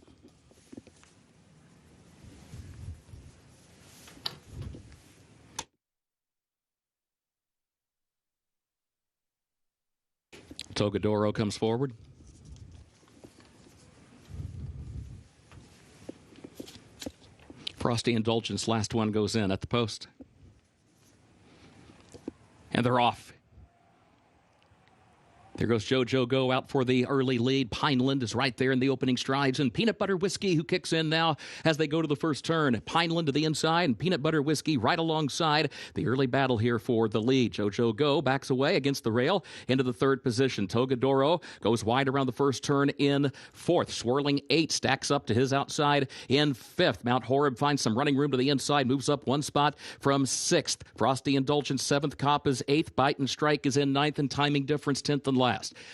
Togadoro comes forward. Frosty Indulgence, last one goes in at the post. And they're off. There goes JoJo Go out for the early lead. Pineland is right there in the opening strides. And Peanut Butter Whiskey, who kicks in now as they go to the first turn. Pineland to the inside and Peanut Butter Whiskey right alongside. The early battle here for the lead. JoJo Go backs away against the rail into the third position. Togadoro goes wide around the first turn in fourth. Swirling 8 stacks up to his outside in fifth. Mount Horeb finds some running room to the inside. Moves up one spot from sixth. Frosty Indulgence 7th. Cop is 8th. Bite and Strike is in 9th. And timing difference 10th and last.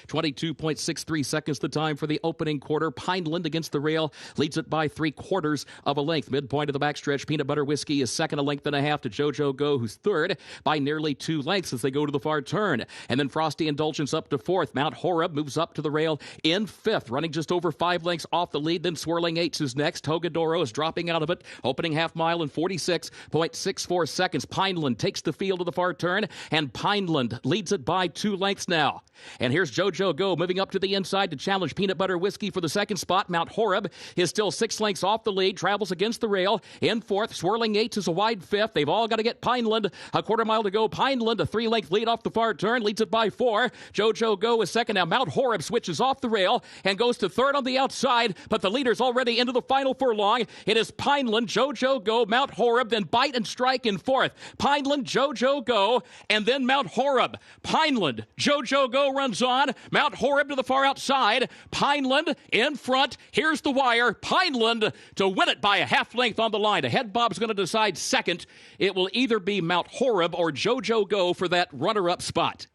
22.63 seconds the time for the opening quarter. Pineland against the rail leads it by 3/4 of a length. Midpoint of the backstretch, Peanut Butter Whiskey is second, a length and a half to JoJo Go, who's third by nearly 2 lengths as they go to the far turn. And then Frosty Indulgence up to fourth. Mount Horeb moves up to the rail in fifth, running just over 5 lengths off the lead. Then Swirling Eights is next. Togadoro is dropping out of it. Opening half mile in 46.64 seconds. Pineland takes the field to the far turn, and Pineland leads it by 2 lengths now. And here's JoJo Go moving up to the inside to challenge Peanut Butter Whiskey for the second spot. Mount Horeb is still 6 lengths off the lead, travels against the rail in fourth. Swirling Eights is a wide fifth. They've all got to get Pineland. A quarter mile to go. Pineland, a 3-length lead off the far turn, leads it by 4. JoJo Go is second. Now Mount Horeb switches off the rail and goes to third on the outside, but the leader's already into the final furlong. It is Pineland, JoJo Go, Mount Horeb, then Bite and Strike in fourth. Pineland, JoJo Go, and then Mount Horeb. Pineland, JoJo Go runs on. Mount Horeb to the far outside. Pineland in front. Here's the wire. Pineland to win it by a half length on the line. Ahead Bob's going to decide second. It will either be Mount Horeb or JoJo Go for that runner-up spot.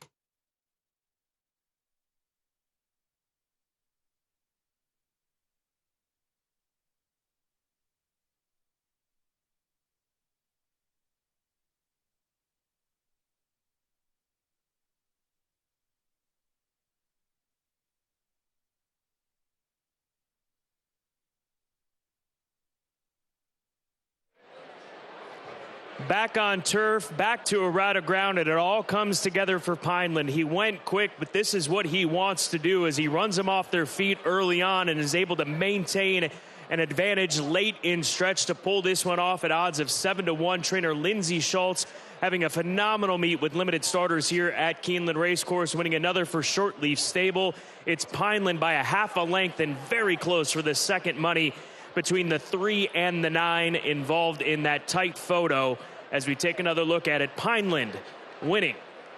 back on turf, back to a route of ground, and it all comes together for Pineland. He went quick, but this is what he wants to do as he runs them off their feet early on and is able to maintain an advantage late in stretch to pull this one off at odds of 7-1. Trainer Lindsey Schultz having a phenomenal meet with limited starters here at Keeneland Racecourse, winning another for Shortleaf Stable. It's Pineland by a half a length and very close for the second money between the 3 and the 9 involved in that tight photo. As we take another look at it, Pineland winning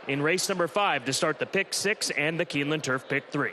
in race number 5 to start the pick 6 and the Keeneland Turf pick 3.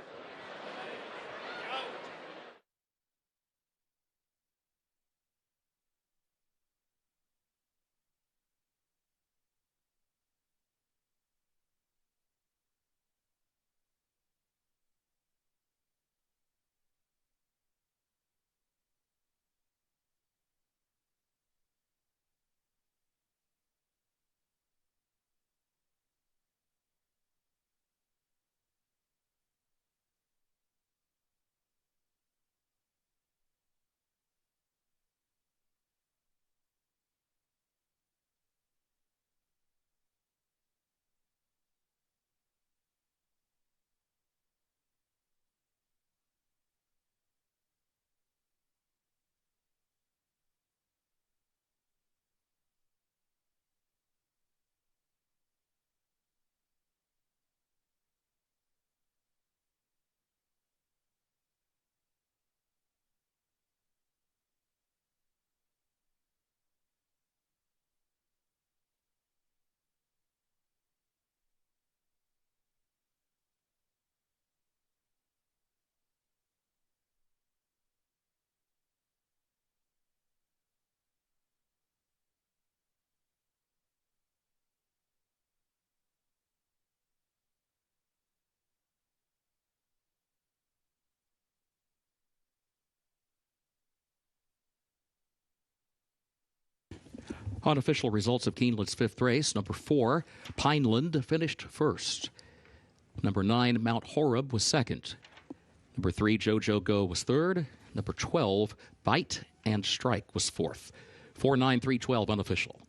Unofficial results of Keeneland's 5th race. Number 4, Pineland, finished first. Number 9, Mount Horeb, was second. Number 3, JoJo Go, was third. Number 12, Bite and Strike, was fourth. 4-9-3-12 unofficial.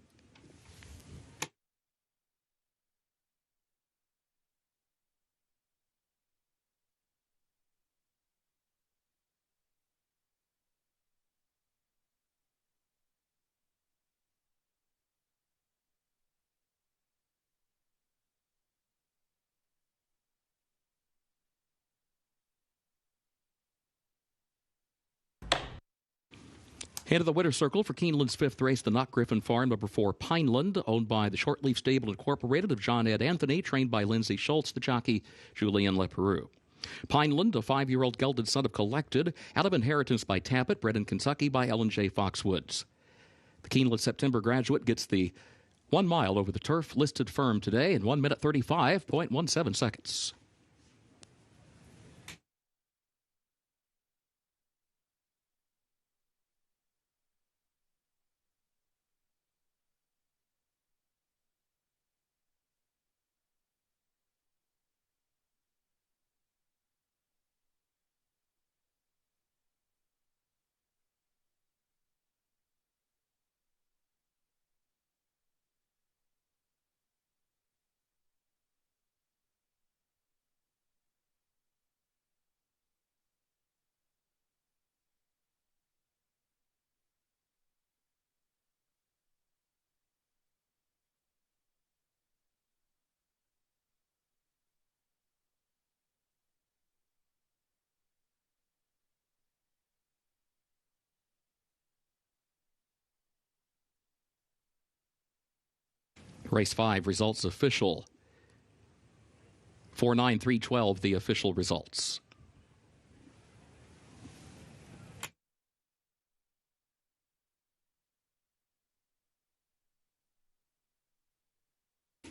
Head of the winner's circle for Keeneland's 5th race, the Knock Griffin Farm, number 4, Pineland, owned by the Shortleaf Stable Incorporated of John Ed Anthony, trained by Lindsey Schultz, the jockey Julian Leperoux. Pineland, a 5-year-old gelded son of Collected, out of inheritance by Tappet, bred in Kentucky by Ellen J. Foxwoods. The Keeneland September graduate gets the 1 mile over the turf, listed firm today in 1 minute 35.17 seconds. Race 5 results official. 4-9-3-12 the official results.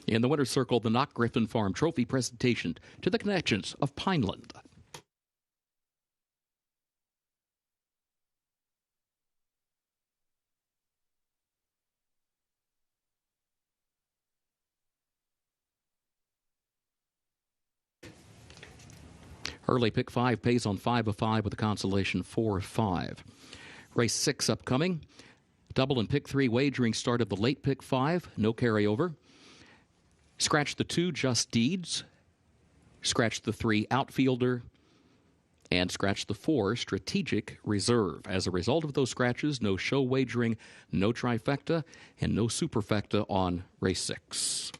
In the winner's circle, the Knock Griffin Farm Trophy presentation to the connections of Pineland. Early pick 5 pays on 5 of 5 with a consolation 4 of 5. Race 6 upcoming. Double and pick 3 wagering started the late pick 5, no carryover. Scratch the 2, Just Deeds. Scratch the 3, Outfielder. And scratch the 4, Strategic Reserve. As a result of those scratches, no show wagering, no trifecta, and no superfecta on race 6.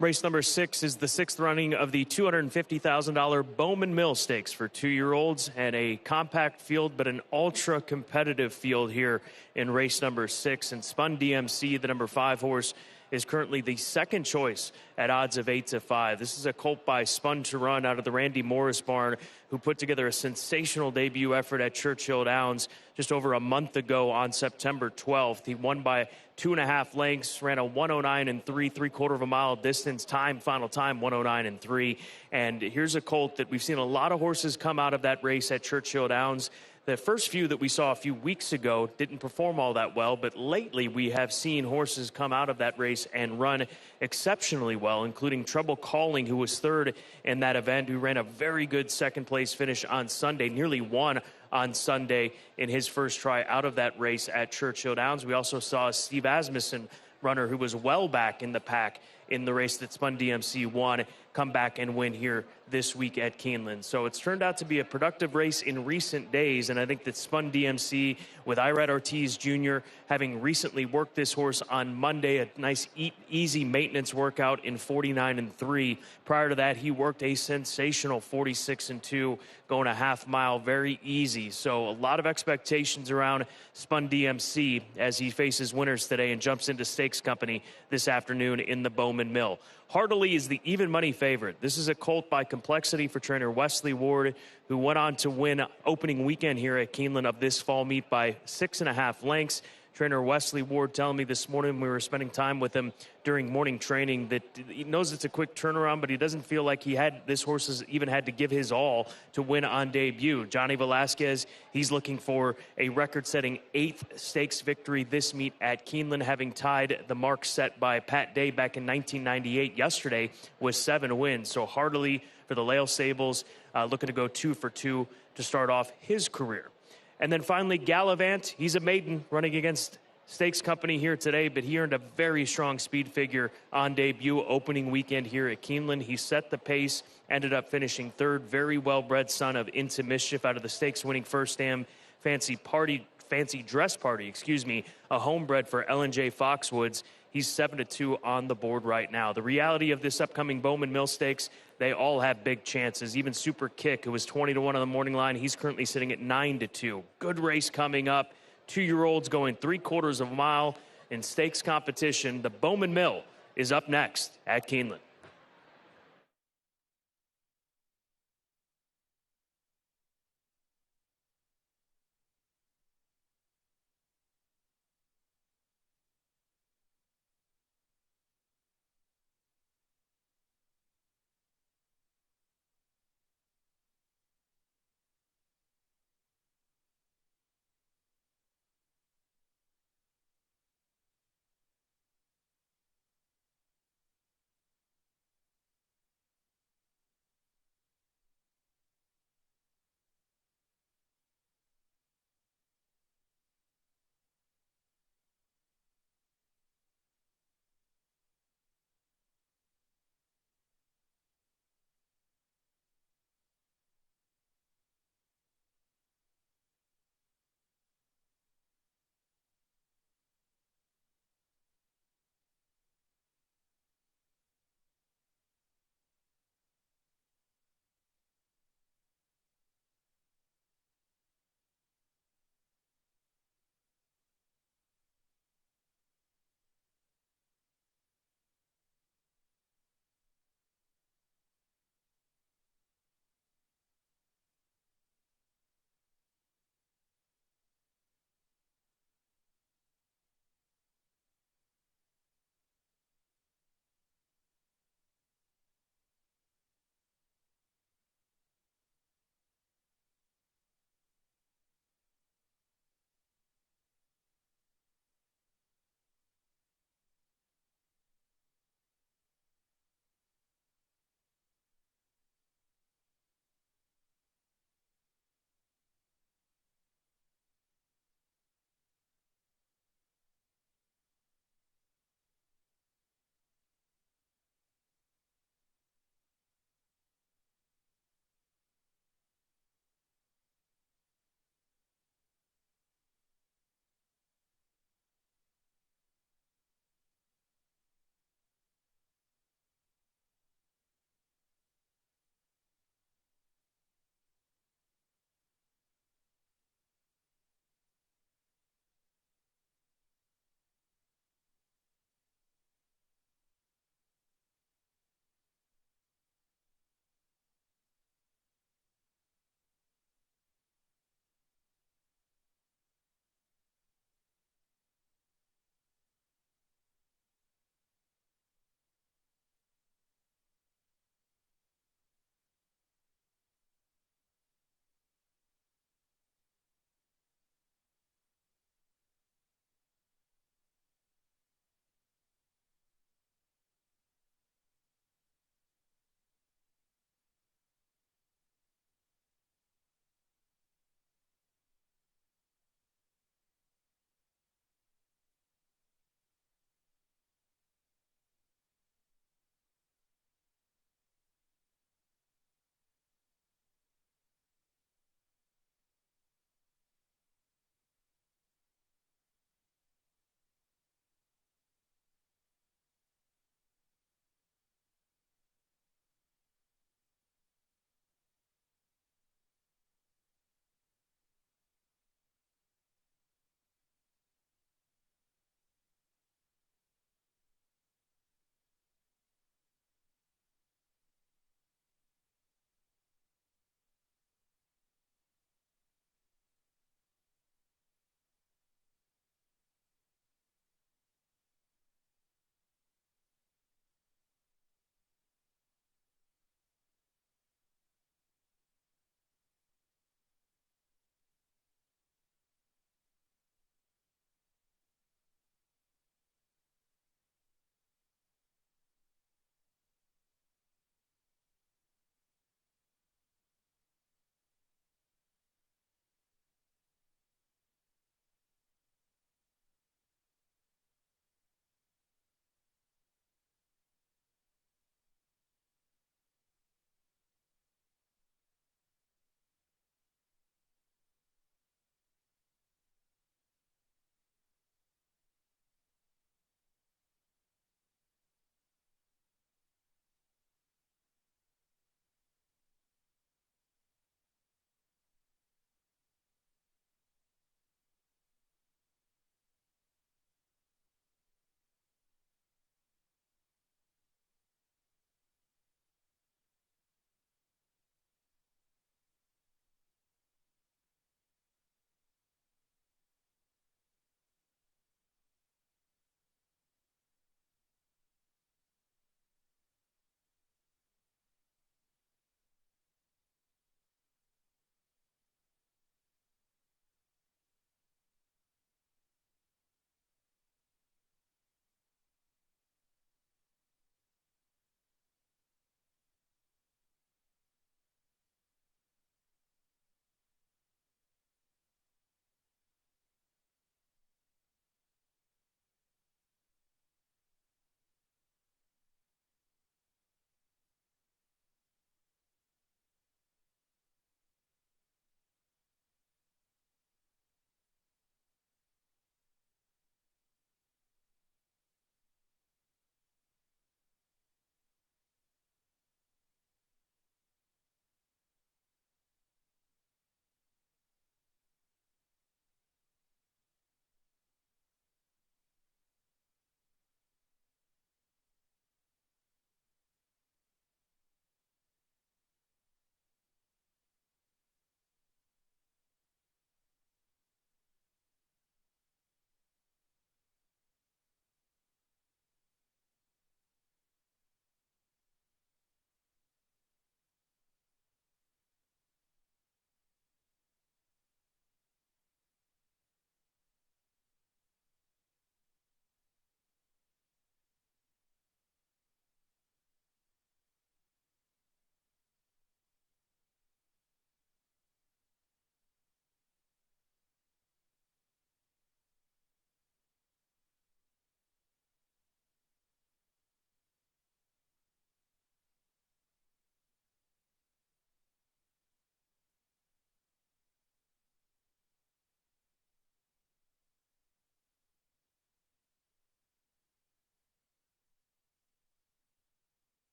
Race number 6 is the 6th running of the $250,000 Bowman Mill Stakes for 2-year-olds, and a compact field but an ultra competitive field here in race number 6. And Spun DMC, the number 5 horse, is currently the second choice at odds of 8-5. This is a colt by Spun to Run out of the Randy Morris barn, who put together a sensational debut effort at Churchill Downs just over a month ago on September 12th. He won by 2.5 lengths, ran a 109 and 3/4 of a mile distance time, final time 109 and 3. And here's a colt that we've seen a lot of horses come out of that race at Churchill Downs. The first few that we saw a few weeks ago didn't perform all that well, but lately we have seen horses come out of that race and run exceptionally well, including Trouble Calling, who was third in that event, who ran a very good second-place finish on Sunday, nearly won on Sunday in his first try out of that race at Churchill Downs. We also saw Steve Asmussen, runner who was well back in the pack in the race that Spun DMC won, come back and win here this week at Keeneland. So it's turned out to be a productive race in recent days, and I think that Spun DMC, with Irad Ortiz Jr. having recently worked this horse on Monday, a nice easy maintenance workout in 49 and 3. Prior to that, he worked a sensational 46 and 2, going a half mile, very easy. So a lot of expectations around Spun DMC as he faces winners today and jumps into stakes company this afternoon in the Bowman Mill. Heartily is the even money favorite. This is a colt by Complexity for trainer Wesley Ward, who went on to win opening weekend here at Keeneland of this fall meet by 6.5 lengths. Trainer Wesley Ward telling me this morning, we were spending time with him during morning training, that he knows it's a quick turnaround, but he doesn't feel like this horse has even had to give his all to win on debut. Johnny Velasquez, he's looking for a record-setting 8th stakes victory this meet at Keeneland, having tied the mark set by Pat Day back in 1998 yesterday with 7 wins. So heartily for the Lael Sables, looking to go 2 for 2 to start off his career. And then finally, Gallivant, he's a maiden running against Stakes Company here today, but he earned a very strong speed figure on debut opening weekend here at Keeneland. He set the pace, ended up finishing third. Very well-bred son of Into Mischief out of the stakes-winning First Dam Fancy Dress Party, a homebred for L&J Foxwoods. He's 7-2 on the board right now. The reality of this upcoming Bowman Mill Stakes, they all have big chances. Even Super Kick, who was 20-1 on the morning line, he's currently sitting at 9-2. Good race coming up. 2-year-olds going 3/4 of a mile in stakes competition. The Bowman Mill is up next at Keeneland.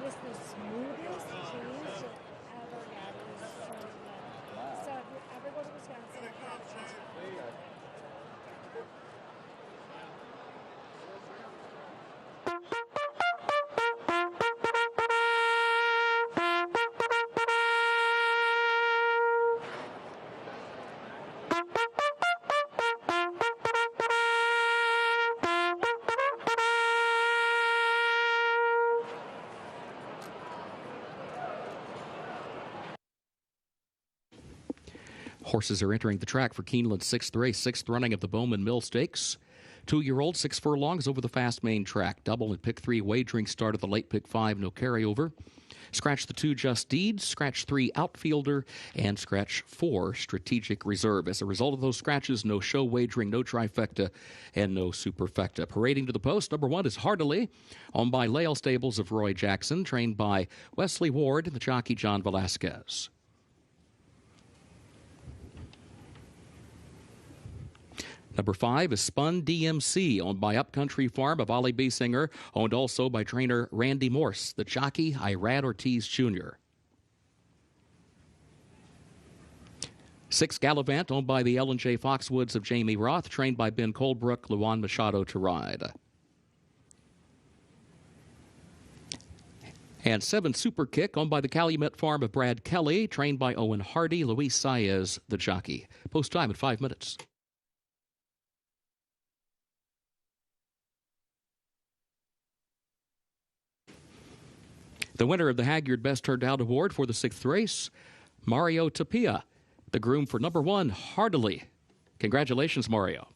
That is the smoothest cheese you'll ever get. It is so good. So if you ever go to Wisconsin, have cheese. Horses are entering the track for Keeneland's sixth race, sixth running of the Bowman Mill Stakes. 2-year-old, 6 furlongs over the fast main track. Double and pick 3 wagering start of the late pick 5, no carryover. Scratch the 2 Just Deeds, scratch 3 Outfielder, and scratch 4 Strategic Reserve. As a result of those scratches, no show wagering, no trifecta, and no superfecta. Parading to the post, number 1 is Heartily, owned by Lael Stables of Roy Jackson, trained by Wesley Ward and the jockey John Velasquez. Number 5 is Spun DMC, owned by Upcountry Farm of Ollie Biesinger, owned also by trainer Randy Morse, the jockey Irad Ortiz Jr. 6 Gallivant, owned by the L&J Foxwoods of Jamie Roth, trained by Ben Colebrook, Luan Machado to ride. And 7 Super Kick, owned by the Calumet Farm of Brad Kelly, trained by Owen Hardy, Luis Saez, the jockey. Post time at 5 minutes. The winner of the Haggard Best Turned Out Award for the 6th race, Mario Tapia, the groom for number 1, Heartily. Congratulations, Mario.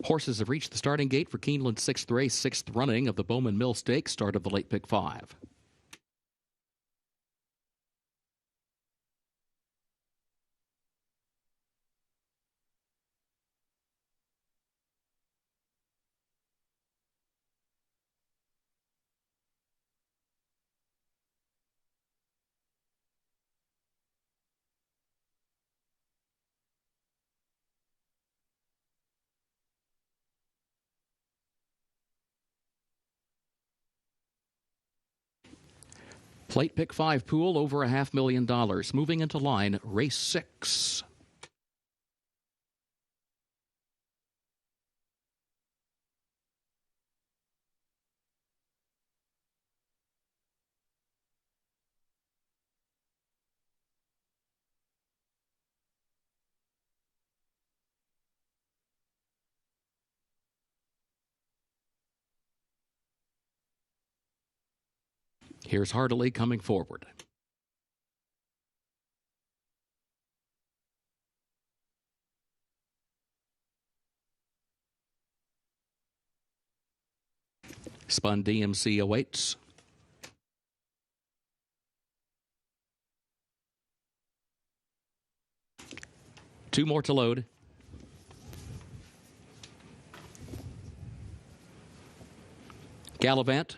Horses have reached the starting gate for Keeneland's 6th race, 6th running of the Bowman Mill Stakes, start of the late pick 5. Plate pick 5 pool over $500,000. Moving into line, race 6. Here's Hardley coming forward. Spun DMC awaits. Two more to load. Gallivant.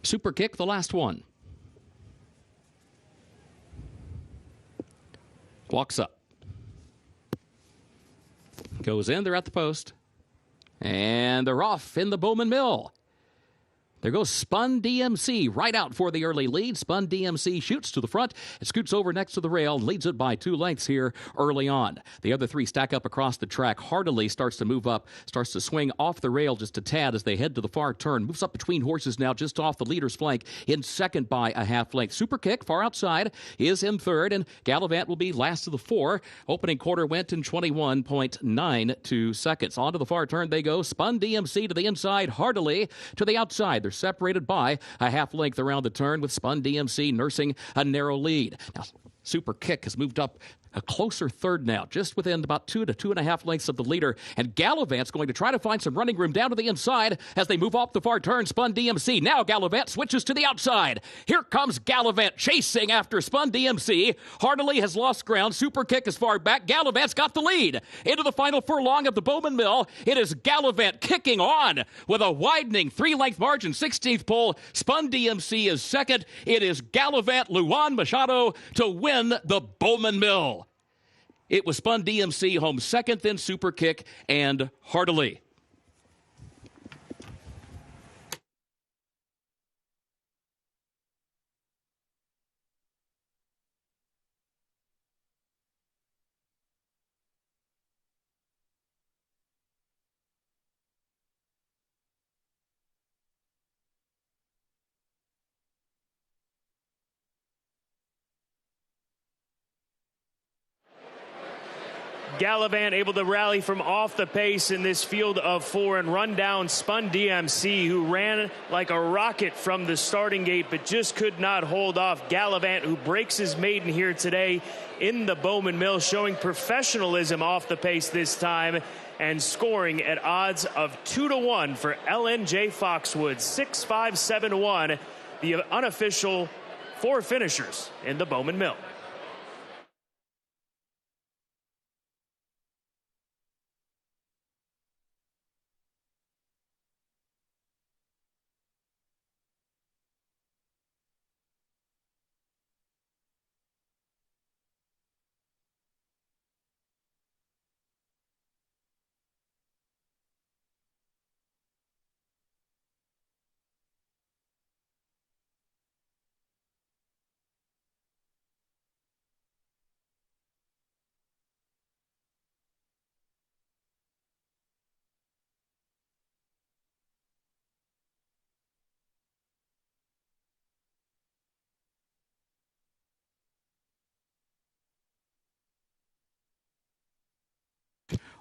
Super Kick, the last one. Walks up. Goes in, they're at the post. And they're off in the Bowman Mill. There goes Spun DMC right out for the early lead. Spun DMC shoots to the front. It scoots over next to the rail and leads it by 2 lengths here early on. The other 3 stack up across the track. Hardily starts to move up, starts to swing off the rail just a tad as they head to the far turn. Moves up between horses now just off the leader's flank in second by a half length. Super Kick far outside is in third, and Gallivant will be last of the 4. Opening quarter went in 21.92 seconds. On to the far turn they go. Spun DMC to the inside, Hardily to the outside. They're separated by a half length around the turn with Spun DMC nursing a narrow lead. Now, Super Kick has moved up a closer third now, just within about 2 to 2.5 lengths of the leader. And Gallivant's going to try to find some running room down to the inside as they move off the far turn. Spun DMC. Now Gallivant switches to the outside. Here comes Gallivant chasing after Spun DMC. Hardily has lost ground. Super Kick is far back. Gallivant's got the lead. Into the final furlong of the Bowman Mill. It is Gallivant kicking on with a widening 3-length margin. 16th pole. Spun DMC is second. It is Gallivant Luan Machado to win the Bowman Mill. It was Spun DMC home second, then Super Kick and Hardily. Gallivant able to rally from off the pace in this field of 4 and run down Spun DMC, who ran like a rocket from the starting gate but just could not hold off Gallivant, who breaks his maiden here today in the Bowman Mill, showing professionalism off the pace this time and scoring at odds of 2-1 for LNJ Foxwoods. 6-5-7-1, the unofficial 4 finishers in the Bowman Mill.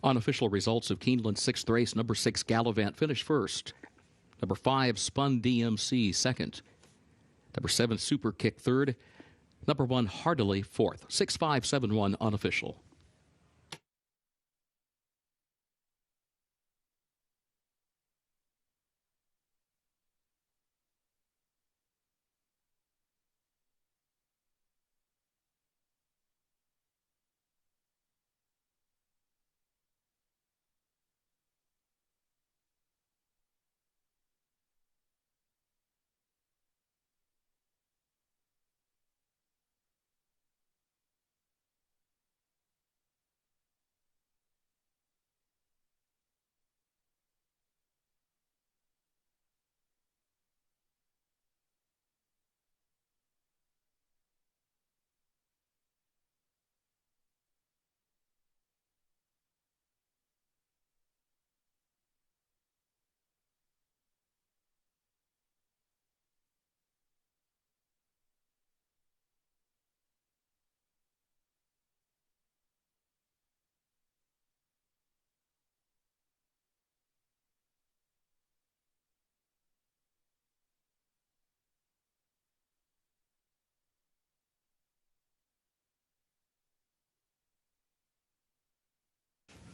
Unofficial results of Keeneland's 6th race. Number 6, Gallivant, finished first. Number 5, Spun DMC, second. Number 7, Super Kick, third. Number 1, Hardily, fourth. 6-5-7-1 unofficial.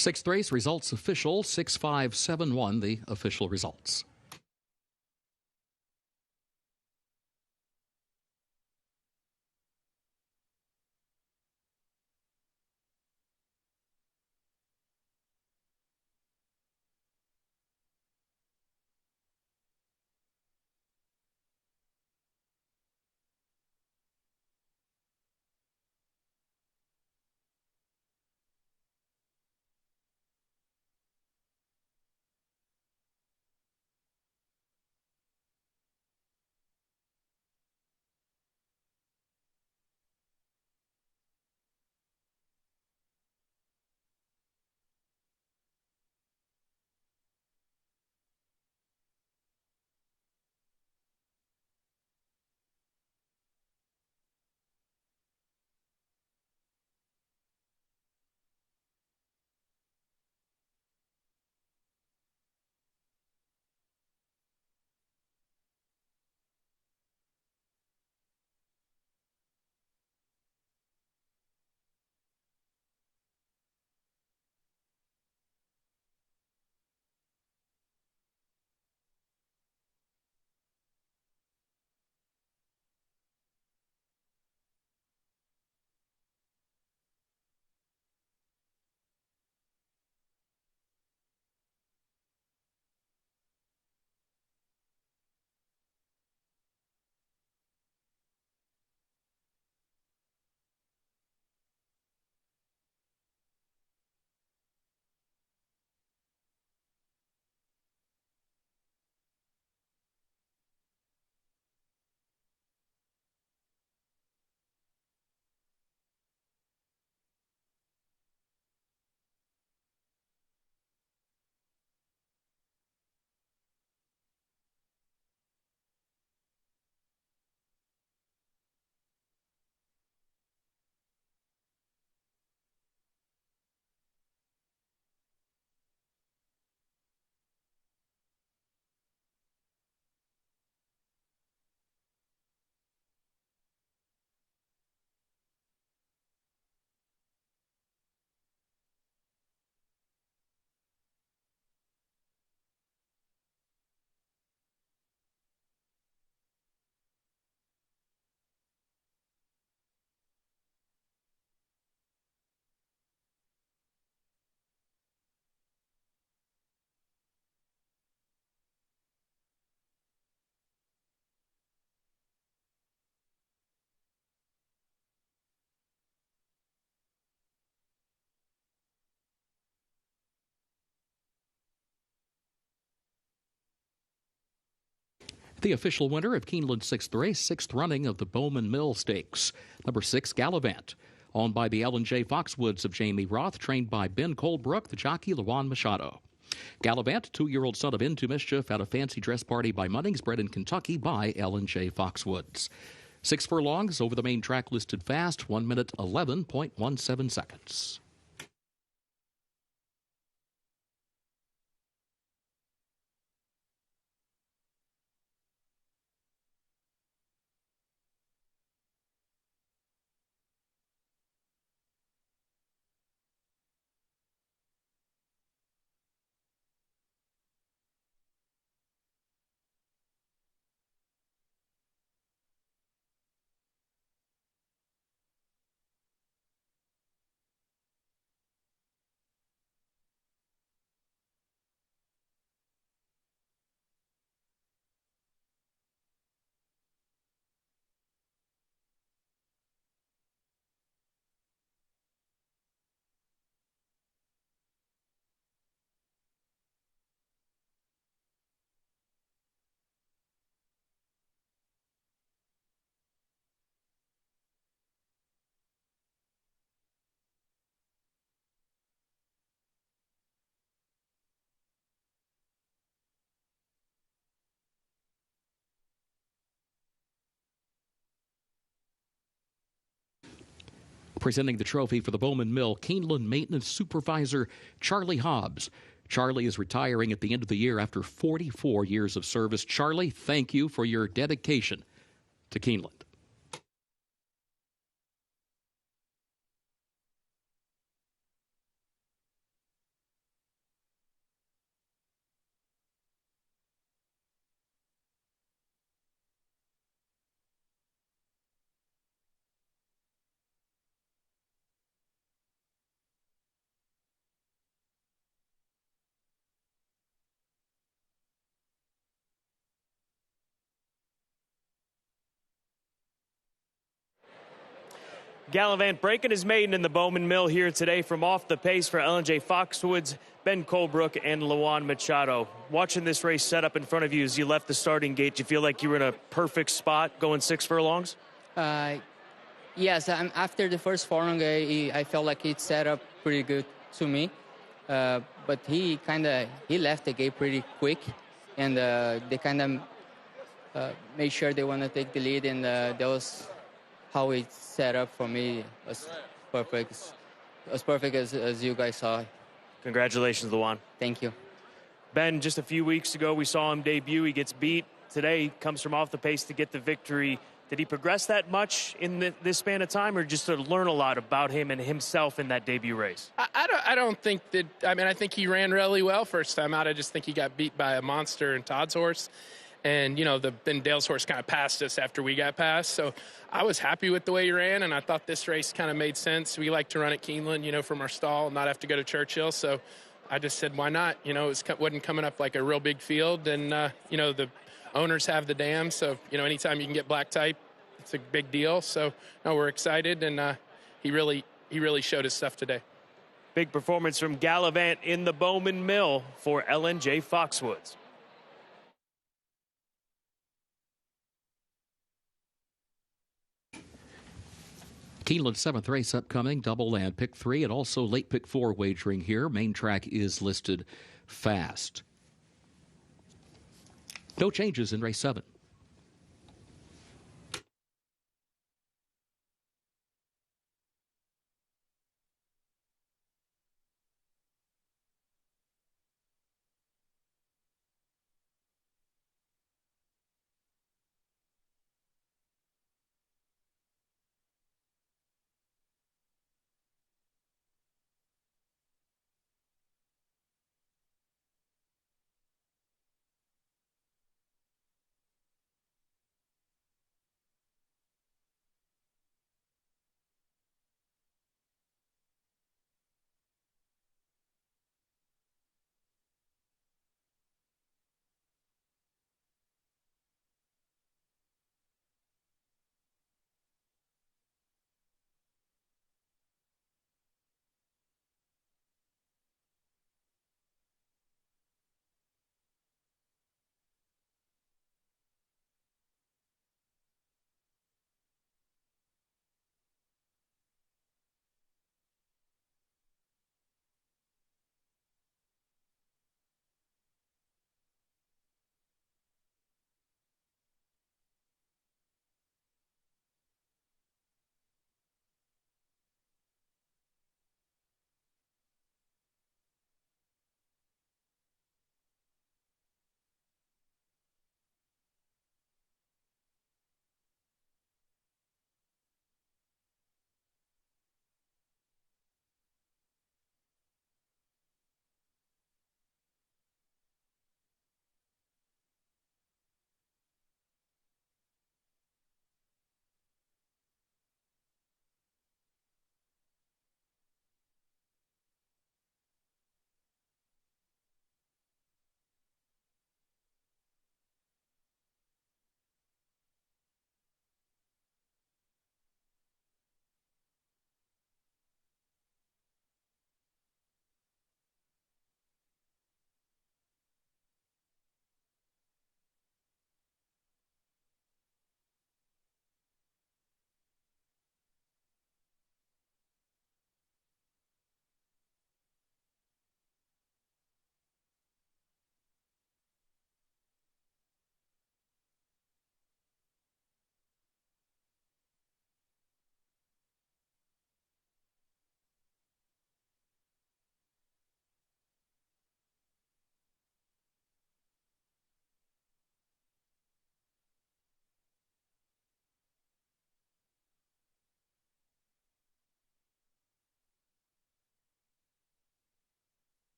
Sixth race results official, 6-5-7-1, the official results. The official winner of Keeneland's sixth race, sixth running of the Bowman Mill Stakes. Number 6, Gallivant, owned by the L&J Foxwoods of Jamie Roth, trained by Ben Coldbrook, the jockey Luan Machado. Gallivant, 2-year-old son of Into Mischief, at a fancy dress party by Munnings, bred in Kentucky by L&J Foxwoods. 6 furlongs over the main track, listed fast, 1 minute 11.17 seconds. Presenting the trophy for the Bowman Mill, Keeneland Maintenance Supervisor Charlie Hobbs. Charlie is retiring at the end of the year after 44 years of service. Charlie, thank you for your dedication to Keeneland. Gallivant breaking his maiden in the Bowman Mill here today from off the pace for L&J Foxwoods, Ben Colebrook, and Luan Machado. Watching this race set up in front of you as you left the starting gate, do you feel like you were in a perfect spot going 6 furlongs? Yes, after the first furlong, I felt like it set up pretty good to me. But he left the gate pretty quick, and they kind of made sure they want to take the lead, and that was how it set up for me. Perfect, as perfect as you guys saw. Congratulations, Luan. Thank you. Ben, just a few weeks ago, we saw him debut. He gets beat. Today, he comes from off the pace to get the victory. Did he progress that much in this span of time, or just to learn a lot about him and himself in that debut race? I don't think that. I mean, I think he ran really well first time out. I just think he got beat by a monster in Todd's horse. And, then Dale's horse kind of passed us after we got passed. So I was happy with the way he ran, and I thought this race kind of made sense. We like to run at Keeneland, from our stall, not have to go to Churchill. So I just said, why not? It wasn't coming up like a real big field. And, the owners have the dam. So, anytime you can get black type, it's a big deal. So, no, we're excited. And he really showed his stuff today. Big performance from Gallivant in the Bowman Mill for L&J Foxwoods. Keeneland 7th race upcoming, double and pick 3, and also late pick 4 wagering here. Main track is listed fast. No changes in race 7.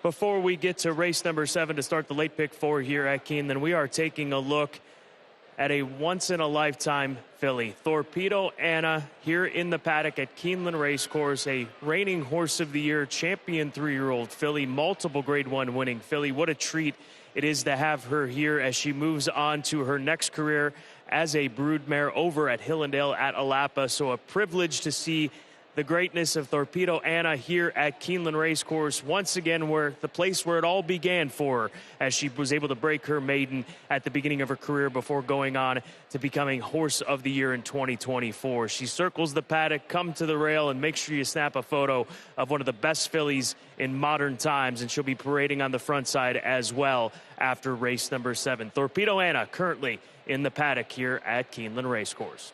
Before we get to race number 7 to start the late pick 4 here at Keeneland, we are taking a look at a once-in-a-lifetime filly. Torpedo Anna here in the paddock at Keeneland Racecourse, a reigning Horse of the Year, champion 3-year-old filly, multiple Grade 1 winning filly. What a treat it is to have her here as she moves on to her next career as a broodmare over at Hillendale at Alapa. So a privilege to see the greatness of Torpedo Anna here at Keeneland Racecourse once again, where the place where it all began for her, as she was able to break her maiden at the beginning of her career before going on to becoming Horse of the Year in 2024. She circles the paddock, come to the rail, and make sure you snap a photo of one of the best fillies in modern times, and she'll be parading on the front side as well after race number 7. Torpedo Anna currently in the paddock here at Keeneland Racecourse.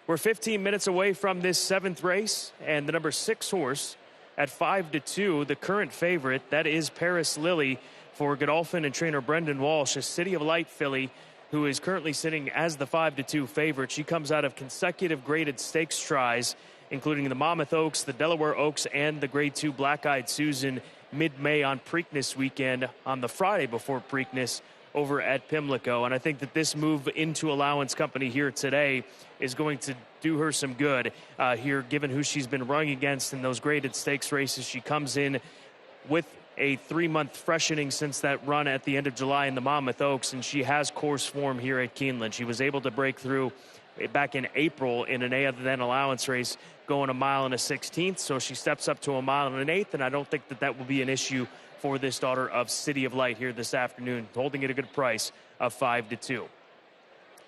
We're 15 minutes away from this 7th race, and the number 6 horse at 5-2, the current favorite, that is Paris Lily for Godolphin and trainer Brendan Walsh, a City of Light filly who is currently sitting as the 5-2 favorite. She comes out of consecutive graded stakes tries, including the Monmouth Oaks, the Delaware Oaks, and the Grade 2 Black-Eyed Susan mid-May on Preakness weekend on the Friday before Preakness over at Pimlico. And I think that this move into Allowance Company here today is going to do her some good here, given who she's been running against in those graded stakes races. She comes in with a 3-month freshening since that run at the end of July in the Monmouth Oaks, and she has course form here at Keeneland. She was able to break through back in April in an other than allowance race, going 1 1/16 miles. So she steps up to 1 1/8 miles, and I don't think that that will be an issue for this daughter of City of Light here this afternoon, holding at a good price of 5-2.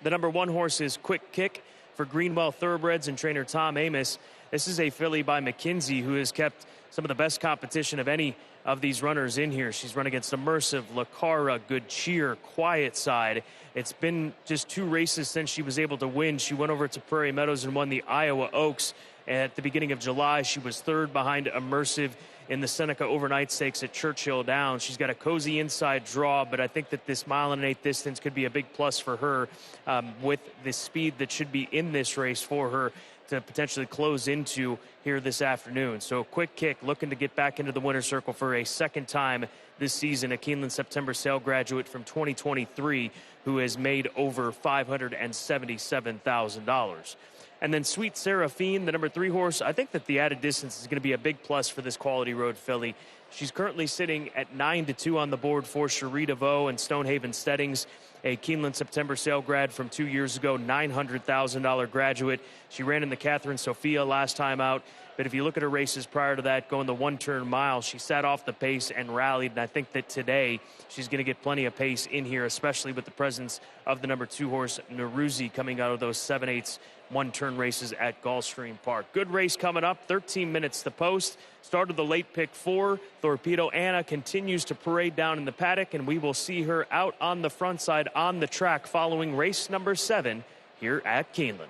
The number 1 horse is Quick Kick for Greenwell Thoroughbreds and trainer Tom Amos. This is a filly by McKinsey who has kept some of the best competition of any of these runners in here. She's run against Immersive, Lacara, Good Cheer, Quiet Side. It's been just 2 races since she was able to win. She went over to Prairie Meadows and won the Iowa Oaks at the beginning of July. She was 3rd behind Immersive in the Seneca Overnight Stakes at Churchill Downs. She's got a cozy inside draw, but I think that this 1 1/8 mile distance could be a big plus for her with the speed that should be in this race for her to potentially close into here this afternoon. So Quick Kick looking to get back into the winner's circle for a second time this season, a Keeneland September sale graduate from 2023 who has made over $577,000. And then Sweet Seraphine, the number 3 horse, I think that the added distance is going to be a big plus for this quality road filly. She's currently sitting at 9-2 on the board for Cherie DeVoe and Stonehaven Steadings, a Keeneland September sale grad from 2 years ago, $900,000 graduate. She ran in the Catherine Sophia last time out. But if you look at her races prior to that, going the 1-turn mile, she sat off the pace and rallied. And I think that today she's going to get plenty of pace in here, especially with the presence of the number 2 horse, Naruzi, coming out of those 7/8 1-turn races at Gulfstream Park. Good race coming up, 13 minutes to post. Start of the late pick 4. Torpedo Anna continues to parade down in the paddock, and we will see her out on the front side on the track following race number 7 here at Keeneland.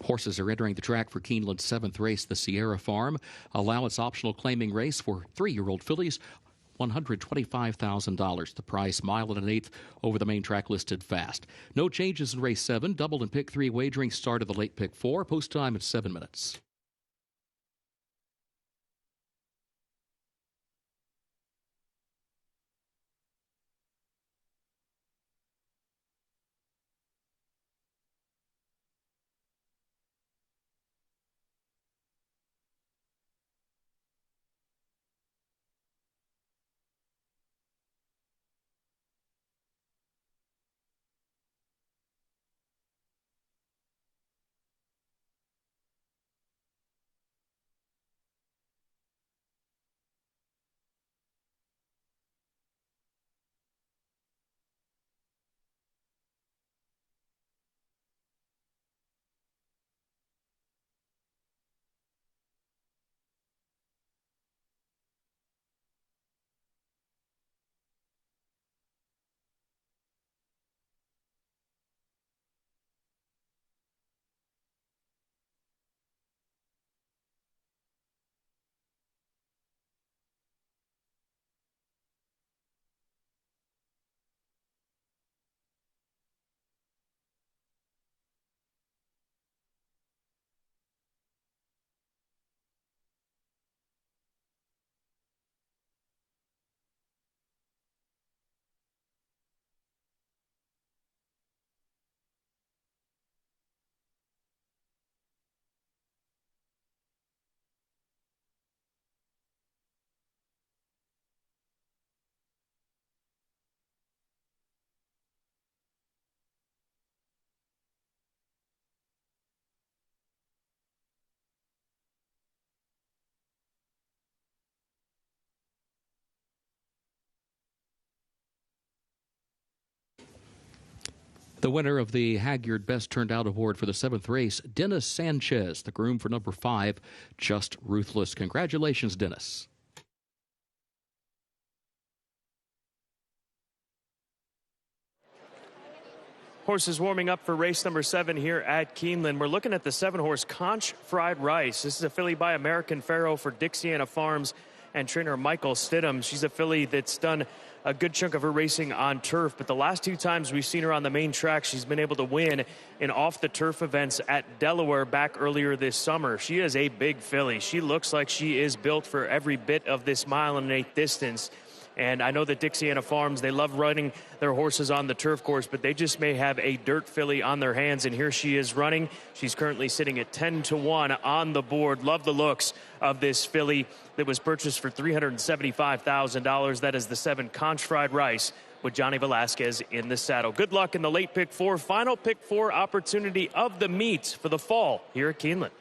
Horses are entering the track for Keeneland's 7th race, the Sierra Farm allowance optional claiming race for 3-year-old fillies. $125,000. The price, mile and an eighth over the main track listed fast. No changes in race 7. Double and pick 3 wagering start of the late pick 4. Post time at 7 minutes. The winner of the Haggard Best Turned Out Award for the 7th race, Dennis Sanchez, the groom for number 5, Just Ruthless. Congratulations, Dennis. Horses warming up for race number 7 here at Keeneland. We're looking at the 7-horse Conch Fried Rice. This is a filly by American Pharoah for Dixiana Farms and trainer Michael Stidham. She's a filly that's done a good chunk of her racing on turf, but the last 2 times we've seen her on the main track, she's been able to win in off-the-turf events at Delaware back earlier this summer. She is a big filly. She looks like she is built for every bit of this mile and an eighth distance. And I know that Dixiana Farms, they love running their horses on the turf course, but they just may have a dirt filly on their hands. And here she is running. She's currently sitting at 10-1 on the board. Love the looks of this filly that was purchased for $375,000. That is the 7 Conch Fried Rice with Johnny Velasquez in the saddle. Good luck in the late pick 4, final pick 4 opportunity of the meet for the fall here at Keeneland.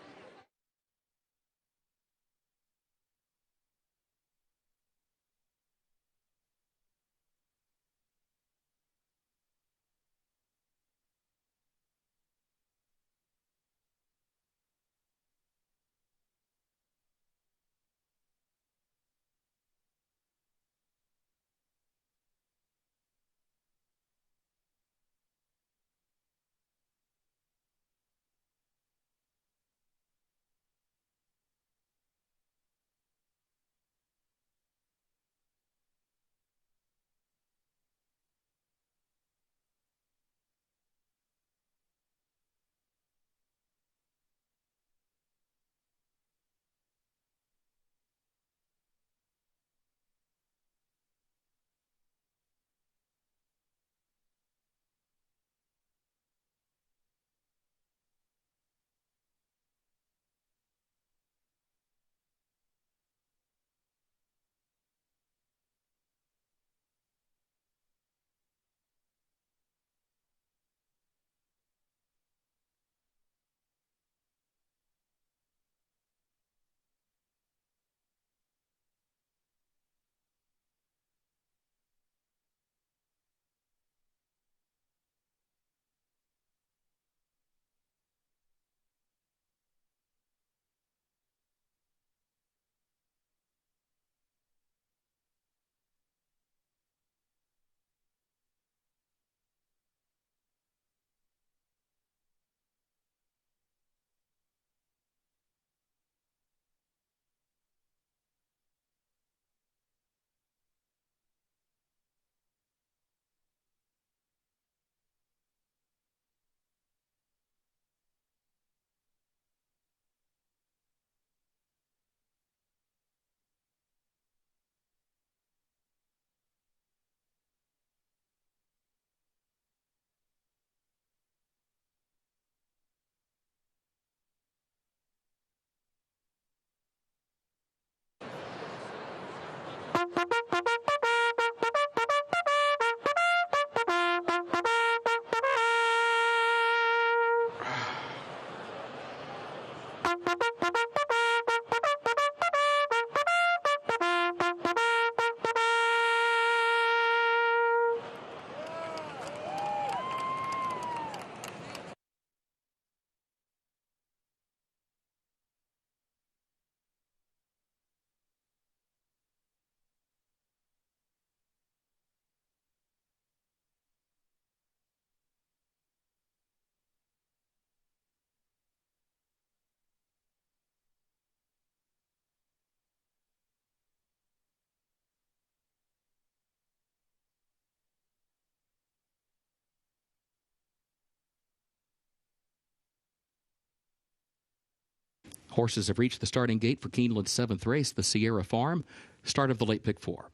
Horses have reached the starting gate for Keeneland's 7th race, the Sierra Farm. Start of the late pick 4.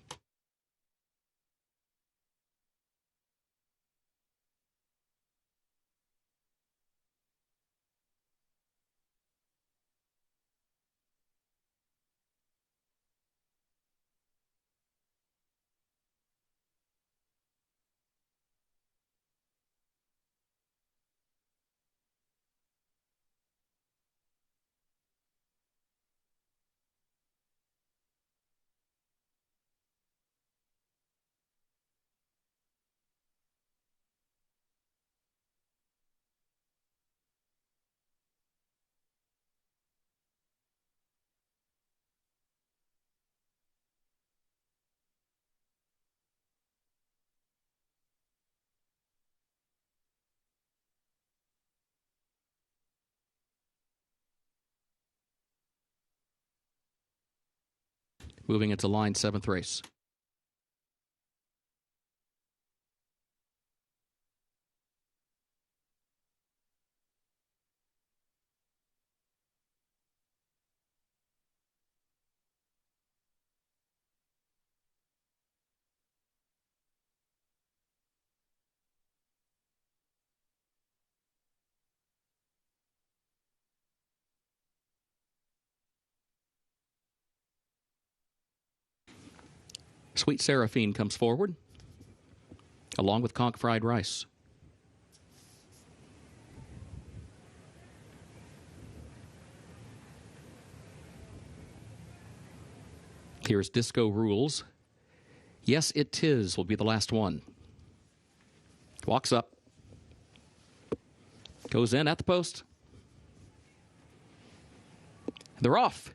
Moving into line 7th race. Sweet Seraphine comes forward, along with Conch Fried Rice. Here's Disco Rules. Yes, It Tis will be the last one. Walks up. Goes in at the post. They're off.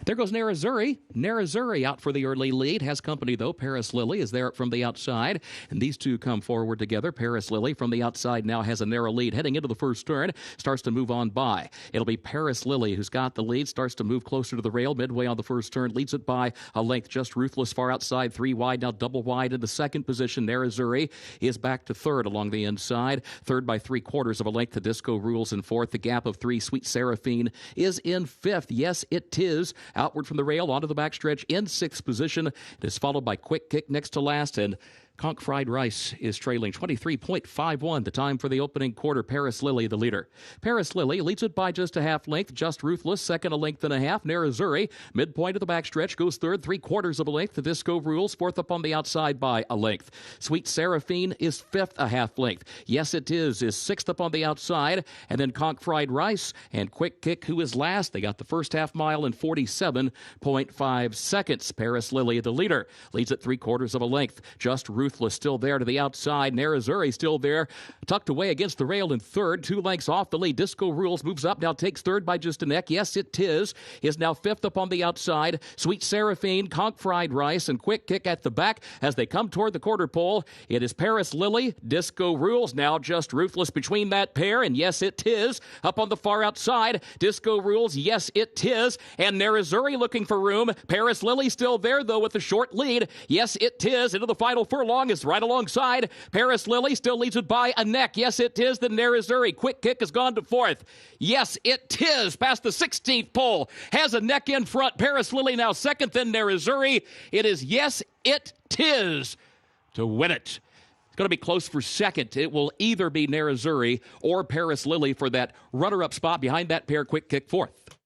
There goes Narazuri. Narazuri out for the early lead. Has company, though. Paris Lily is there from the outside. And these two come forward together. Paris Lily from the outside now has a narrow lead. Heading into the first turn. Starts to move on by. It'll be Paris Lily who's got the lead. Starts to move closer to the rail. Midway on the first turn. Leads it by a length. Just Ruthless far outside. 3 wide. Now double wide in the second position. Narazuri is back to third along the inside. Third by 3/4 of a length to Disco Rules in fourth. The gap of 3. Sweet Seraphine is in fifth. Yes, It Tis. Outward from the rail onto the backstretch in sixth position. It is followed by Quick Kick next to last, and Conch Fried Rice is trailing 23.51. The time for the opening quarter. Paris Lily, the leader. Paris Lily leads it by just a half length. Just Ruthless, second a length and a half. Narazuri, midpoint of the backstretch, goes third, 3/4 of a length. The Disco Rules, fourth up on the outside by a length. Sweet Seraphine is fifth, a half length. Yes, It Is sixth up on the outside. And then Conch Fried Rice and Quick Kick, who is last. They got the first half mile in 47.5 seconds. Paris Lily, the leader, leads at 3/4 of a length. Just Ruthless still there to the outside. Narazuri still there, tucked away against the rail in third. 2 lengths off the lead. Disco Rules moves up, now takes third by just a neck. Yes, It Tis is now fifth up on the outside. Sweet Seraphine, Conch Fried Rice, and Quick Kick at the back as they come toward the quarter pole. It is Paris Lily, Disco Rules, now Just Ruthless between that pair, and Yes, It Tis up on the far outside. Disco Rules, Yes, It Tis, and Narazuri looking for room. Paris Lily still there, though, with a short lead. Yes, It Tis into the final furlong is right alongside. Paris Lily still leads it by a neck. Yes, It Tis, then Narazuri. Quick Kick has gone to fourth. Yes, It Tis past the 16th pole. Has a neck in front. Paris Lily now second, then Narazuri. It is Yes, It Tis to win it. It's going to be close for second. It will either be Narazuri or Paris Lily for that runner-up spot behind that pair. Quick Kick fourth.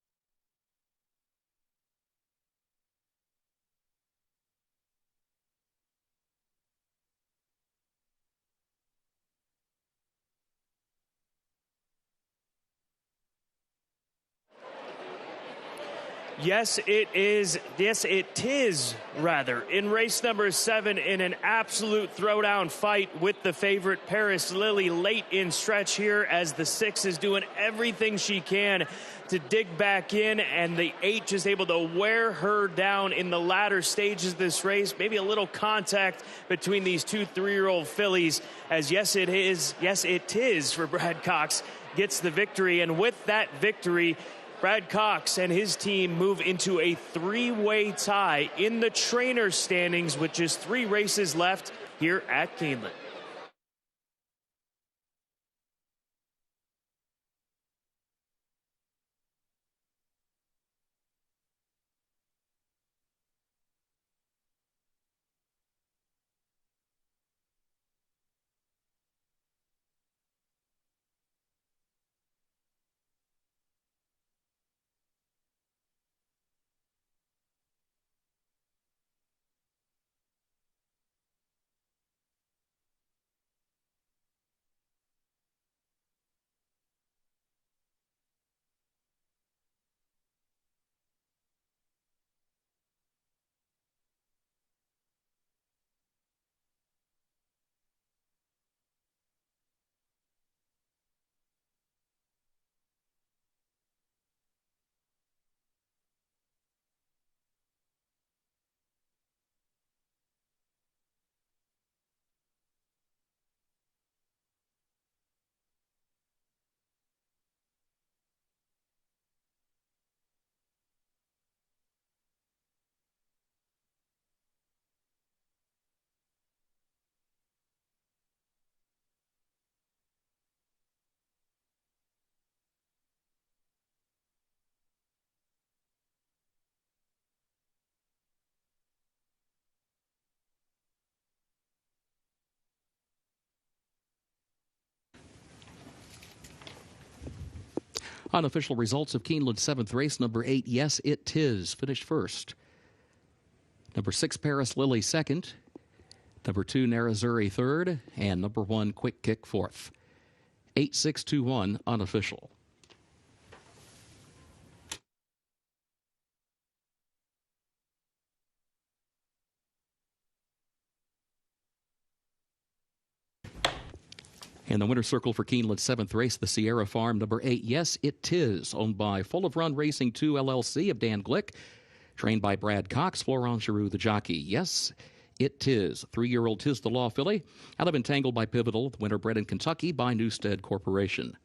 Yes, it is. Yes, it is, rather. In race number 7, in an absolute throwdown fight with the favorite Paris Lily late in stretch here, as the 6 is doing everything she can to dig back in, and the 8 just able to wear her down in the latter stages of this race. Maybe a little contact between these two 3-year-old fillies, as yes, it is for Brad Cox, gets the victory. And with that victory, Brad Cox and his team move into a 3-way tie in the trainer standings with just 3 races left here at Keeneland. Unofficial results of Keeneland's 7th race. Number 8, Yes, It Tis, finished first. Number 6, Paris Lily, second. Number 2, Narazuri, third. And number 1, Quick Kick, fourth. 8-6-2-1, unofficial. And the winner's circle for Keeneland's 7th race, the Sierra Farm, number 8, Yes, It Tis, owned by Full of Run Racing 2 LLC of Dan Glick, trained by Brad Cox, Florent Giroux, the jockey. Yes, It Tis, 3-year-old Tis the Law filly, out of Entangled by Pivotal, the winner bred in Kentucky by Newstead Corporation.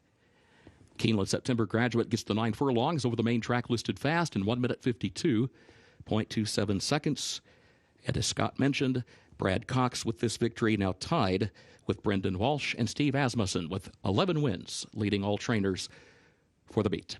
Keeneland September graduate gets the 9 furlongs over the main track listed fast in 1 minute 52.27 seconds. And as Scott mentioned, Brad Cox with this victory now tied with Brendan Walsh and Steve Asmussen with 11 wins, leading all trainers for the beat.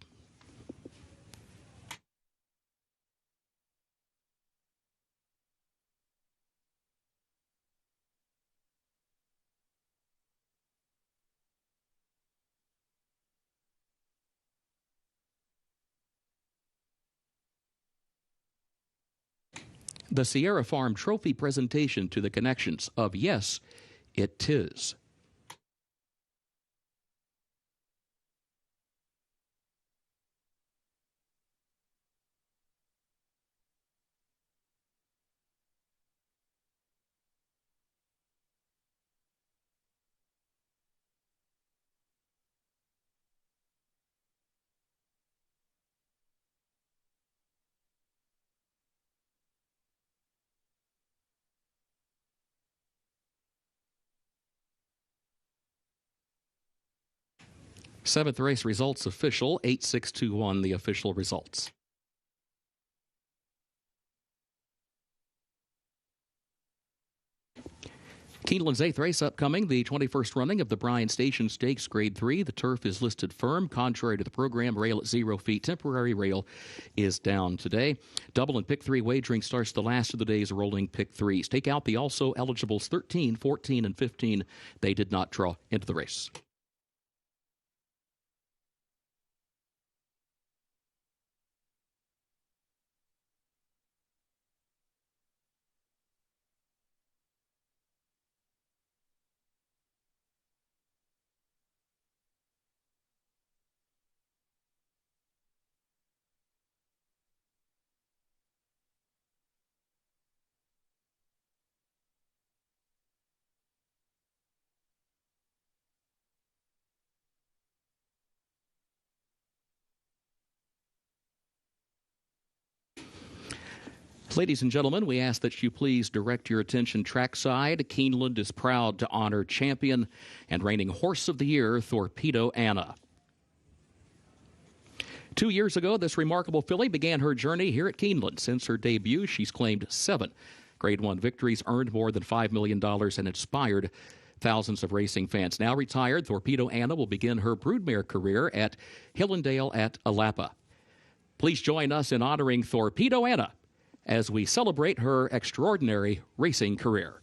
The Sierra Farm Trophy presentation to the connections of Yes, It Tis. Seventh race results official, 8-6-2-1, the official results. Keeneland's 8th race upcoming, the 21st running of the Bryan Station Stakes Grade 3. The turf is listed firm. Contrary to the program, rail at 0 feet. Temporary rail is down today. Double and Pick 3 wagering starts the last of the day's rolling Pick 3s. Take out the also eligibles 13, 14, and 15. They did not draw into the race. Ladies and gentlemen, we ask that you please direct your attention trackside. Keeneland is proud to honor champion and reigning Horse of the Year, Torpedo Anna. 2 years ago, this remarkable filly began her journey here at Keeneland. Since her debut, she's claimed 7 Grade 1 victories, earned more than $5 million, and inspired thousands of racing fans. Now retired, Torpedo Anna will begin her broodmare career at Hillendale at Alapa. Please join us in honoring Torpedo Anna as we celebrate her extraordinary racing career.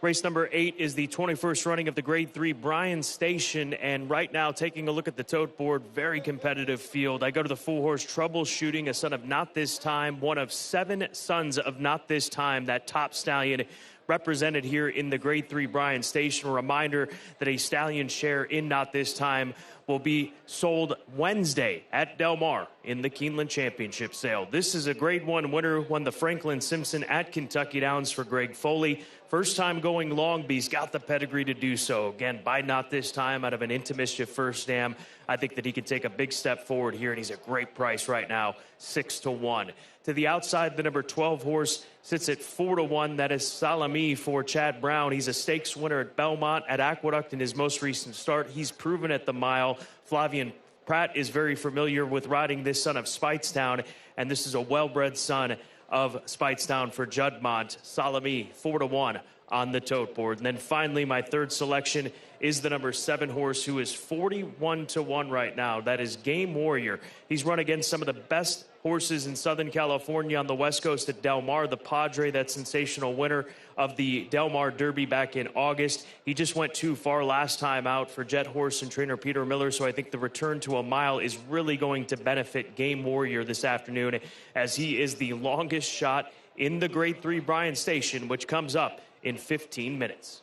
Race number 8 is the 21st running of the Grade 3 Bryan Station, and right now, taking a look at the tote board, very competitive field. I go to the 4-horse Troubleshooting, a son of Not This Time, one of 7 sons of Not This Time, that top stallion represented here in the Grade 3 Bryan Station. A reminder that a stallion share in Not This Time will be sold Wednesday at Del Mar in the Keeneland Championship sale. This is a Grade 1 winner, won the Franklin Simpson at Kentucky Downs for Greg Foley. First time going long, but he's got the pedigree to do so. Again, by Not This Time out of an Into Mischief first dam. I think that he can take a big step forward here, and he's a great price right now, 6-1. To the outside, the number 12 horse sits at 4-1. That is Salami for Chad Brown. He's a stakes winner at Belmont, at Aqueduct in his most recent start. He's proven at the mile. Flavian Pratt is very familiar with riding this son of Speightstown, and this is a well-bred son of Speightstown for Juddmont. Salami, 4-1 on the tote board. And then finally, my third selection is the number 7 horse, who is 41-1 right now. That is Game Warrior. He's run against some of the best horses in Southern California on the West Coast at Del Mar. The Padre, that sensational winner of the Del Mar Derby back in August. He just went too far last time out for Jet Horse and trainer Peter Miller, so I think the return to a mile is really going to benefit Game Warrior this afternoon, as he is the longest shot in the Grade 3 Bryan Station, which comes up in 15 minutes.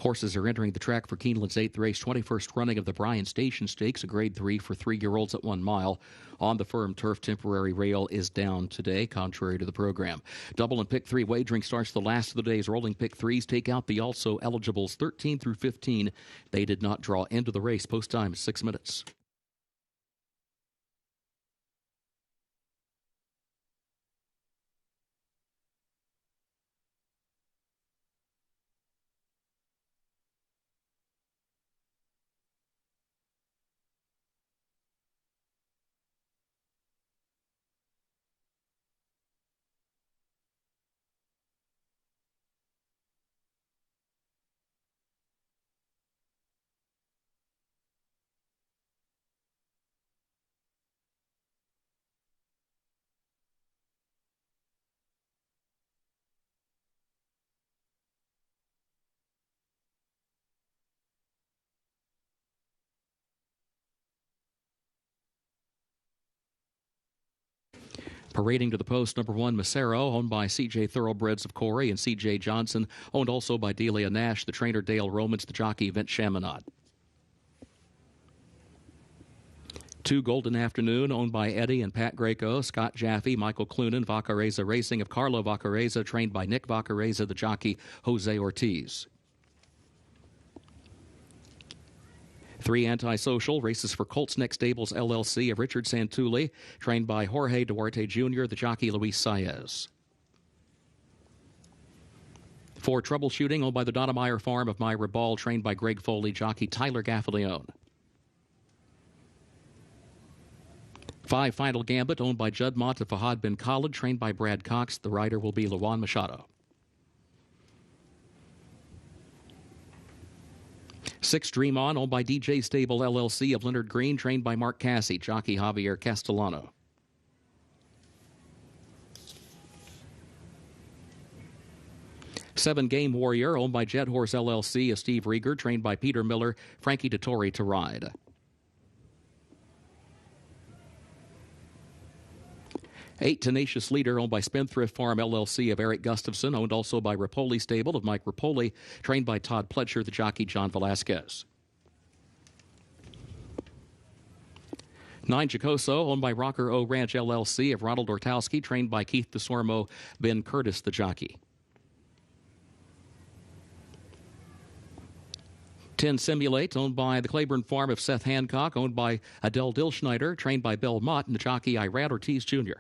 Horses are entering the track for Keeneland's 8th race, 21st running of the Bryan Station Stakes, a grade 3 for 3-year-olds at 1 mile. On the firm turf, temporary rail is down today, contrary to the program. Double and pick 3 wagering starts the last of the day's rolling pick 3s. Take out the also eligibles 13 through 15. They did not draw into the race. Post time is 6 minutes. Parading to the post, number 1, Macero, owned by C.J. Thoroughbreds of Corey, and C.J. Johnson, owned also by Delia Nash, the trainer Dale Romans, the jockey Vince Chaminade. 2, Golden Afternoon, owned by Eddie and Pat Greco, Scott Jaffe, Michael Clunan, Vacareza Racing of Carlo Vacareza, trained by Nick Vacareza, the jockey Jose Ortiz. 3, Antisocial, races for Colts Neck Stables LLC of Richard Santulli, trained by Jorge Duarte Jr., the jockey Luis Saez. 4, Troubleshooting, owned by the Donnemeyer Farm of Myra Ball, trained by Greg Foley, jockey Tyler Gaffalione. 5, Final Gambit, owned by Judd Mott of Fahad bin Khalid, trained by Brad Cox. The rider will be Luan Machado. 6, Dream On, owned by DJ Stable LLC of Leonard Green, trained by Mark Cassie, jockey Javier Castellano. 7, Game Warrior, owned by Jet Horse LLC of Steve Rieger, trained by Peter Miller, Frankie Dettori to ride. 8, Tenacious Leader, owned by Spendthrift Farm LLC of Eric Gustafson, owned also by Rapoli Stable of Mike Rapoli, trained by Todd Pletcher, the jockey John Velasquez. 9, Jocoso, owned by Rocker O Ranch LLC of Ronald Ortowski, trained by Keith DeSormo, Ben Curtis, the jockey. 10, Simulate, owned by the Claiborne Farm of Seth Hancock, owned by Adele Dilschneider, trained by Bill Mott, and the jockey Irad Ortiz Jr.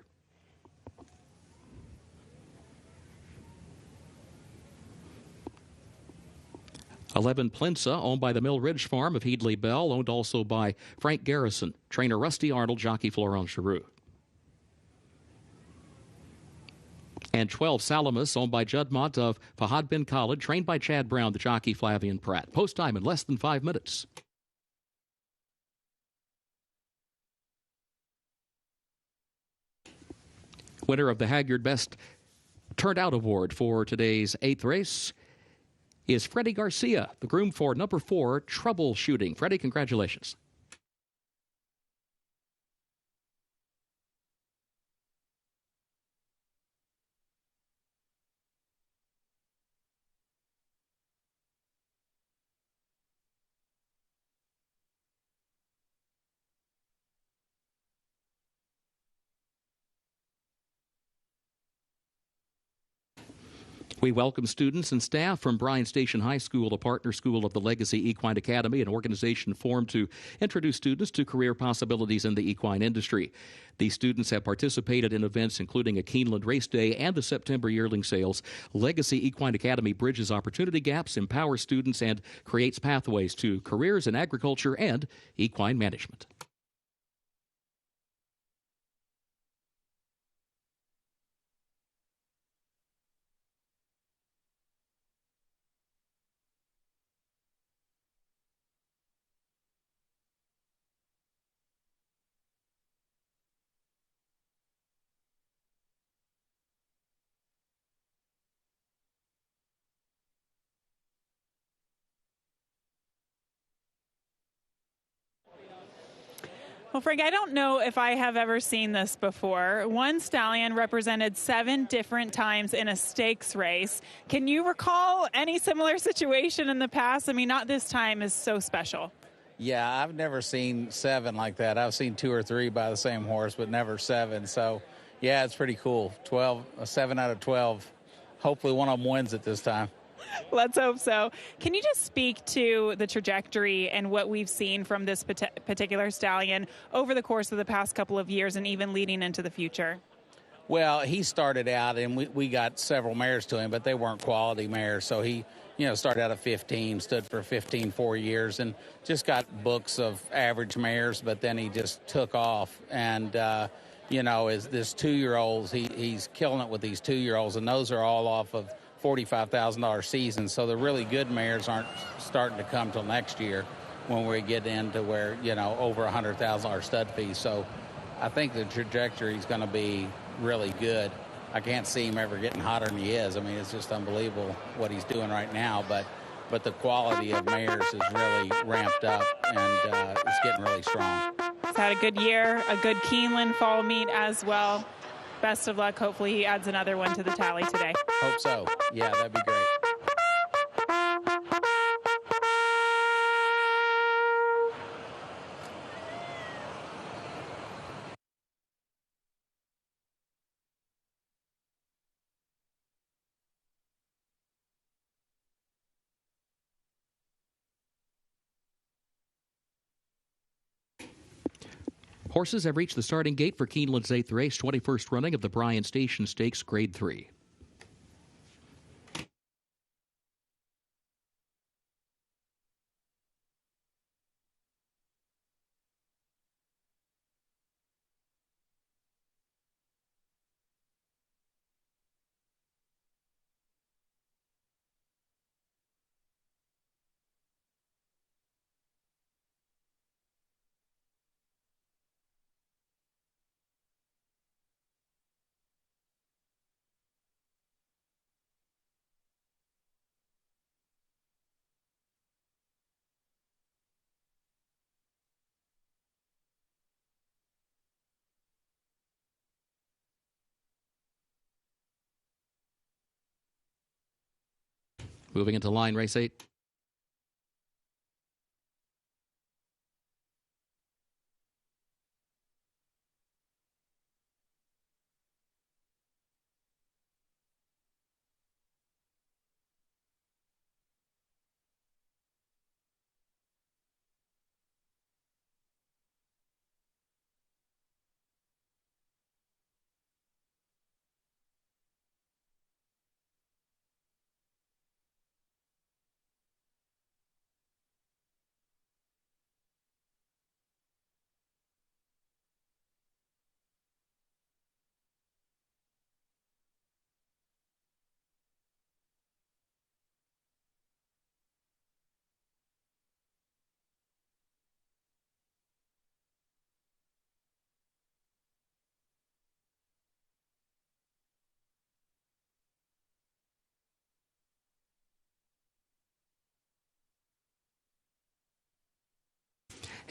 11, Plinsa, owned by the Mill Ridge Farm of Heedley Bell, owned also by Frank Garrison, trainer Rusty Arnold, jockey Florent Giroux. And 12, Salamis, owned by Judd Mott of Fahad bin Khalid, trained by Chad Brown, the jockey Flavian Pratt. Post time in less than 5 minutes. Winner of the Haggard Best Turned Out Award for today's 8th race is Freddie Garcia, the groom for number 4, Troubleshooting. Freddie, congratulations. We welcome students and staff from Bryan Station High School, a partner school of the Legacy Equine Academy, an organization formed to introduce students to career possibilities in the equine industry. These students have participated in events including a Keeneland race day and the September yearling sales. Legacy Equine Academy bridges opportunity gaps, empowers students, and creates pathways to careers in agriculture and equine management. Well, Frank, I don't know if I have ever seen this before. One stallion represented 7 different times in a stakes race. Can you recall any similar situation in the past? I mean, not this time is so special. Yeah, I've never seen 7 like that. I've seen 2 or 3 by the same horse, but never 7. So, yeah, it's pretty cool. 7 out of 12. Hopefully one of them wins it this time. Let's hope so. Can you just speak to the trajectory and what we've seen from this particular stallion over the course of the past couple of years and even leading into the future? Well, he started out, and we got several mares to him, but they weren't quality mares. So he, started out at 15, stood for 15 4 years, and just got books of average mares, but then he just took off. And, as this 2-year-olds, he's killing it with these 2-year-olds, and those are all off of $45,000 season. So the really good mares aren't starting to come till next year when we get into where, over $100,000 stud fees. So I think the trajectory is going to be really good. I can't see him ever getting hotter than he is. I mean, it's just unbelievable what he's doing right now. But the quality of mares is really ramped up, and it's getting really strong. He's had a good year, a good Keeneland fall meet as well. Best of luck. Hopefully he adds another one to the tally today. Hope so. Yeah, that'd be great. Horses have reached the starting gate for Keeneland's 8th race, 21st running of the Bryan Station Stakes, Grade 3. Moving into line race 8.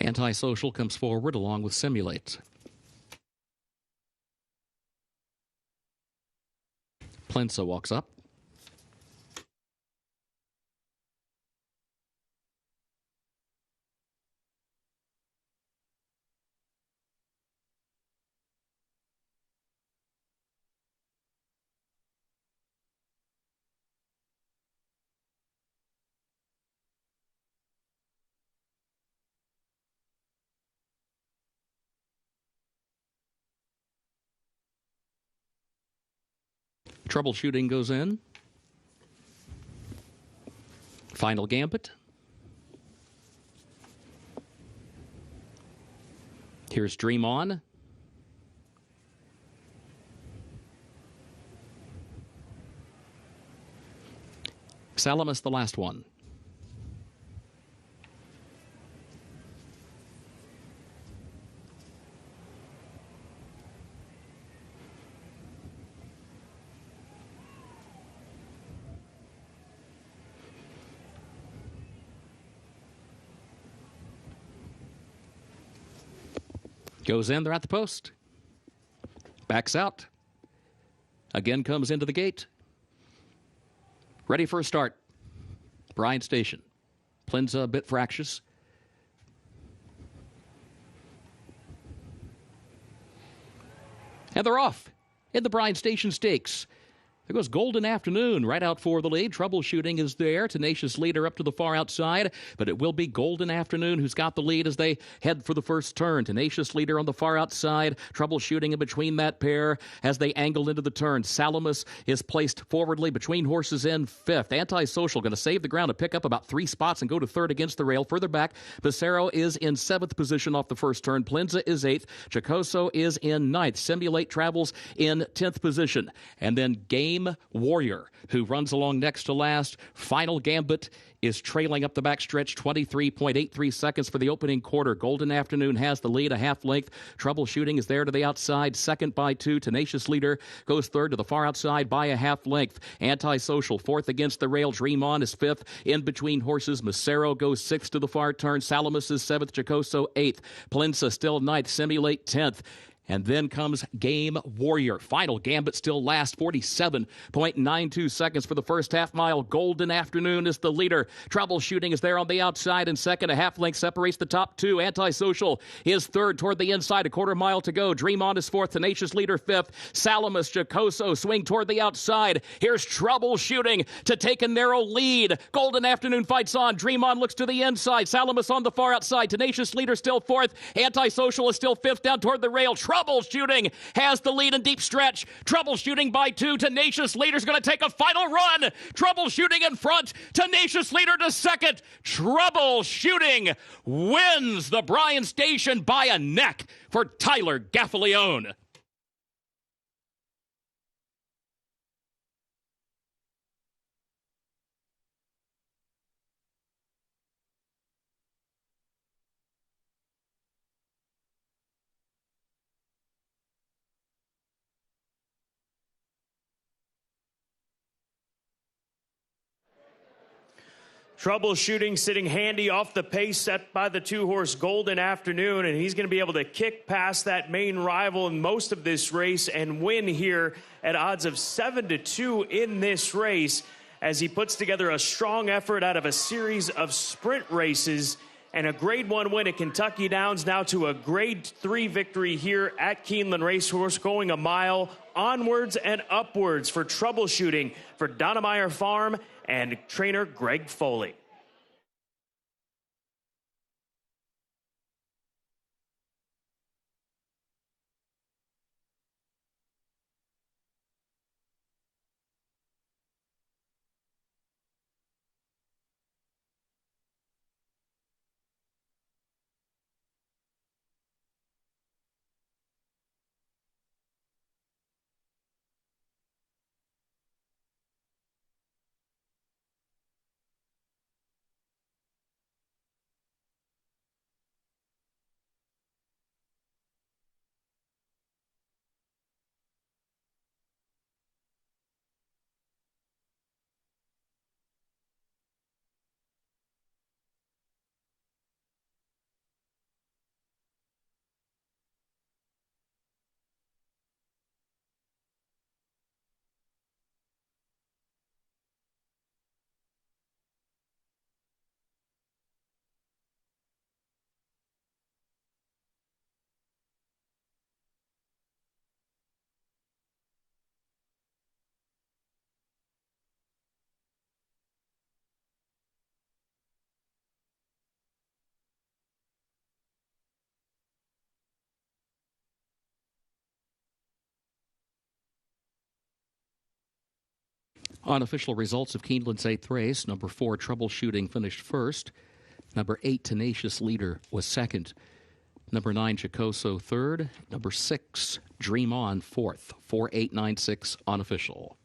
Antisocial comes forward along with Simulate. Plensa walks up. Troubleshooting goes in. Final Gambit. Here's Dream On. Salamis, the last one. Goes in, they're at the post. Backs out. Again comes into the gate. Ready for a start. Bryan Station. Plinza a bit fractious. And they're off in the Bryan Station Stakes. There goes Golden Afternoon right out for the lead. Troubleshooting is there. Tenacious Leader up to the far outside, but it will be Golden Afternoon who's got the lead as they head for the first turn. Tenacious Leader on the far outside. Troubleshooting in between that pair as they angle into the turn. Salamis is placed forwardly between horses in fifth. Antisocial going to save the ground to pick up about 3 spots and go to third against the rail. Further back, Becerro is in 7th position off the first turn. Plinza is 8th. Chicoso is in 9th. Simulate travels in 10th position. And then Game Warrior, who runs along next to last. Final Gambit is trailing up the backstretch, 23.83 seconds for the opening quarter. Golden Afternoon has the lead, a half length. Troubleshooting is there to the outside, second by 2. Tenacious Leader goes third to the far outside by a half length. Antisocial, 4th against the rail. Dream On is 5th. In between horses, Macero goes 6th to the far turn. Salamis is 7th. Chicoso 8th. Plinza still 9th. Simulate 10th. And then comes Game Warrior. Final Gambit still last, 47.92 seconds for the first half mile. Golden Afternoon is the leader. Troubleshooting is there on the outside and second. A half length separates the top 2. Antisocial is third toward the inside. A quarter mile to go. Dream On is 4th. Tenacious Leader 5th. Salamis, Chicoso swing toward the outside. Here's Troubleshooting to take a narrow lead. Golden Afternoon fights on. Dream On looks to the inside. Salamis on the far outside. Tenacious Leader still 4th. Antisocial is still 5th down toward the rail. Troubleshooting has the lead in deep stretch. Troubleshooting by 2. Tenacious Leader's going to take a final run. Troubleshooting in front. Tenacious Leader to second. Troubleshooting wins the Bryan Station by a neck for Tyler Gaffalione. Troubleshooting sitting handy off the pace set by the 2-horse Golden Afternoon, and he's going to be able to kick past that main rival in most of this race and win here at odds of 7-2 in this race as he puts together a strong effort out of a series of sprint races and a Grade 1 win at Kentucky Downs, now to a Grade 3 victory here at Keeneland Racehorse, going a mile onwards and upwards for Troubleshooting for Donnemeyer Farm and trainer Greg Foley. Unofficial results of Keeneland's 8th race. Number 4, Troubleshooting, finished first. Number 8, Tenacious Leader, was second. Number 9, Chicoso, third. Number 6, Dream On, fourth. 4-8-9-6 unofficial.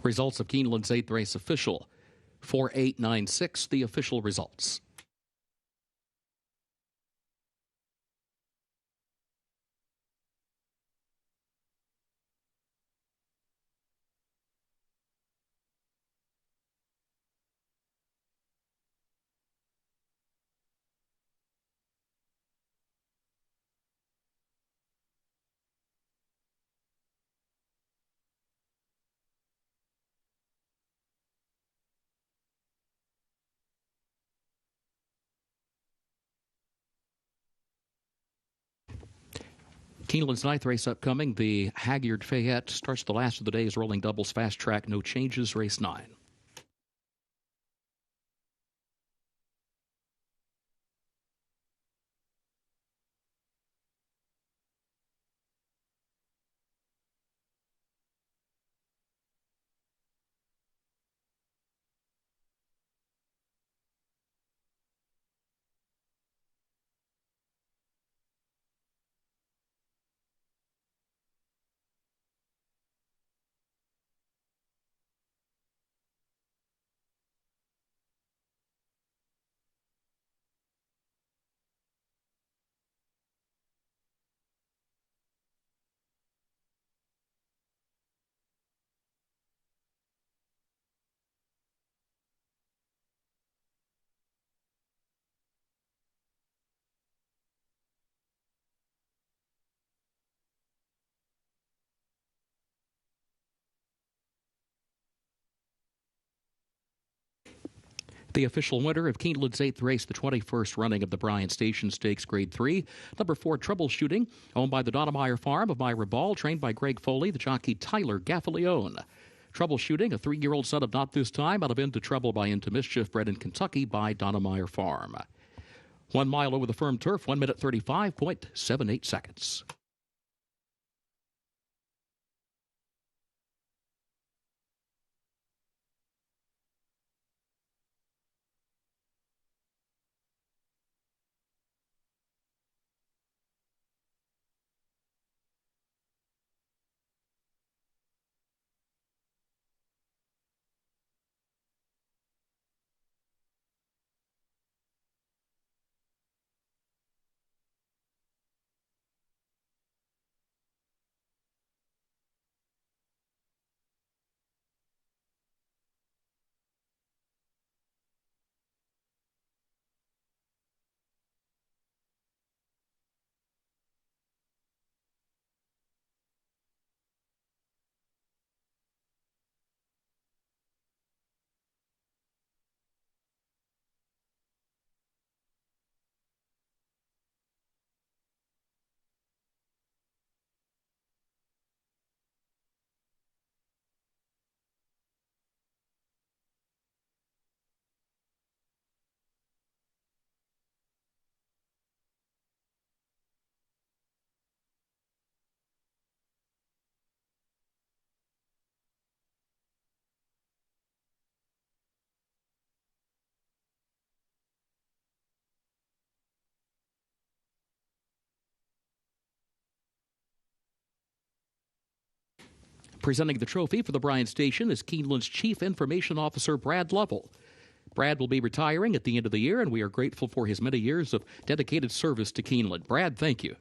Results of Keeneland's 8th race official. 4:896, the official results. Keeneland's 9th race upcoming. The Haggard Fayette starts the last of the day's rolling doubles fast track. No changes, race 9. The official winner of Keeneland's 8th race, the 21st running of the Bryan Station Stakes Grade 3. Number 4, Troubleshooting, owned by the Donnemeyer Farm of Myra Ball, trained by Greg Foley, the jockey Tyler Gaffalione. Troubleshooting, a 3-year-old son of Not This Time, out of Into Trouble by Into Mischief, bred in Kentucky by Donnemeyer Farm. 1 mile over the firm turf, 1 minute 35.78 seconds. Presenting the trophy for the Bryan Station is Keeneland's Chief Information Officer, Brad Lovell. Brad will be retiring at the end of the year, and we are grateful for his many years of dedicated service to Keeneland. Brad, thank you.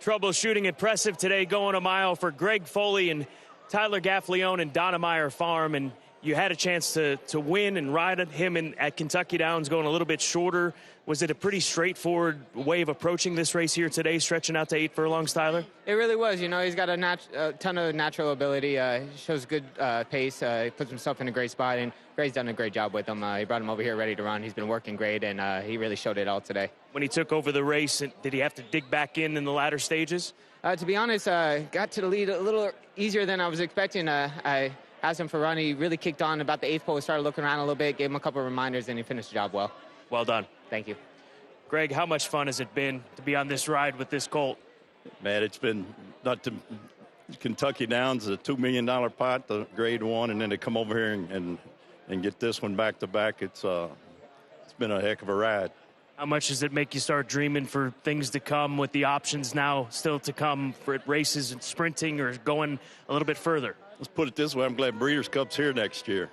Troubleshooting impressive today, going a mile for Greg Foley and Tyler Gaffalione and Donnemeyer Farm. And you had a chance to win and ride at him at Kentucky Downs, going a little bit shorter. Was it a pretty straightforward way of approaching this race here today, stretching out to 8 furlongs, Tyler? It really was. You know, he's got a ton of natural ability. He shows good pace. He puts himself in a great spot, and Gray's done a great job with him. He brought him over here ready to run. He's been working great, and he really showed it all today. When he took over the race, did he have to dig back in the latter stages? To be honest, got to the lead a little easier than I was expecting. I asked him for a run. He really kicked on about the 8th pole, started looking around a little bit, gave him a couple of reminders, and he finished the job well. Well done. Thank you. Greg, how much fun has it been to be on this ride with this colt? Man, it's been Kentucky Downs, a $2 million pot, the grade 1, and then to come over here and get this one back to back. It's been a heck of a ride. How much does it make you start dreaming for things to come with the options now still to come for races and sprinting or going a little bit further? Let's put it this way. I'm glad Breeders' Cup's here next year.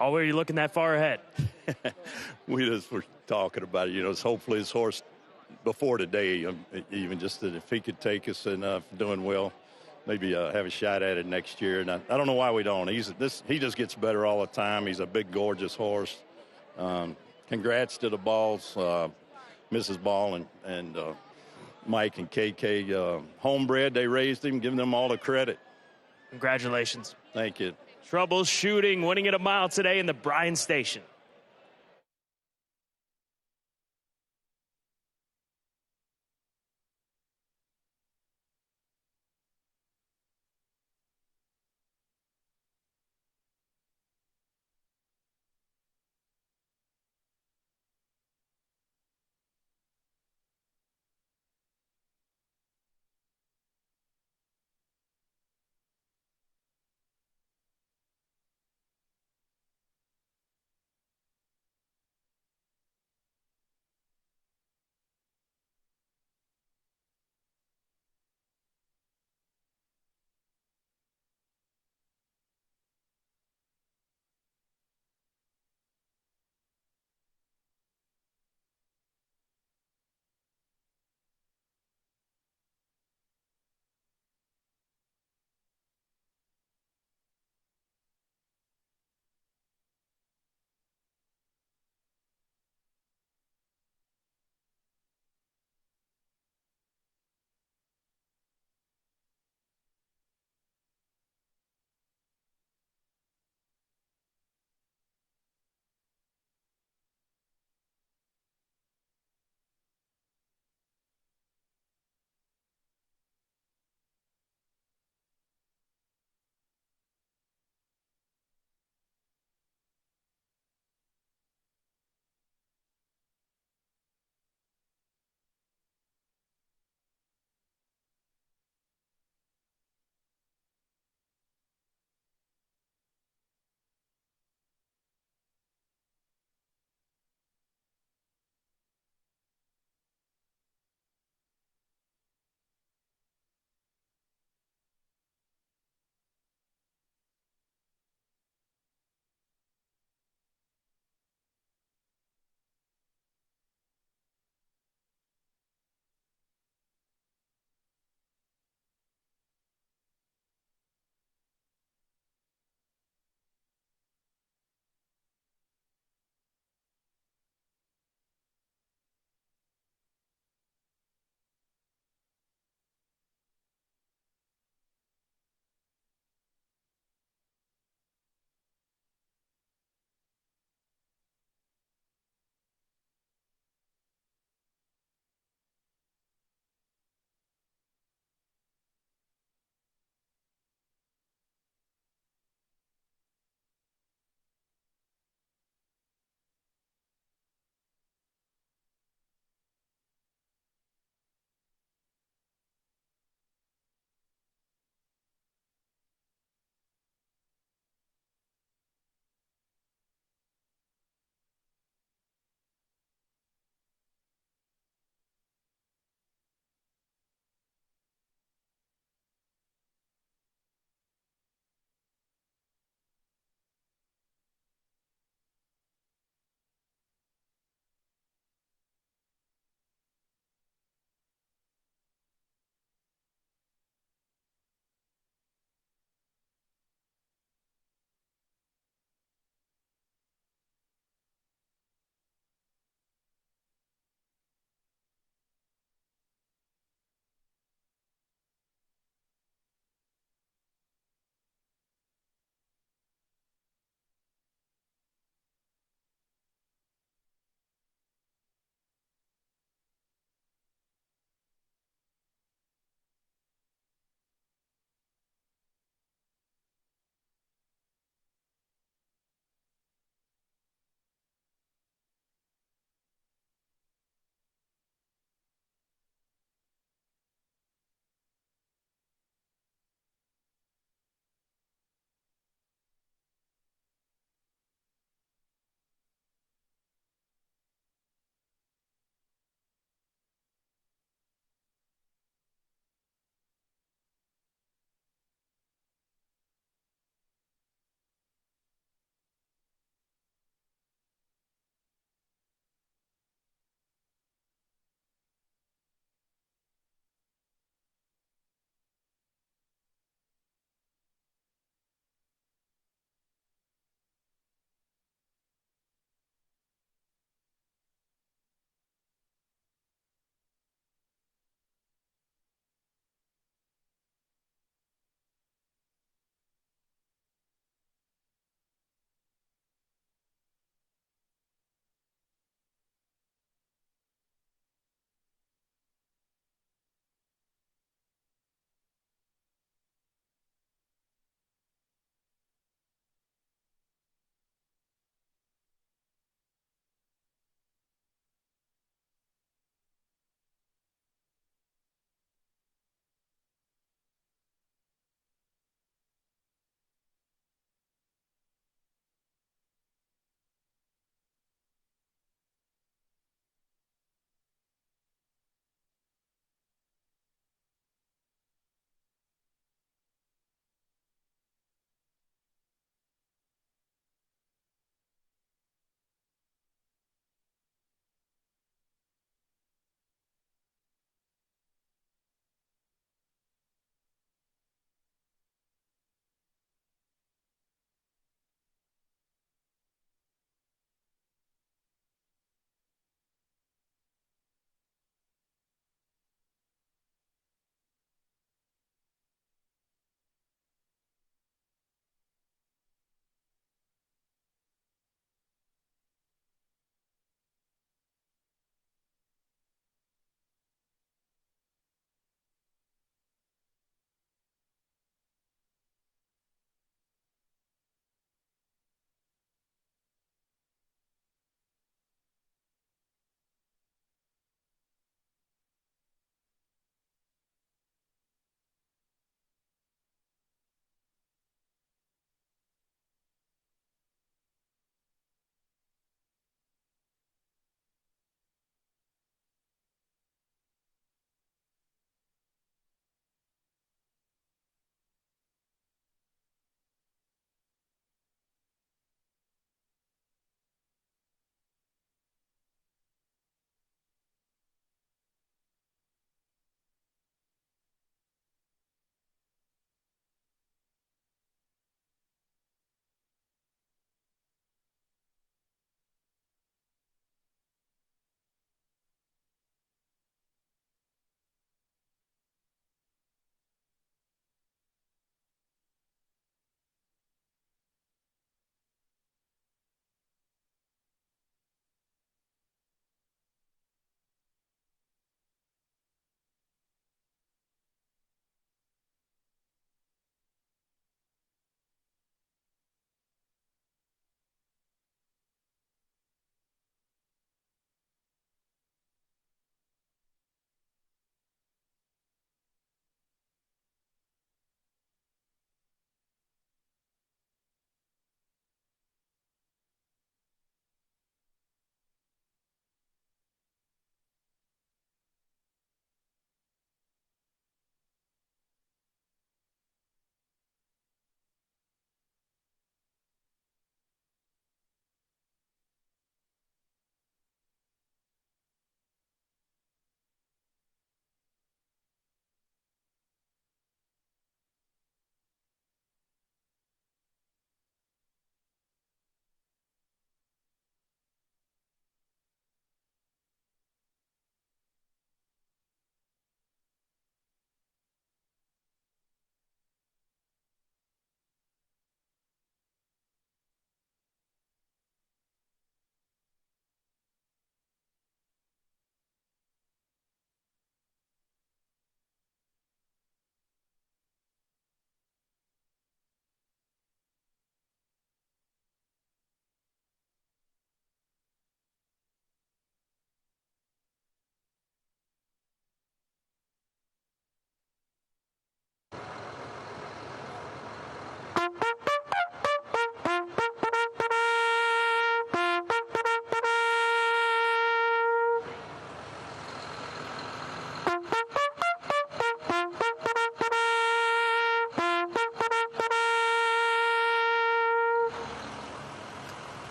Oh, are you looking that far ahead? We just were talking about it. You know, it's hopefully his horse before today, even just that if he could take us and doing well, maybe have a shot at it next year. And I don't know why we don't. He just gets better all the time. He's a big, gorgeous horse. Congrats to the Balls, Mrs. Ball and Mike and KK. Homebred, they raised him, giving them all the credit. Congratulations. Thank you. Troubleshooting, winning at a mile today in the Bryan Station.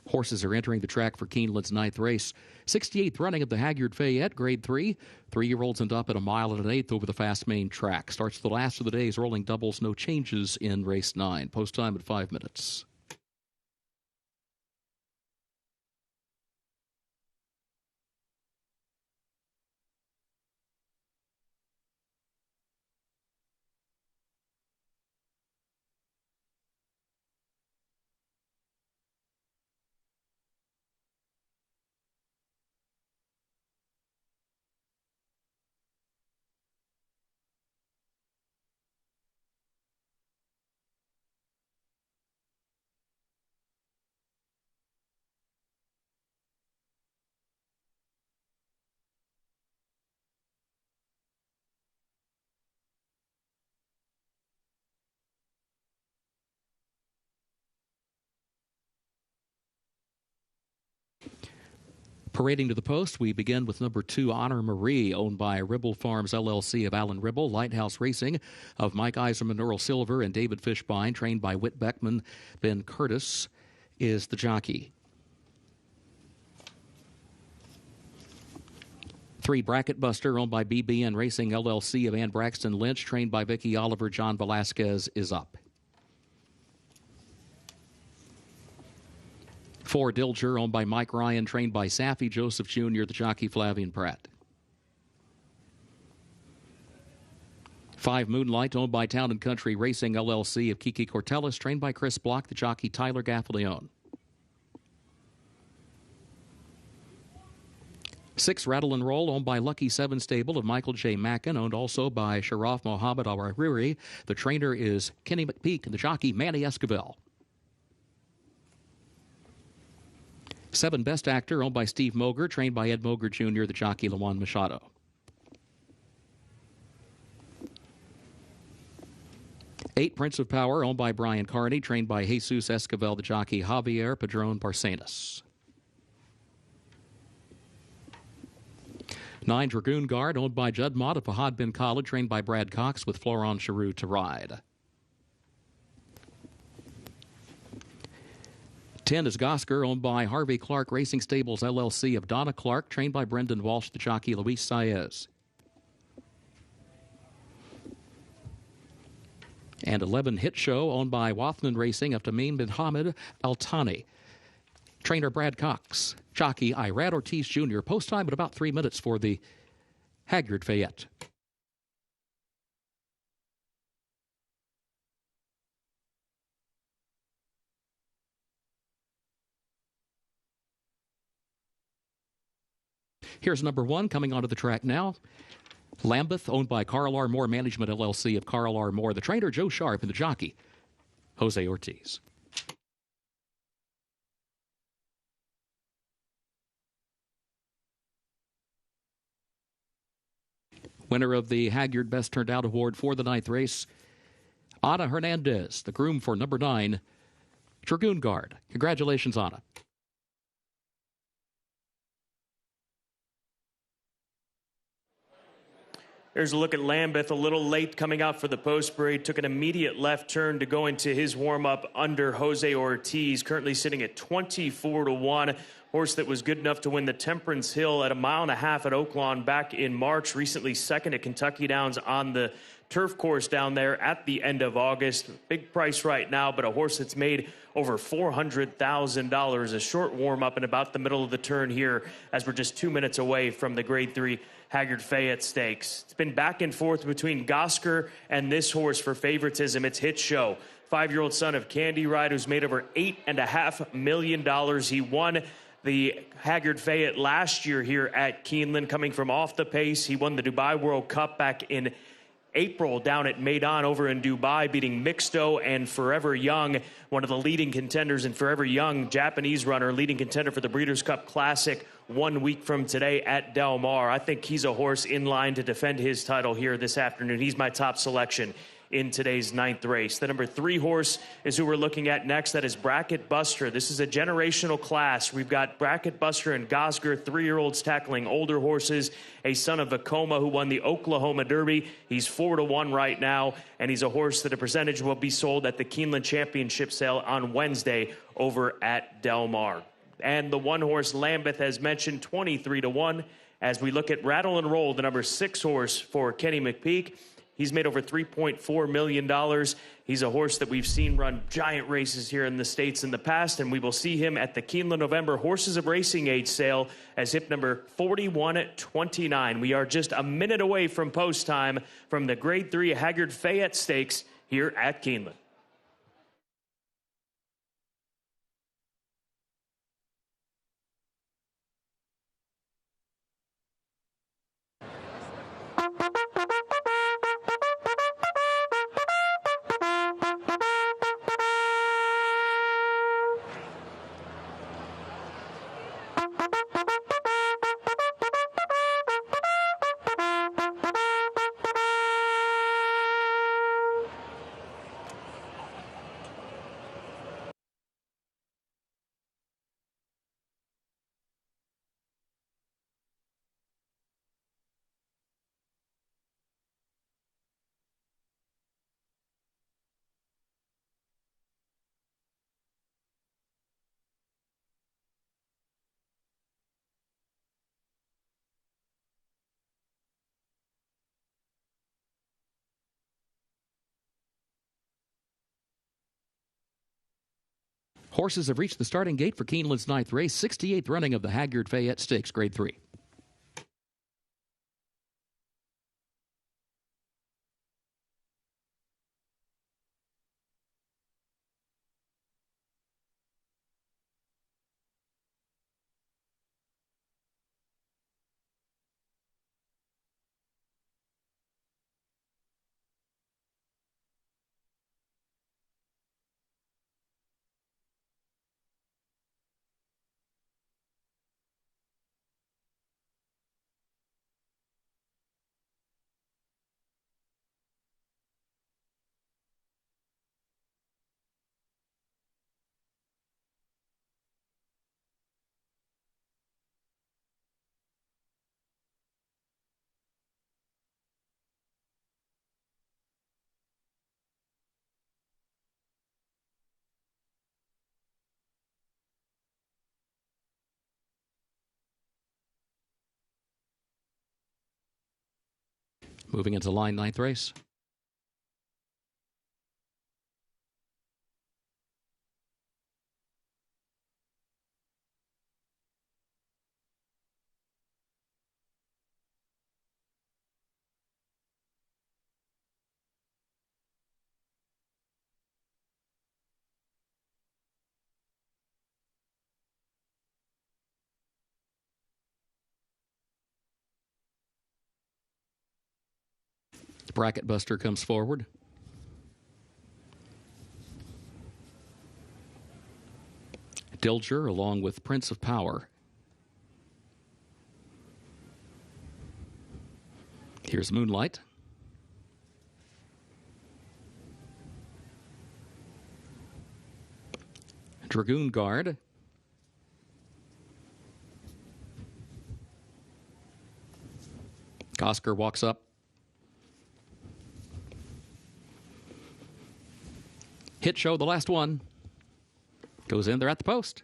Horses are entering the track for Keeneland's 9th race. 68th running of the Haggard Fayette, Grade 3. 3-year-olds end up at 1 mile and an eighth over the fast main track. Starts the last of the day's rolling doubles. No changes in race 9. Post time at 5 minutes. Parading to the post, we begin with number 2, Honor Marie, owned by Ribble Farms LLC of Alan Ribble. Lighthouse Racing of Mike Eiserman, Earl Silver, and David Fishbein, trained by Whit Beckman. Ben Curtis is the jockey. 3, Bracket Buster, owned by BBN Racing LLC of Ann Braxton Lynch, trained by Vicky Oliver. John Velasquez is up. 4, Dilger, owned by Mike Ryan, trained by Saffy Joseph Jr., the jockey Flavian Pratt. 5, Moonlight, owned by Town & Country Racing LLC of Kiki Cortellis, trained by Chris Block, the jockey Tyler Gaffaleone. 6, Rattle and Roll, owned by Lucky 7 Stable of Michael J. Mackin, owned also by Sharaf Mohammed Al-Rahiri. The trainer is Kenny McPeak and the jockey Manny Esquivel. 7, Best Actor, owned by Steve Moger, trained by Ed Moger Jr., the jockey Lawan Machado. 8, Prince of Power, owned by Brian Carney, trained by Jesus Esquivel, the jockey Javier Padron Barcenas. 9, Dragoon Guard, owned by Judd Mott of Fahad bin Khalid, trained by Brad Cox with Florent Giroux to ride. 10 is Gosker, owned by Harvey Clark Racing Stables LLC of Donna Clark, trained by Brendan Walsh, the jockey Luis Saez. And 11, Hit Show, owned by Wathman Racing of Tamim bin Hamid Al Thani. Trainer Brad Cox, jockey Irad Ortiz Jr. Post time at about 3 minutes for the Haggard Fayette. Here's number 1 coming onto the track now. Lambeth, owned by Carl R. Moore Management LLC of Carl R. Moore. The trainer, Joe Sharp, and the jockey, Jose Ortiz. Winner of the Haggard Best Turned Out Award for the 9th race, Ana Hernandez, the groom for number 9, Dragoon Guard. Congratulations, Ana. Here's a look at Lambeth, a little late coming out for the post parade. Took an immediate left turn to go into his warm-up under Jose Ortiz, currently sitting at 24-1. Horse that was good enough to win the Temperance Hill at 1.5 miles at Oaklawn back in March. Recently second at Kentucky Downs on the turf course down there at the end of August. Big price right now, but a horse that's made over $400,000. A short warm-up in about the middle of the turn here as we're just 2 minutes away from the Grade 3 Haggard Fayette Stakes. It's been back and forth between Gosker and this horse for favoritism. It's Hit Show, 5-year-old son of Candy Ride, who's made over $8.5 million. He won the Haggard Fayette last year here at Keeneland, coming from off the pace. He won the Dubai World Cup back in April down at Maidan over in Dubai, beating Mixto and Forever Young, one of the leading contenders, and Forever Young, Japanese runner, leading contender for the Breeders' Cup Classic 1 week from today at Del Mar. I think he's a horse in line to defend his title here this afternoon. He's my top selection in today's 9th race. The number 3 horse is who we're looking at next. That is Bracket Buster. This is a generational class. We've got Bracket Buster and Gosger, 3-year-olds tackling older horses. A son of Vacoma who won the Oklahoma Derby. He's 4-1 right now, and he's a horse that a percentage will be sold at the Keeneland Championship sale on Wednesday over at Del Mar. And the 1-horse Lambeth, as mentioned, 23-1. As we look at Rattle and Roll, the number 6 horse for Kenny McPeak, he's made over $3.4 million. He's a horse that we've seen run giant races here in the States in the past, and we will see him at the Keeneland November Horses of Racing Age sale as hip number 4129. We are just a minute away from post time from the Grade 3 Haggard Fayette Stakes here at Keeneland. Horses have reached the starting gate for Keeneland's 9th race, 68th running of the Haggard Fayette Stakes, Grade 3. Moving into line 9th race. Bracket Buster comes forward. Dilger along with Prince of Power. Here's Moonlight. Dragoon Guard. Oscar walks up. Hit Show, the last one. Goes in, they're at the post.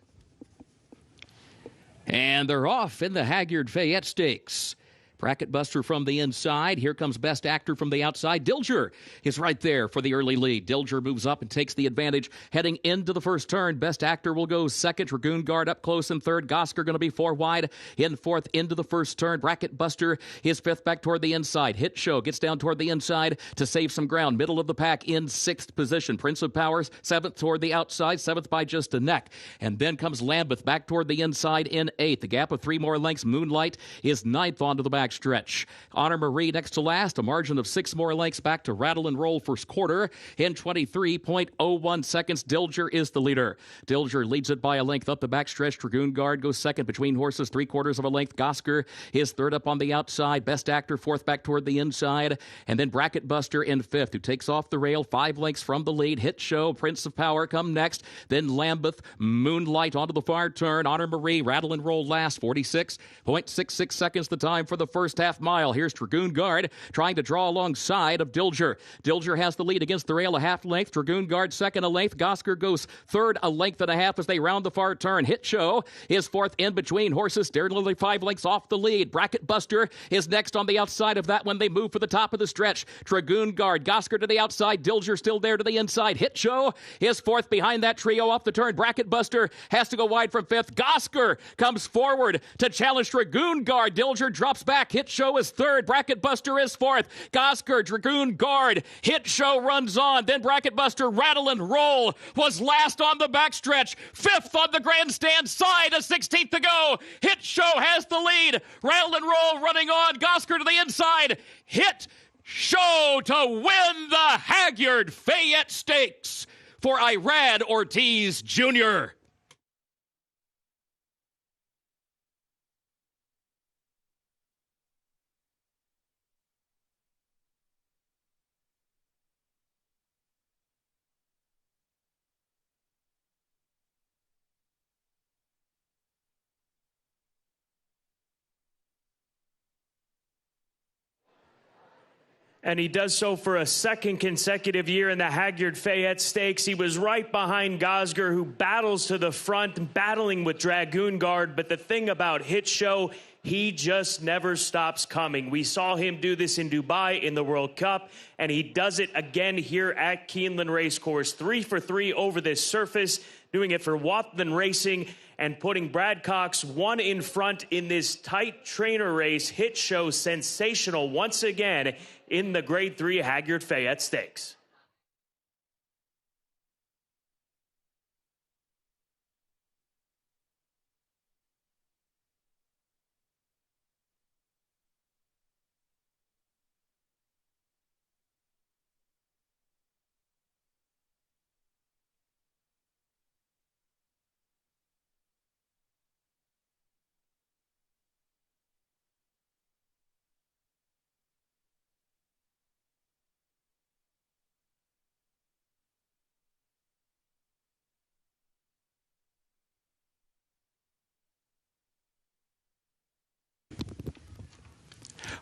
And they're off in the Haggard Fayette Stakes. Bracket Buster from the inside. Here comes Best Actor from the outside. Dilger is right there for the early lead. Dilger moves up and takes the advantage heading into the first turn. Best Actor will go second. Dragoon Guard up close in third. Gosker going to be 4 wide in fourth into the first turn. Bracket Buster is fifth back toward the inside. Hit Show gets down toward the inside to save some ground. Middle of the pack in sixth position. Prince of Powers seventh toward the outside. Seventh by just a neck. And then comes Lambeth back toward the inside in eighth. The gap of 3 more lengths. Moonlight is ninth onto the back backstretch. Honor Marie next to last, a margin of 6 more lengths back to Rattle and Roll first quarter. In 23.01 seconds, Dilger is the leader. Dilger leads it by a length up the backstretch. Dragoon Guard goes second between horses, 3/4 of a length. Gosker is third up on the outside. Best Actor fourth back toward the inside. And then Bracket Buster in fifth, who takes off the rail 5 lengths from the lead. Hit Show, Prince of Power come next. Then Lambeth, Moonlight onto the far turn. Honor Marie, Rattle and Roll last. 46.66 seconds the time for the first half mile. Here's Dragoon Guard trying to draw alongside of Dilger. Dilger has the lead against the rail a half length. Dragoon Guard second a length. Gosker goes third a length and a half as they round the far turn. Hit Show is fourth in between horses. Daredevil 5 lengths off the lead. Bracket Buster is next on the outside of that when they move for the top of the stretch. Dragoon Guard, Gosker to the outside. Dilger still there to the inside. Hit Show is fourth behind that trio off the turn. Bracket Buster has to go wide from fifth. Gosker comes forward to challenge Dragoon Guard. Dilger drops back. Hit Show is third. Bracket Buster is fourth. Gosker, Dragoon Guard. Hit Show runs on. Then Bracket Buster, Rattle and Roll was last on the backstretch. Fifth on the grandstand side. A 16th to go. Hit Show has the lead. Rattle and Roll running on. Gosker to the inside. Hit Show to win the Haggard Fayette Stakes for Irad Ortiz Jr. And he does so for a second consecutive year in the Haggard Fayette Stakes. He was right behind Gosger, who battles to the front, battling with Dragoon Guard. But the thing about Hit Show, he just never stops coming. We saw him do this in Dubai in the World Cup, and he does it again here at Keeneland Racecourse. 3 for 3 over this surface, doing it for Wathen Racing and putting Brad Cox 1 in front in this tight trainer race. Hit Show sensational once again in the Grade 3 Haggard Fayette Stakes.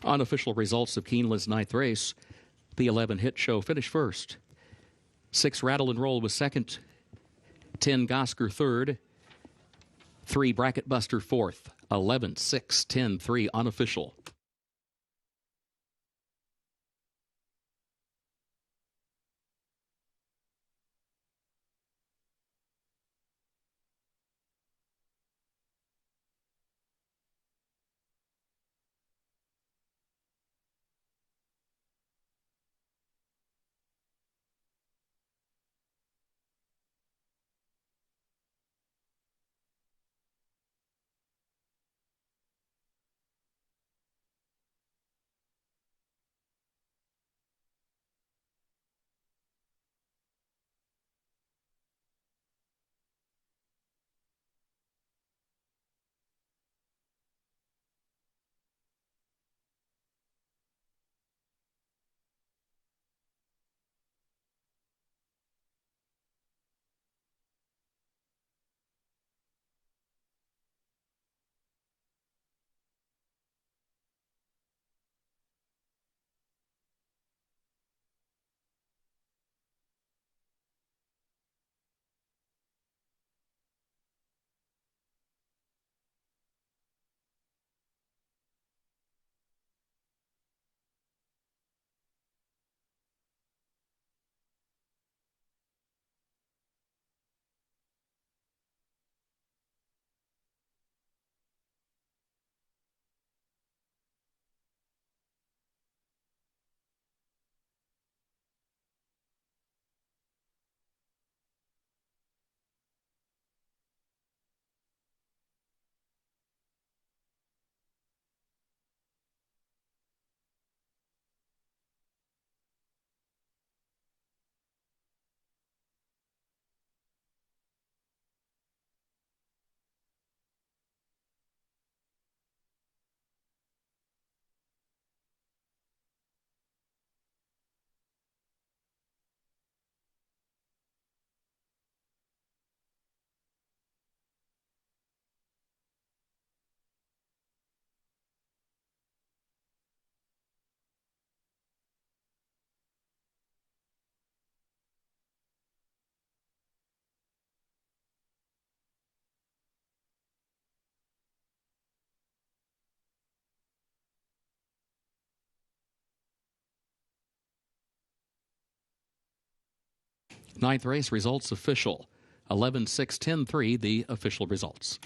Unofficial results of Keeneland's ninth race. The 11 Hit Show finished first. 6 Rattle and Roll was second. 10 Gosker third. 3 Bracket Buster fourth. 11, 6, 10, 3 unofficial. Ninth race results official. 11-6, 10-3, the official results.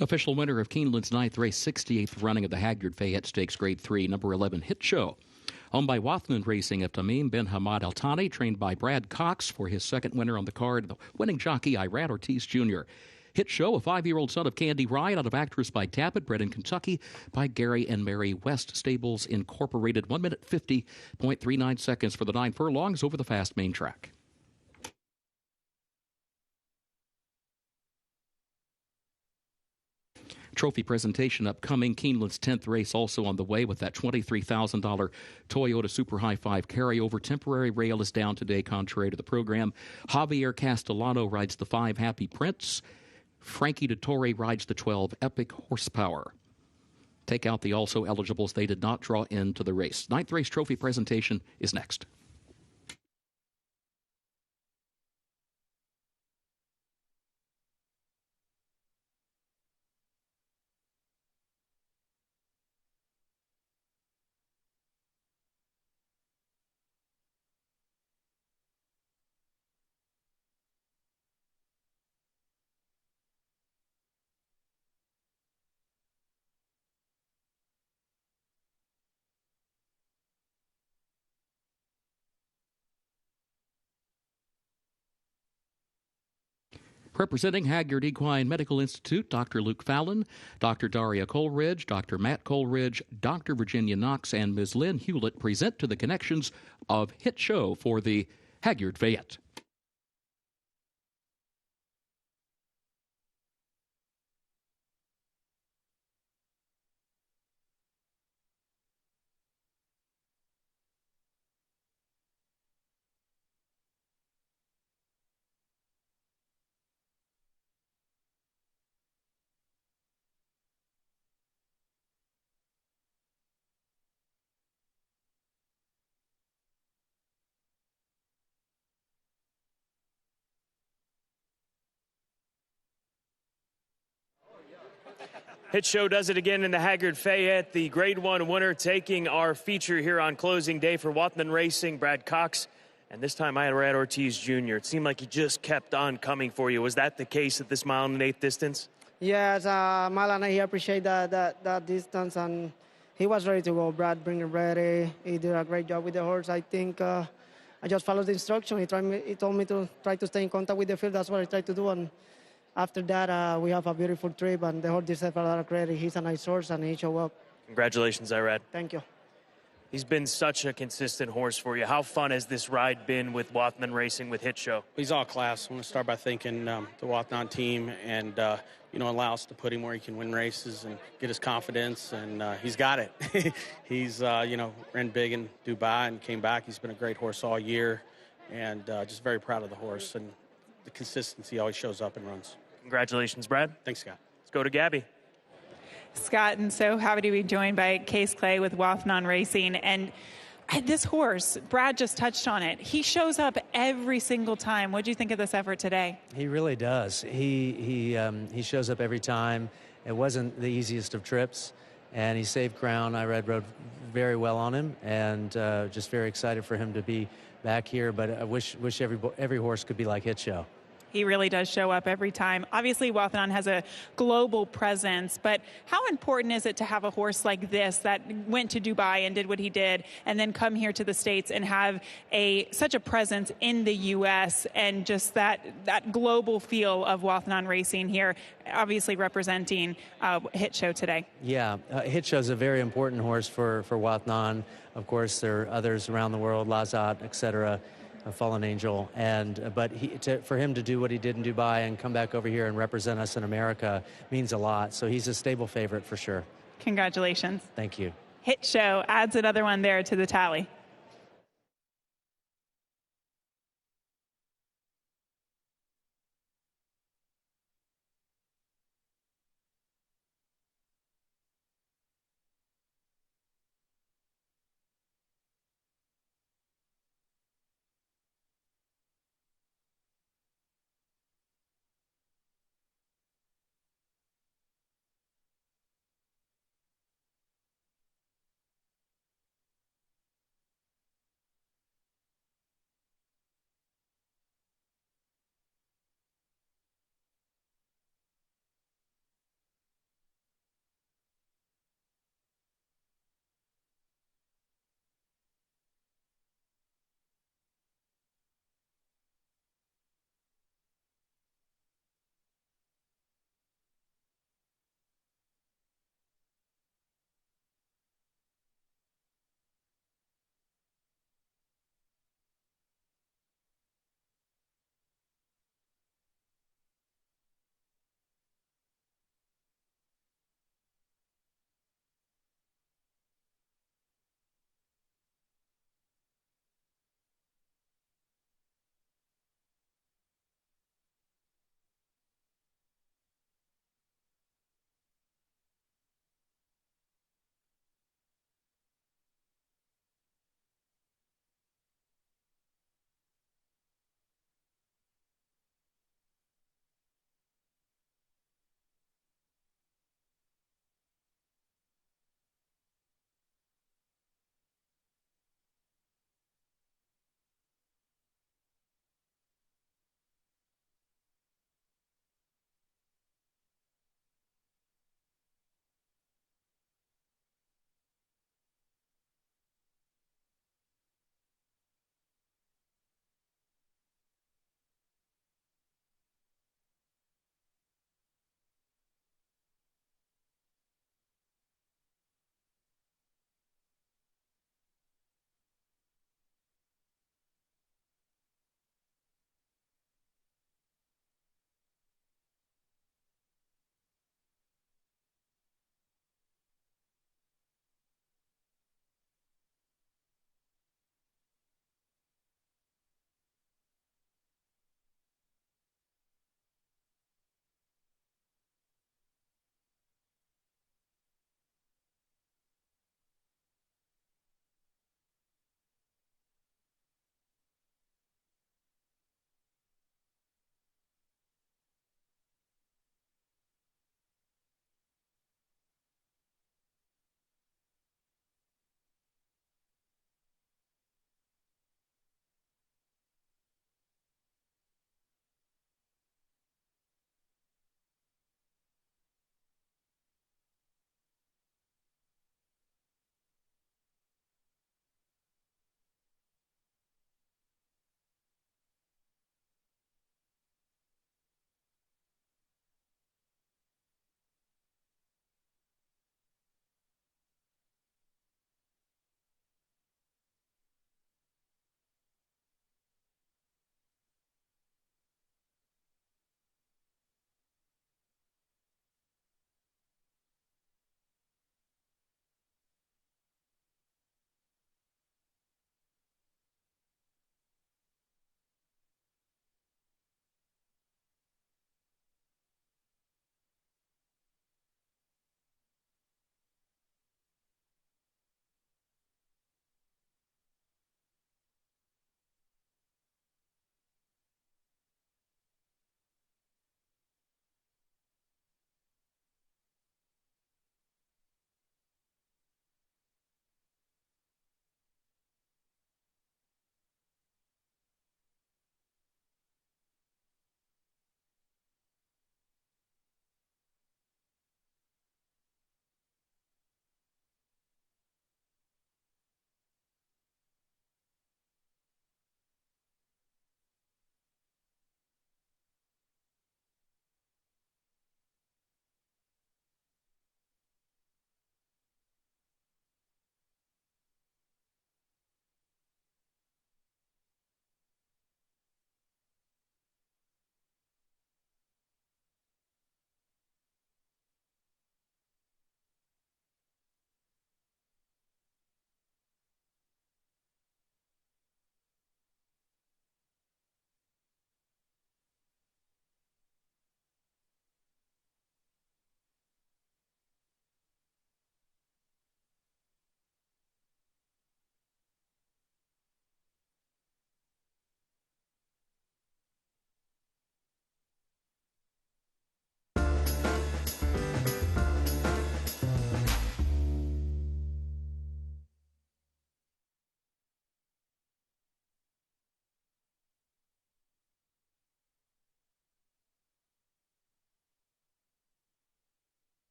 Official winner of Keeneland's ninth race, 68th running of the Haggard Fayette Stakes Grade 3, number 11, Hit Show. Owned by Wathman Racing of Tamim bin Hamad Al Thani, trained by Brad Cox for his second winner on the card, the winning jockey Irad Ortiz Jr. Hit Show, a 5-year-old son of Candy Ryan out of Actress by Tappet, bred in Kentucky by Gary and Mary West Stables Incorporated. 1 minute 50.39 seconds for the 9 furlongs over the fast main track. Trophy presentation upcoming. Keeneland's 10th race also on the way with that $23,000 Toyota Super High 5 carryover. Temporary rail is down today, contrary to the program. Javier Castellano rides the 5 Happy Prince. Frankie Dettori rides the 12 Epic Horsepower. Take out the also eligibles. They did not draw into the race. 9th race trophy presentation is next. Representing Haggard Equine Medical Institute, Dr. Luke Fallon, Dr. Daria Coleridge, Dr. Matt Coleridge, Dr. Virginia Knox, and Ms. Lynn Hewlett present to the connections of Hit Show for the Haggard Fayette. Hit Show does it again in the Haggard Fayette. The Grade 1 winner taking our feature here on closing day for Wathman Racing, Brad Cox. And this time I had Irad Ortiz Jr. It seemed like he just kept on coming for you. Was that the case at this mile and 1/8 distance? Yes, mile and he appreciate that distance, and he was ready to go. Brad bring it ready. He did a great job with the horse. I think I just followed the instruction. He told me to try to stay in contact with the field. That's what I tried to do. And after that, we have a beautiful trip, and the horse deserves a lot of credit. He's a nice horse, and he showed up. Congratulations, Irad. Thank you. He's been such a consistent horse for you. How fun has this ride been with Wathman Racing with Hit Show? He's all class. I want to start by thanking the Wathnon team and, allow us to put him where he can win races and get his confidence, and he's got it. He's, ran big in Dubai and came back. He's been a great horse all year, and just very proud of the horse and the consistency always shows up and runs. Congratulations, Brad. Thanks, Scott. Let's go to Gabby. Scott, and so happy to be joined by Case Clay with Wathnon Racing. And this horse, Brad just touched on it. He shows up every single time. What do you think of this effort today? He really does. He shows up every time. It wasn't the easiest of trips, and he saved ground. I rode very well on him, and just very excited for him to be back here. But I wish every horse could be like Hit Show. He really does show up every time. Obviously, Wathnon has a global presence, but how important is it to have a horse like this that went to Dubai and did what he did, and then come here to the States and have such a presence in the U.S. and just that global feel of Wathnon Racing here, obviously representing Hit Show today? Yeah, Hit Show's a very important horse for Wathnon. Of course, there are others around the world, Lazat, etc., a Fallen Angel, but for him to do what he did in Dubai and come back over here and represent us in America means a lot. So he's a stable favorite for sure. Congratulations. Thank you. Hit Show adds another one there to the tally.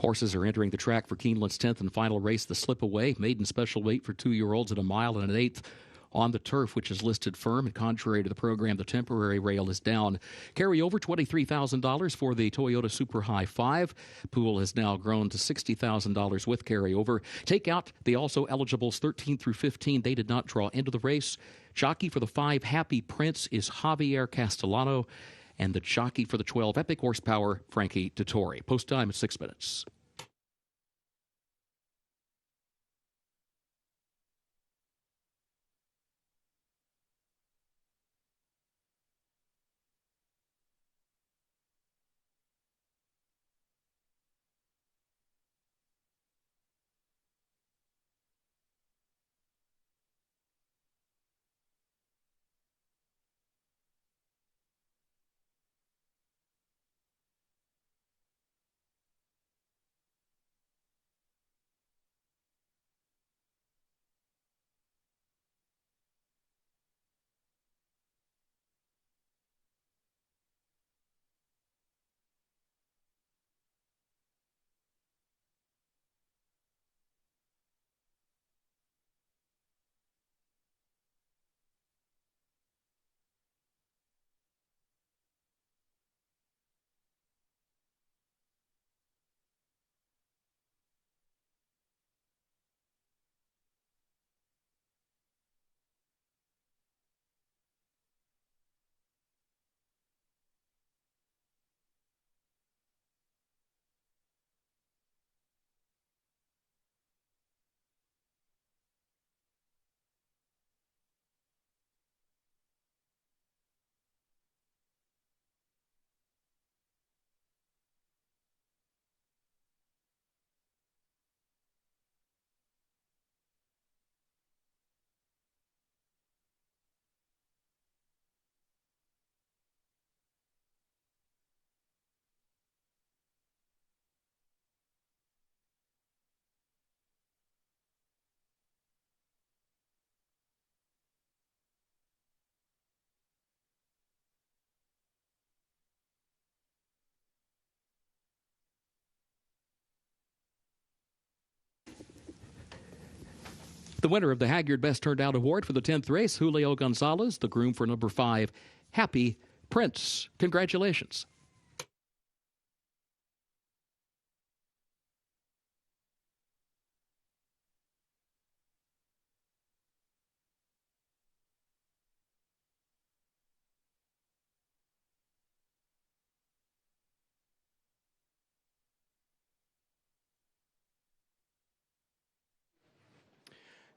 Horses are entering the track for Keeneland's 10th and final race, the Slip Away, maiden special weight for 2-year-olds at 1 1/8 miles on the turf, which is listed firm. And contrary to the program, the temporary rail is down. Carry over $23,000 for the Toyota Super High 5. Pool has now grown to $60,000 with carryover. Take out the also eligibles 13 through 15. They did not draw into the race. Jockey for the 5, Happy Prince, is Javier Castellano. And the jockey for the 12, Epic Horsepower, Frankie Dettori. Post time at 6 minutes. The winner of the Haggard Best Turned Out Award for the 10th race, Julio Gonzalez, the groom for number 5, Happy Prince. Congratulations.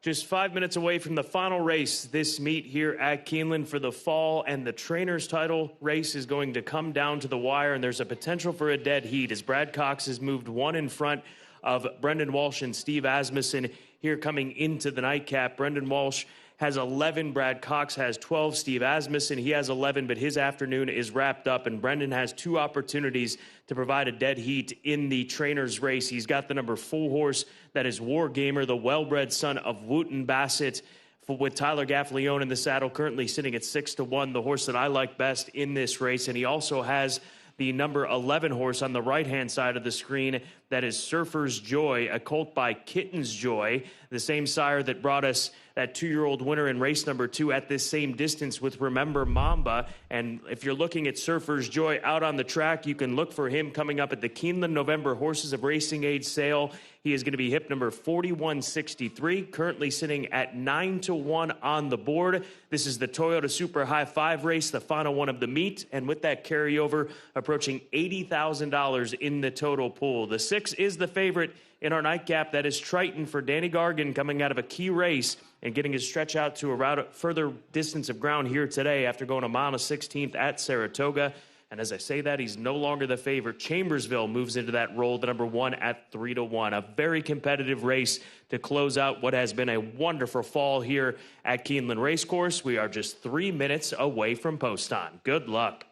Just 5 minutes away from the final race this meet here at Keeneland for the fall, and the trainer's title race is going to come down to the wire, and there's a potential for a dead heat as Brad Cox has moved one in front of Brendan Walsh and Steve Asmussen here coming into the nightcap. Brendan Walsh has 11, Brad Cox has 12, Steve Asmussen, he has 11, but his afternoon is wrapped up, and Brendan has 2 opportunities to provide a dead heat in the trainer's race. He's got the number 4 horse, that is War Gamer, the well-bred son of Wooten Bassett, with Tyler Gaffalione in the saddle, currently sitting at 6-1, the horse that I like best in this race. And he also has the number 11 horse on the right-hand side of the screen, that is Surfer's Joy, a colt by Kitten's Joy, the same sire that brought us that 2-year-old winner in race number 2 at this same distance with Remember Mamba. And if you're looking at Surfer's Joy out on the track, you can look for him coming up at the Keeneland November Horses of Racing Age sale. He is going to be hip number 4163, currently sitting at 9-1 on the board. This is the Toyota Super High 5 race, the final one of the meet, and with that carryover, approaching $80,000 in the total pool. The 6 is the favorite in our nightcap. That is Triton for Danny Gargan, coming out of a key race and getting his stretch out to a further distance of ground here today after going 1 1/16 at Saratoga. And as I say that, he's no longer the favorite. Chambersville moves into that role, the number 1 at 3-1. A very competitive race to close out what has been a wonderful fall here at Keeneland Racecourse. We are just 3 minutes away from post time. Good luck.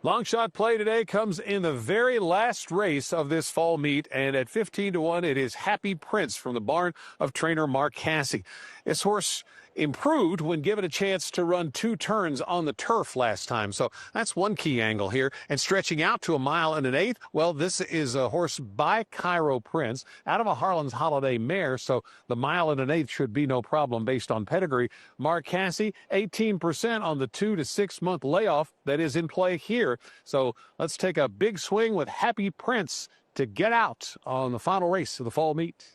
Long shot play today comes in the very last race of this fall meet, and at 15-1, it is Happy Prince from the barn of trainer Mark Cassie. This horse improved when given a chance to run 2 turns on the turf last time, so that's one key angle here. And stretching out to 1 1/8 miles, well, this is a horse by Cairo Prince out of a Harlan's Holiday mare, so the 1 1/8 miles should be no problem based on pedigree. Mark Cassie, 18% on the 2 to 6 month layoff that is in play here. So let's take a big swing with Happy Prince to get out on the final race of the fall meet.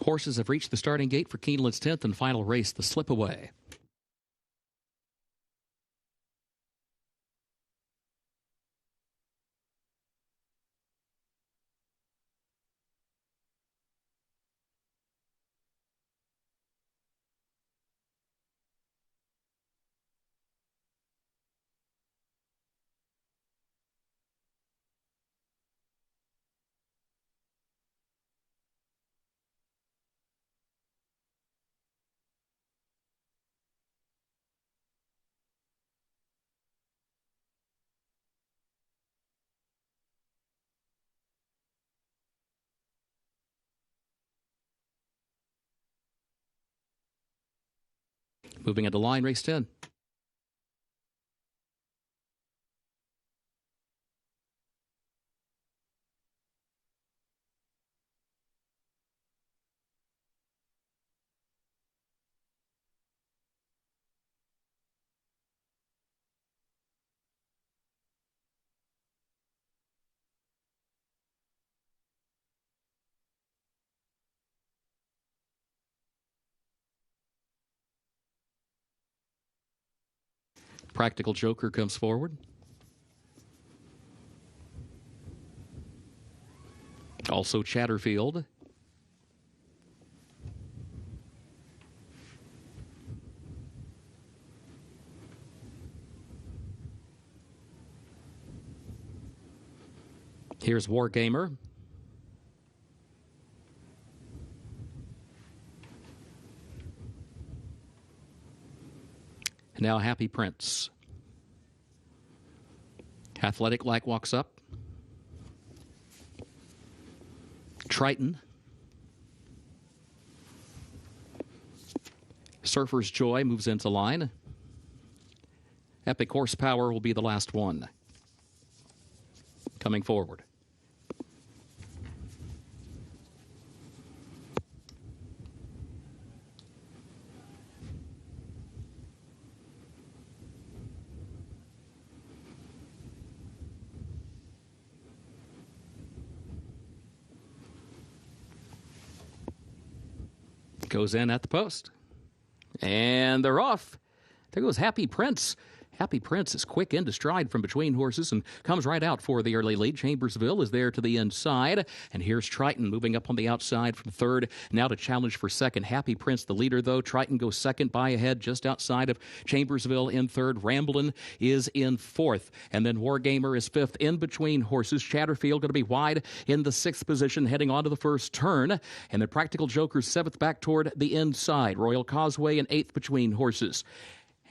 Horses have reached the starting gate for Keeneland's 10th and final race, the Slipaway. Moving into line race 10. Practical Joker comes forward. Also Chatterfield. Here's Wargamer. Now Happy Prince. Athletic Like walks up. Triton. Surfer's Joy moves into line. Epic Horsepower will be the last one. Coming forward. Goes in at the post. And they're off. There goes Happy Prince. Happy Prince is quick into stride from between horses and comes right out for the early lead. Chambersville is there to the inside. And here's Triton moving up on the outside from third. Now to challenge for second. Happy Prince the leader, though. Triton goes second by ahead just outside of Chambersville in third. Ramblin' is in fourth. And then Wargamer is fifth in between horses. Chatterfield going to be wide in the sixth position heading on to the first turn. And then Practical Joker's seventh back toward the inside. Royal Causeway in eighth between horses.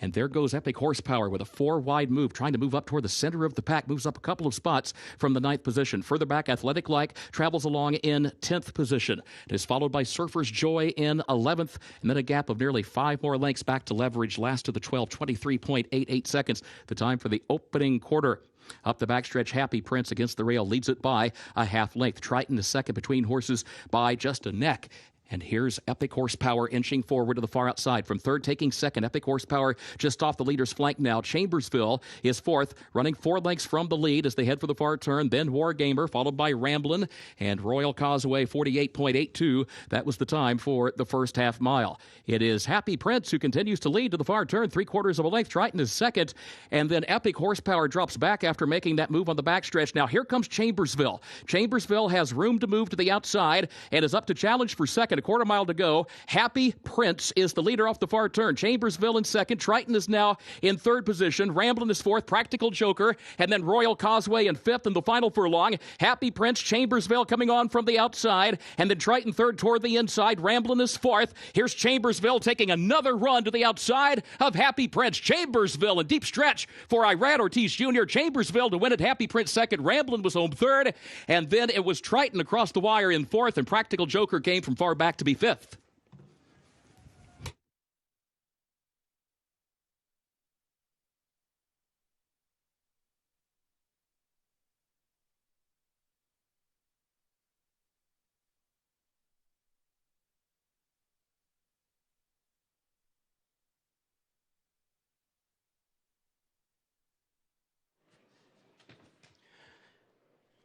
And there goes Epic Horsepower with a 4-wide move, trying to move up toward the center of the pack, moves up a couple of spots from the ninth position. Further back, Athletic Like travels along in 10th position. It is followed by Surfer's Joy in 11th, and then a gap of nearly 5 more lengths back to Leverage, last to the 12, 23.88 seconds, the time for the opening quarter. Up the backstretch, Happy Prince against the rail leads it by a half length. Triton is second between horses by just a neck. And here's Epic Horsepower inching forward to the far outside. From third, taking second. Epic Horsepower just off the leader's flank now. Chambersville is fourth, running 4 lengths from the lead as they head for the far turn. Then Wargamer, followed by Ramblin' and Royal Causeway, 48.82. That was the time for the first half mile. It is Happy Prince who continues to lead to the far turn, 3/4 of a length. Triton is second. And then Epic Horsepower drops back after making that move on the backstretch. Now here comes Chambersville. Chambersville has room to move to the outside and is up to challenge for second. 1/4 mile to go. Happy Prince is the leader off the far turn. Chambersville in second. Triton is now in third position. Ramblin' is fourth. Practical Joker. And then Royal Causeway in fifth in the final furlong. Happy Prince, Chambersville coming on from the outside. And then Triton third toward the inside. Ramblin' is fourth. Here's Chambersville taking another run to the outside of Happy Prince. Chambersville, a deep stretch for Irad Ortiz Jr. Chambersville to win it. Happy Prince second. Ramblin' was home third. And then it was Triton across the wire in fourth. And Practical Joker came from far back to be fifth.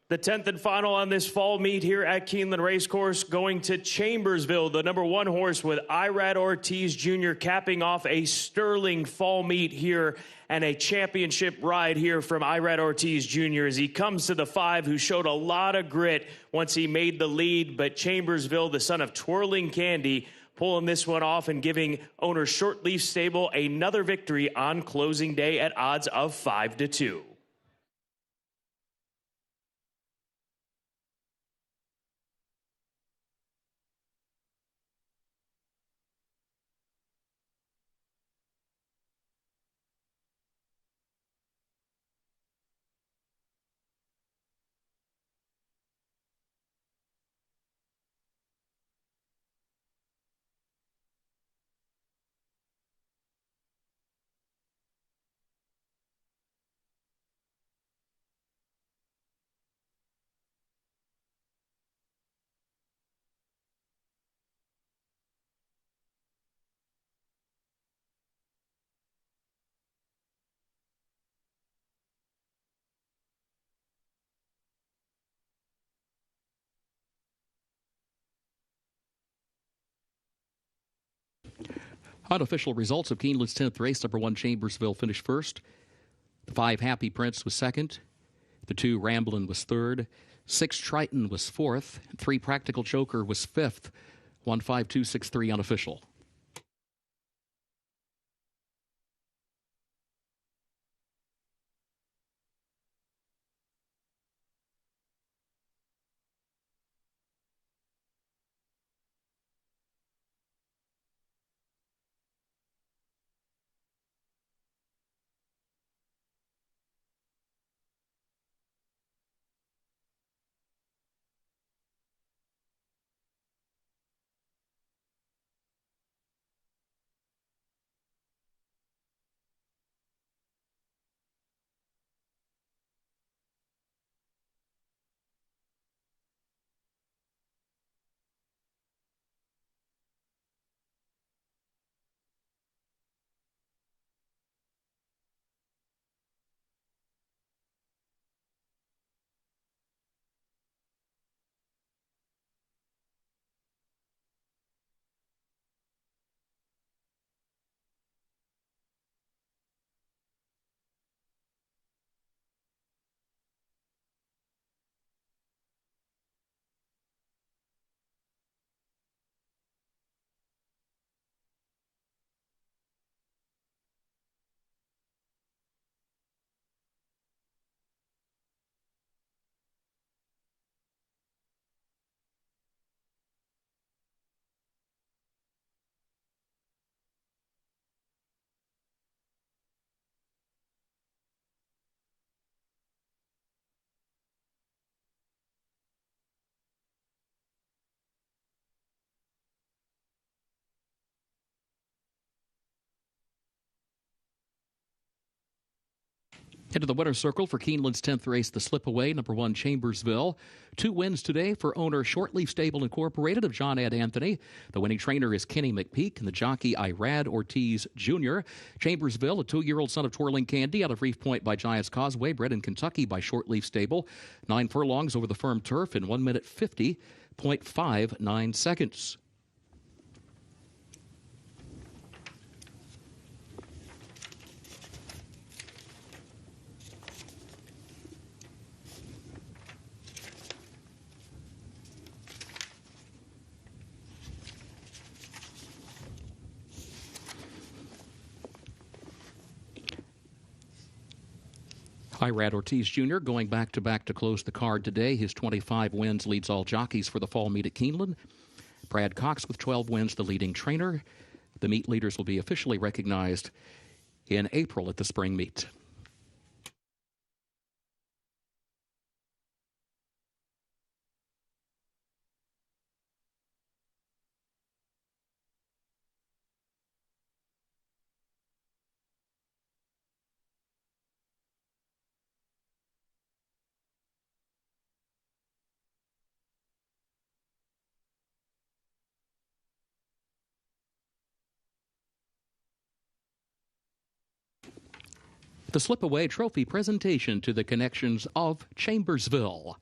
The 10th and final on this fall meet here at Keeneland Racecourse, going to Chambersville, the number 1 horse with Irad Ortiz Jr. capping off a sterling fall meet here and a championship ride here from Irad Ortiz Jr. as he comes to the 5, who showed a lot of grit once he made the lead, but Chambersville, the son of Twirling Candy, pulling this one off and giving owner Shortleaf Stable another victory on closing day at odds of 5-2. Unofficial results of Keeneland's 10th race. Number 1, Chambersville finished first. The 5, Happy Prince was second. The 2, Ramblin' was third. 6, Triton was fourth. 3, Practical Joker was fifth. 15263 unofficial. Into the winner's circle for Keeneland's 10th race, the Slipaway, number 1, Chambersville. 2 wins today for owner Shortleaf Stable Incorporated of John Ed Anthony. The winning trainer is Kenny McPeak and the jockey Irad Ortiz Jr. Chambersville, a 2-year-old son of Twirling Candy out of Reef Point by Giants Causeway, bred in Kentucky by Shortleaf Stable. 9 furlongs over the firm turf in 1 minute 50.59 seconds. Irad Ortiz Jr. going back-to-back to close the card today. His 25 wins leads all jockeys for the fall meet at Keeneland. Brad Cox with 12 wins, the leading trainer. The meet leaders will be officially recognized in April at the spring meet. The Slipaway Trophy presentation to the connections of Chambersville.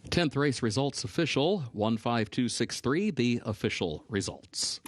Tenth race results official, 15263, the official results.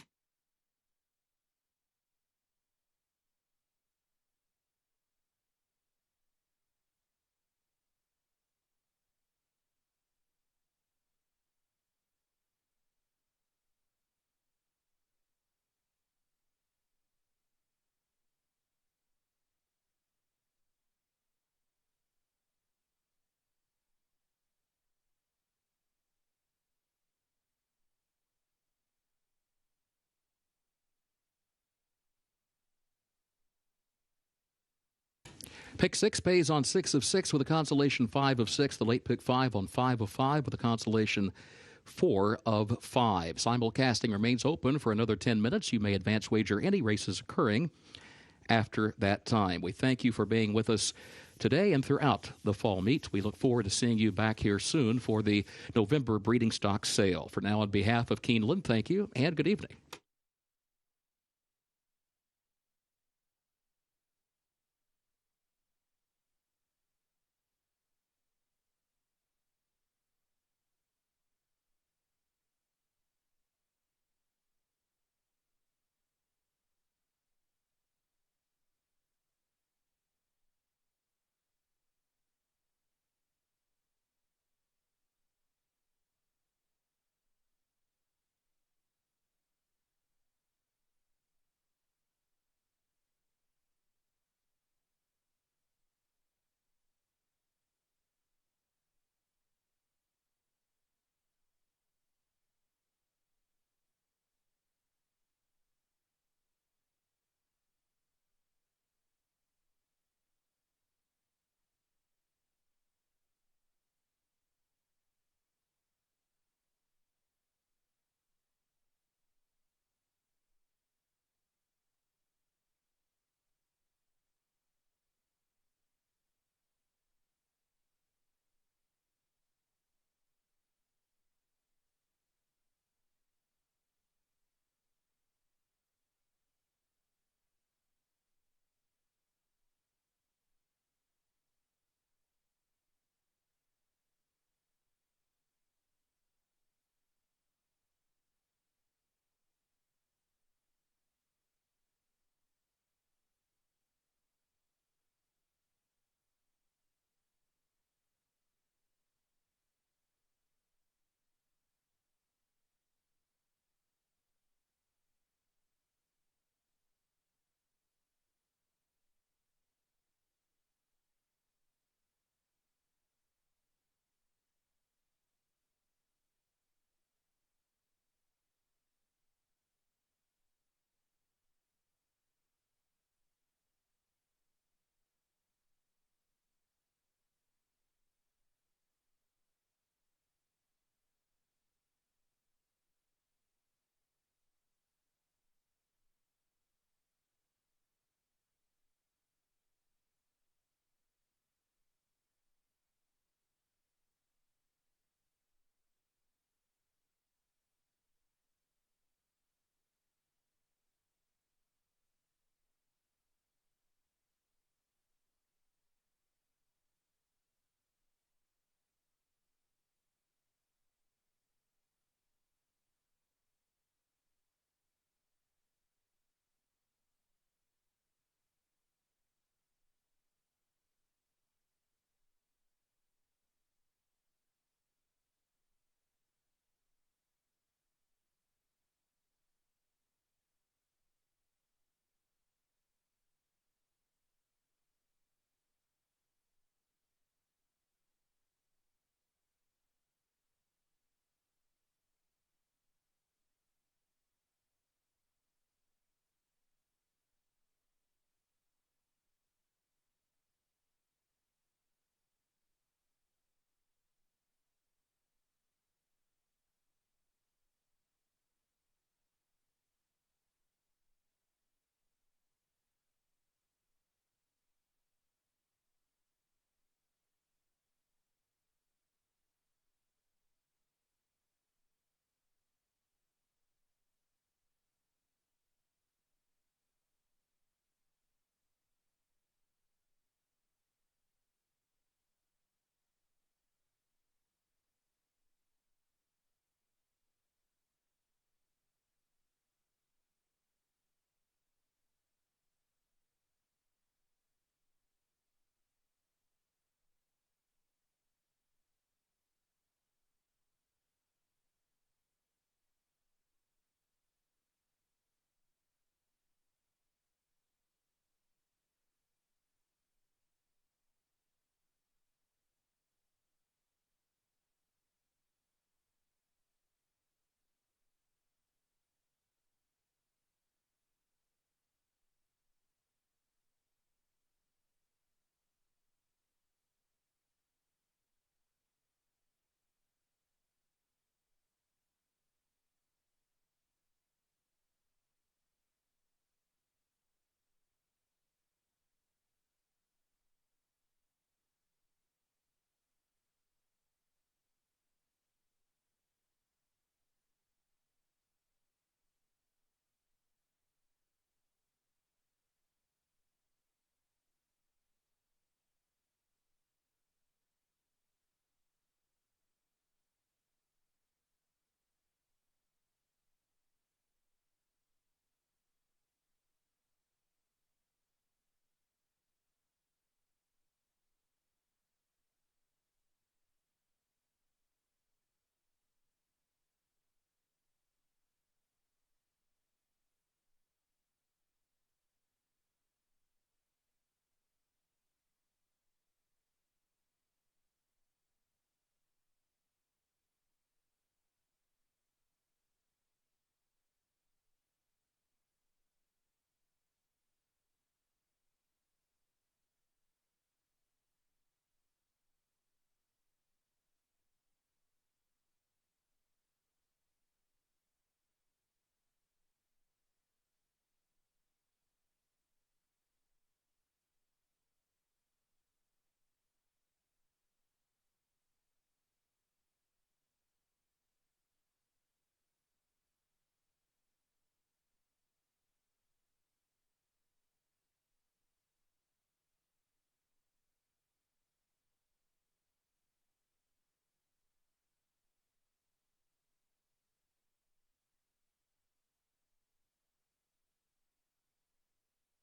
Pick 6 pays on 6 of 6 with a consolation 5 of 6. The late pick 5 on 5 of 5 with a consolation 4 of 5. Simulcasting remains open for another 10 minutes. You may advance wager any races occurring after that time. We thank you for being with us today and throughout the fall meet. We look forward to seeing you back here soon for the November breeding stock sale. For now, on behalf of Keeneland, thank you and good evening.